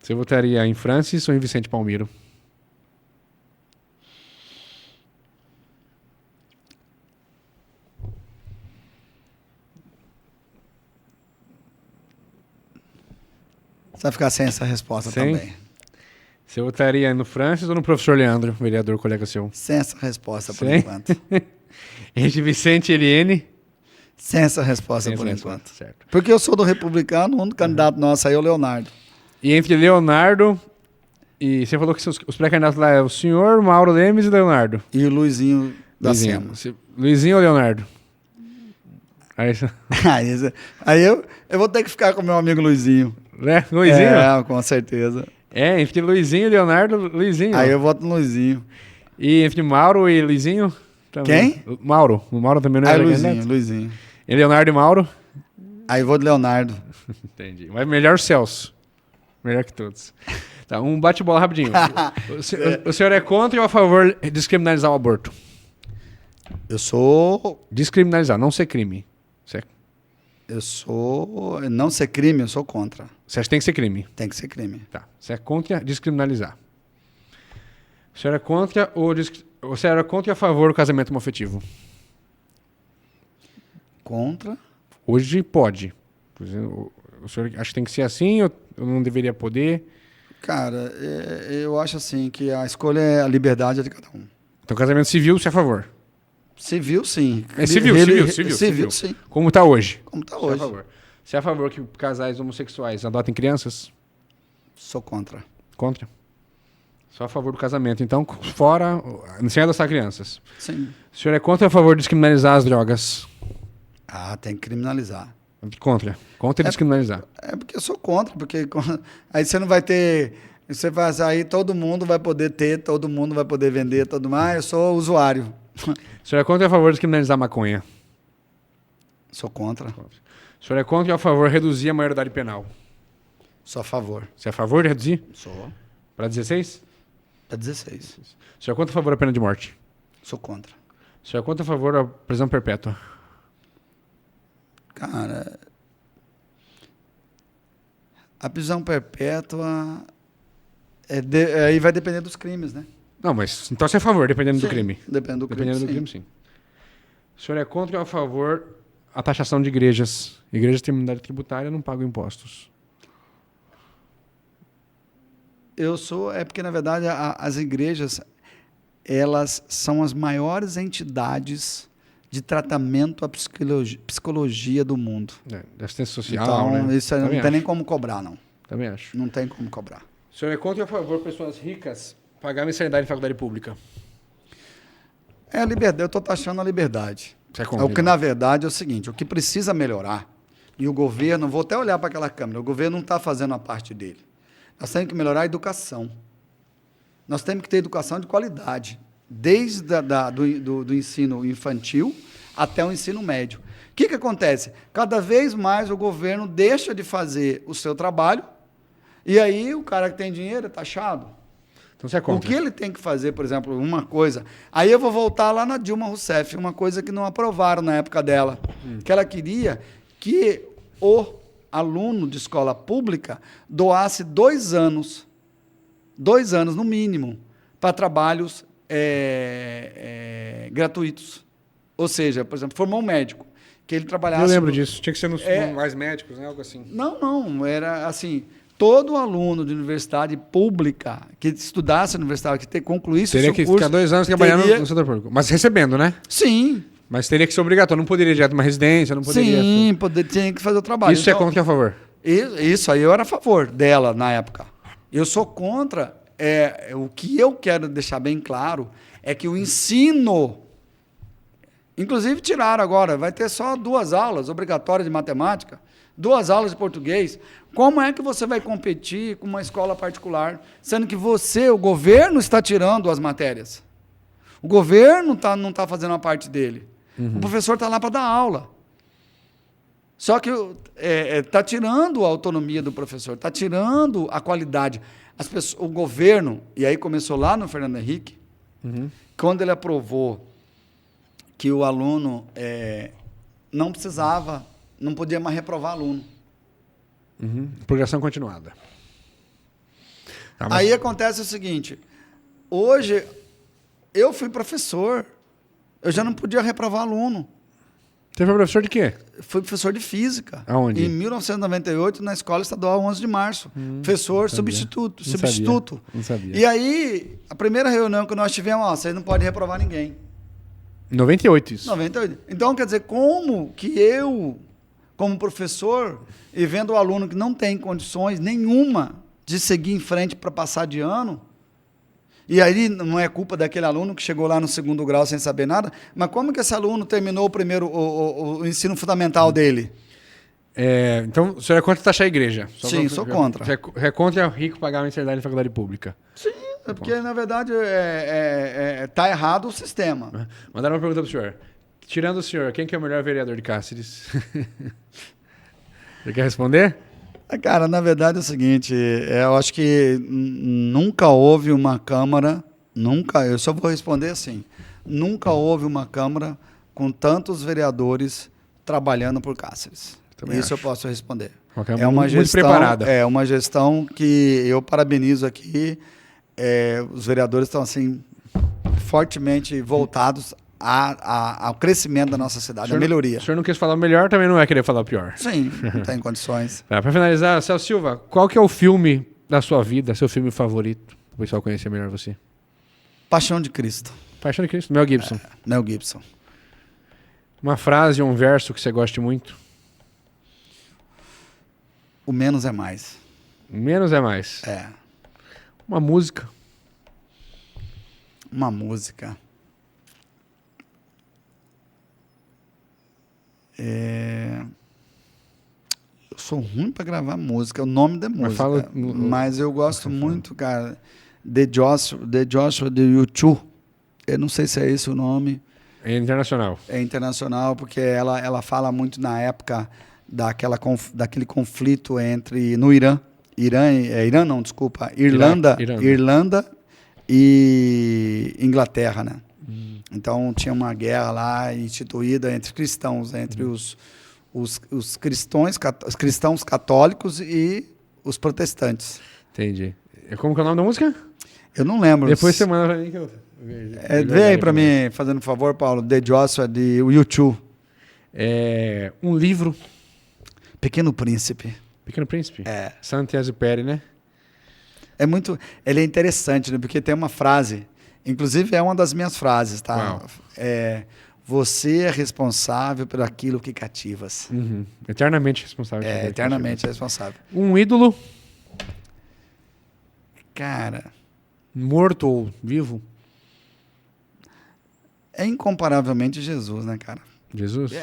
Você votaria em Francis ou em Vicente Palmiro? Você vai ficar sem essa resposta também. Você votaria no Francis ou no professor Leandro, vereador colega seu? Sem essa resposta por enquanto. Entre Vicente e Eliane? Sem essa resposta por enquanto. Certo. Porque eu sou do Republicano, o único candidato nosso aí é o Leonardo. E entre Leonardo e... Você falou que os pré-candidatos lá é o senhor, Mauro Lemes e Leonardo. E o Luizinho da Sema. Luizinho ou Leonardo? Aí, aí eu vou ter que ficar com meu amigo Luizinho. né? Luizinho? É, com certeza. Entre Luizinho e Leonardo, Luizinho. Aí eu voto no Luizinho. E entre Mauro e Luizinho? Também. Quem? Mauro. O Mauro também não é Aí legal, Luizinho, né? Luizinho. E Leonardo e Mauro? Aí eu vou de Leonardo. Entendi. Mas melhor o Celso. Melhor que todos. Tá, um bate-bola rapidinho. O senhor é contra ou a favor de descriminalizar o aborto? Eu sou... Descriminalizar, não ser crime. Eu sou... Não ser crime, eu sou contra. Você acha que tem que ser crime? Tem que ser crime. Tá. Você é contra descriminalizar. O senhor é contra ou o senhor é contra e a favor do casamento homoafetivo? Contra. Hoje pode. Por exemplo, o senhor acha que tem que ser assim ou não deveria poder? Cara, eu acho assim que a escolha é a liberdade de cada um. Então, casamento civil, você é a favor? Civil, sim. É civil. Sim. Como está hoje? Como está Você é a hoje. favor. Você é a favor que casais homossexuais adotem crianças? Sou contra. Contra? Só a favor do casamento. Então, fora, sem adotar crianças. Sim. O senhor é contra ou a favor de descriminalizar as drogas? Ah, tem que criminalizar. Contra. Contra descriminalizar. É porque eu sou contra, porque aí você não vai ter... Você vai sair, todo mundo vai poder ter, todo mundo vai poder vender, todo mundo. Ah, eu sou usuário. O senhor é contra ou a favor de descriminalizar a maconha? Sou contra. O senhor é contra ou a favor de reduzir a maioridade penal? Sou a favor. Você é a favor de reduzir? Sou. Para 16? Para 16. O senhor é contra ou a favor da pena de morte? Sou contra. O senhor é contra ou a favor da prisão perpétua? Cara, a prisão perpétua aí vai depender dos crimes, né? Não, mas então você é a favor, dependendo do Sim, crime. Dependendo do crime, Dependendo do sim. crime, sim. O senhor é contra ou a favor a taxação de igrejas? Igrejas têm imunidade tributária não pagam impostos. Eu sou... É porque, na verdade, as igrejas, elas são as maiores entidades de tratamento à psicologia do mundo. De assistência social, Então, né? isso aí não Também tem acho. nem como cobrar, não. Também acho. Não tem como cobrar. O senhor é contra ou a favor pessoas ricas pagar mensalidade em faculdade pública? É a liberdade. Eu estou taxando a liberdade. Você é contra? O que, na verdade, é o seguinte, o que precisa melhorar, e o governo, vou até olhar para aquela câmera, o governo não está fazendo a parte dele. Nós temos que melhorar a educação. Nós temos que ter educação de qualidade, desde do ensino infantil até o ensino médio. O que acontece? Cada vez mais o governo deixa de fazer o seu trabalho, e aí o cara que tem dinheiro é taxado. Então você é O contra? que ele tem que fazer, por exemplo, uma coisa... Aí eu vou voltar lá na Dilma Rousseff, uma coisa que não aprovaram na época dela, que ela queria que o aluno de escola pública doasse 2 anos no mínimo, para trabalhos gratuitos. Ou seja, por exemplo, formou um médico, que ele trabalhasse... Eu lembro disso. Tinha que ser nos É. mais médicos, né? Algo assim. Não, era assim... Todo aluno de universidade pública que estudasse na universidade, que concluísse Teria o que seu curso... ficar 2 anos trabalhando teria- no setor público. Mas recebendo, né? Sim, Mas teria que ser obrigatório. Não poderia ir direto uma residência, não poderia... sim, tinha que fazer o trabalho. Isso é contra ou a favor? Isso aí eu era a favor dela na época. Eu sou contra. O que eu quero deixar bem claro é que o ensino... Inclusive tiraram agora, vai ter só 2 aulas obrigatórias de matemática, 2 aulas de português. Como é que você vai competir com uma escola particular, sendo que o governo está tirando as matérias? O governo não está fazendo a parte dele. O professor está lá para dar aula. Só que está tirando a autonomia do professor, está tirando a qualidade. O governo, e aí começou lá no Fernando Henrique, quando ele aprovou que o aluno não podia mais reprovar aluno. Progressão continuada. Tá, mas- Aí acontece o seguinte, hoje eu fui professor, eu já não podia reprovar aluno. Você foi professor de quê? Fui professor de física. Aonde? Em 1998, na Escola Estadual 11 de Março. Professor substituto. Não sabia. Não sabia. E aí, a primeira reunião que nós tivemos, vocês não podem reprovar ninguém. 98 isso. 98. Então, quer dizer, como que eu, como professor, e vendo o aluno que não tem condições nenhuma de seguir em frente para passar de ano, E aí não é culpa daquele aluno que chegou lá no segundo grau sem saber nada, mas como que esse aluno terminou o ensino fundamental dele? Então, o senhor é contra taxar a igreja? Sim, sou contra. É contra o rico pagar a mensalidade na faculdade pública? Sim, é porque, na verdade, tá errado o sistema. Mandaram uma pergunta pro senhor. Tirando o senhor, quem que é o melhor vereador de Cáceres? Você quer responder? Cara, na verdade é o seguinte, eu acho que nunca houve uma Câmara, eu só vou responder assim, nunca houve uma Câmara com tantos vereadores trabalhando por Cáceres. Também Isso acho. eu posso responder. É uma muito gestão, preparada. É uma gestão que eu parabenizo aqui. Os vereadores estão assim fortemente voltados ao crescimento da nossa cidade, a melhoria. O senhor não quis falar o melhor, também não vai querer falar o pior. Sim, não tem condições. Para finalizar, Celso Silva, qual que é o filme da sua vida, seu filme favorito? Para o pessoal conhecer melhor você. Paixão de Cristo. Paixão de Cristo, Mel Gibson. Mel Gibson. Uma frase ou um verso que você goste muito? O menos é mais. Menos é mais. Uma música. Uma música. Eu sou ruim para gravar música, o nome da música. Mas eu gosto muito, cara, The Joshua de U2. Eu não sei se é esse o nome. É internacional. É internacional, porque ela fala muito na época daquele conflito no Irã. Irlanda e Inglaterra, né? Então tinha uma guerra lá instituída entre cristãos, entre os cristãos católicos e os protestantes. Entendi. Como que é o nome da música? Eu não lembro. Depois você manda pra mim que eu vejo. Vê aí pra mim, fazendo um favor, Paulo. The Joshua de U2. Um livro. Pequeno Príncipe. Pequeno Príncipe? Saint-Exupéry, né? Ele é interessante, né? Porque tem uma frase, inclusive é uma das minhas frases, tá? Uau. Você é responsável por aquilo que cativas. Uhum. Eternamente responsável. Eternamente responsável. Um ídolo? Cara... Morto ou vivo? É incomparavelmente Jesus, né, cara? Jesus?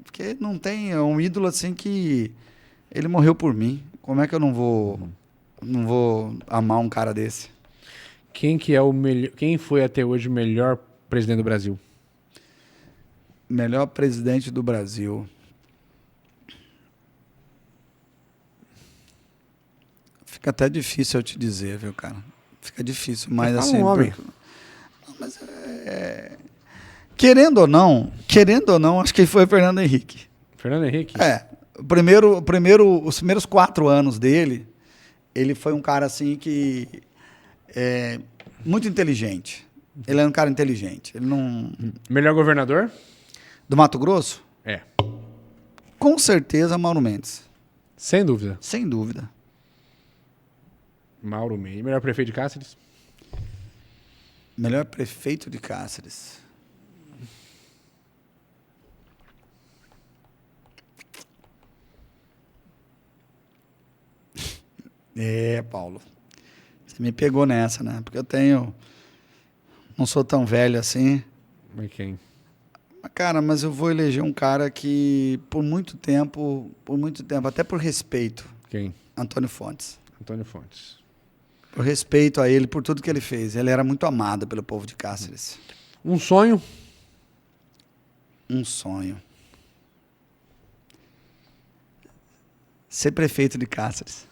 Porque não tem um ídolo assim que ele morreu por mim. Como é que eu não vou amar um cara desse? Quem foi até hoje o melhor presidente do Brasil? Melhor presidente do Brasil. Fica até difícil eu te dizer, viu, cara? Fica difícil, mas assim... Querendo ou não, acho que foi Fernando Henrique. Fernando Henrique? Os primeiros 4 anos dele, ele foi um cara assim que... muito inteligente. Ele é um cara inteligente. Ele não... Melhor governador? Do Mato Grosso? Com certeza, Mauro Mendes. Sem dúvida. Sem dúvida. Mauro Mendes. Melhor prefeito de Cáceres? Melhor prefeito de Cáceres. Paulo. Você me pegou nessa, né? Porque não sou tão velho assim. Mas quem? Cara, mas eu vou eleger um cara que, por muito tempo, até por respeito. Quem? Antônio Fontes. Antônio Fontes. Por respeito a ele, por tudo que ele fez. Ele era muito amado pelo povo de Cáceres. Um sonho? Um sonho. Ser prefeito de Cáceres.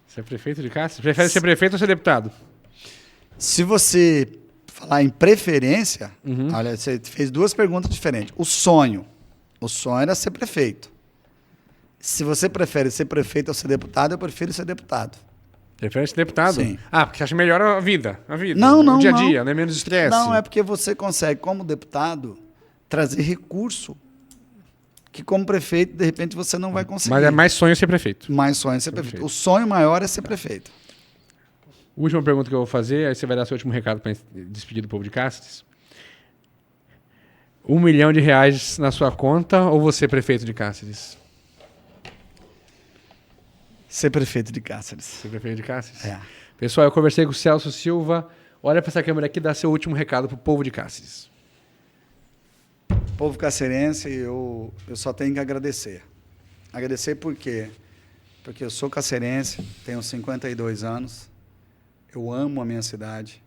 Ser prefeito de Cáceres? Prefere ser prefeito ou ser deputado? Se você falar em preferência, olha, você fez 2 perguntas diferentes. O sonho era ser prefeito. Se você prefere ser prefeito ou ser deputado, eu prefiro ser deputado. Prefere ser deputado? Sim. Porque você acha melhor a vida. Não, o dia a dia, né? Menos estresse. Não, é porque você consegue, como deputado, trazer recurso que como prefeito, de repente, você não vai conseguir. Mas é mais sonho ser prefeito. Mais sonho ser prefeito. O sonho maior é ser prefeito. Última pergunta que eu vou fazer, aí você vai dar seu último recado para despedir do povo de Cáceres. R$1 milhão na sua conta ou você prefeito de Cáceres? Ser prefeito de Cáceres. Ser prefeito de Cáceres? É. Pessoal, eu conversei com o Celso Silva. Olha para essa câmera aqui e dá seu último recado para o povo de Cáceres. Povo cacerense, eu só tenho que agradecer. Agradecer por quê? Porque eu sou cacerense, tenho 52 anos, eu amo a minha cidade,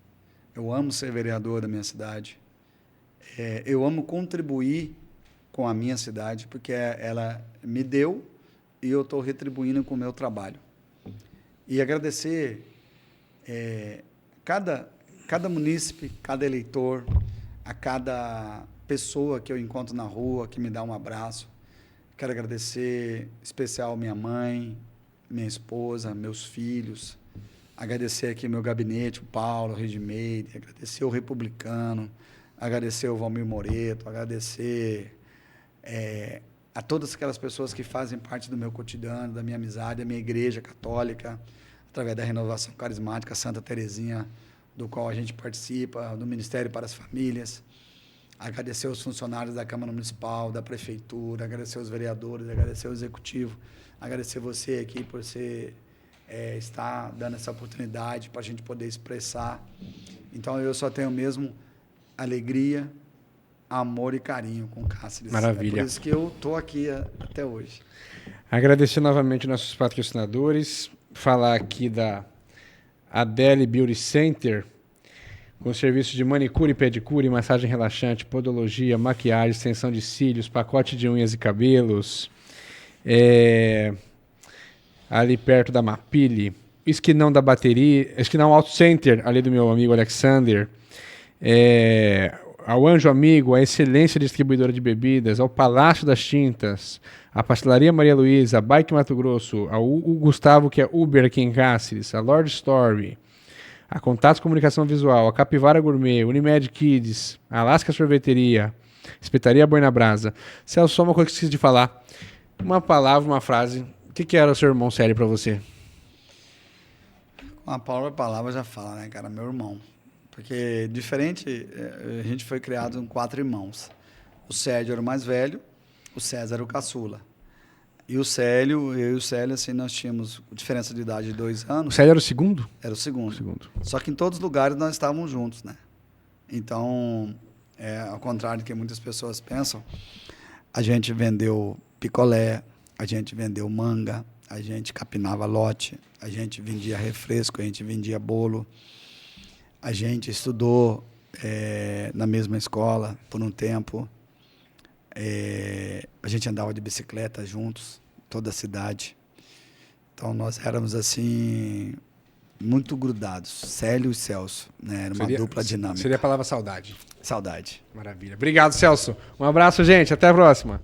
eu amo ser vereador da minha cidade, eu amo contribuir com a minha cidade, porque ela me deu e eu estou retribuindo com o meu trabalho. E agradecer cada munícipe, cada eleitor, a cada pessoa que eu encontro na rua, que me dá um abraço. Quero agradecer, em especial, minha mãe, minha esposa, meus filhos. Agradecer aqui meu gabinete, o Paulo, o Regimeire, agradecer o Republicano, agradecer o Valmir Moreto, agradecer a todas aquelas pessoas que fazem parte do meu cotidiano, da minha amizade, da minha igreja católica, através da Renovação Carismática Santa Terezinha, do qual a gente participa, do Ministério para as Famílias. Agradecer os funcionários da Câmara Municipal, da Prefeitura, agradecer os vereadores, agradecer o Executivo, agradecer você aqui por estar dando essa oportunidade para a gente poder expressar. Então, eu só tenho mesmo alegria, amor e carinho com Cáceres. Maravilha. É por isso que eu estou aqui até hoje. Agradecer novamente nossos patrocinadores, falar aqui da Adele Beauty Center, com serviço de manicure, pedicure, massagem relaxante, podologia, maquiagem, extensão de cílios, pacote de unhas e cabelos, ali perto da Mapile, esquinão da bateria, esquinão Auto Center, ali do meu amigo Alexander, ao Anjo Amigo, a Excelência Distribuidora de Bebidas, ao Palácio das Tintas, a Pastelaria Maria Luísa, a Bike Mato Grosso, ao Gustavo, que é Uber aqui em Cáceres, a Lord Story, a Contatos Comunicação Visual, a Capivara Gourmet, Unimed Kids, a Alaska Sorveteria, Espetaria Boi na Brasa. Celso, só uma coisa que eu esqueci de falar. Uma palavra, uma frase. O que era o seu irmão sério para você? Uma palavra já fala, né, cara? Meu irmão. Porque diferente, a gente foi criado com 4 irmãos. O Sérgio era o mais velho, o César era o caçula. E o Célio, eu e o Célio, assim, nós tínhamos diferença de idade de 2 anos. O Célio era o segundo? Era o segundo. Só que em todos os lugares nós estávamos juntos, né? Então, ao contrário do que muitas pessoas pensam, a gente vendeu picolé, a gente vendeu manga, a gente capinava lote, a gente vendia refresco, a gente vendia bolo. A gente estudou na mesma escola por um tempo. A gente andava de bicicleta juntos, toda a cidade. Então, nós éramos, assim, muito grudados. Célio e Celso, né? Era uma dupla dinâmica. Seria a palavra saudade. Saudade. Maravilha. Obrigado, Celso. Um abraço, gente. Até a próxima.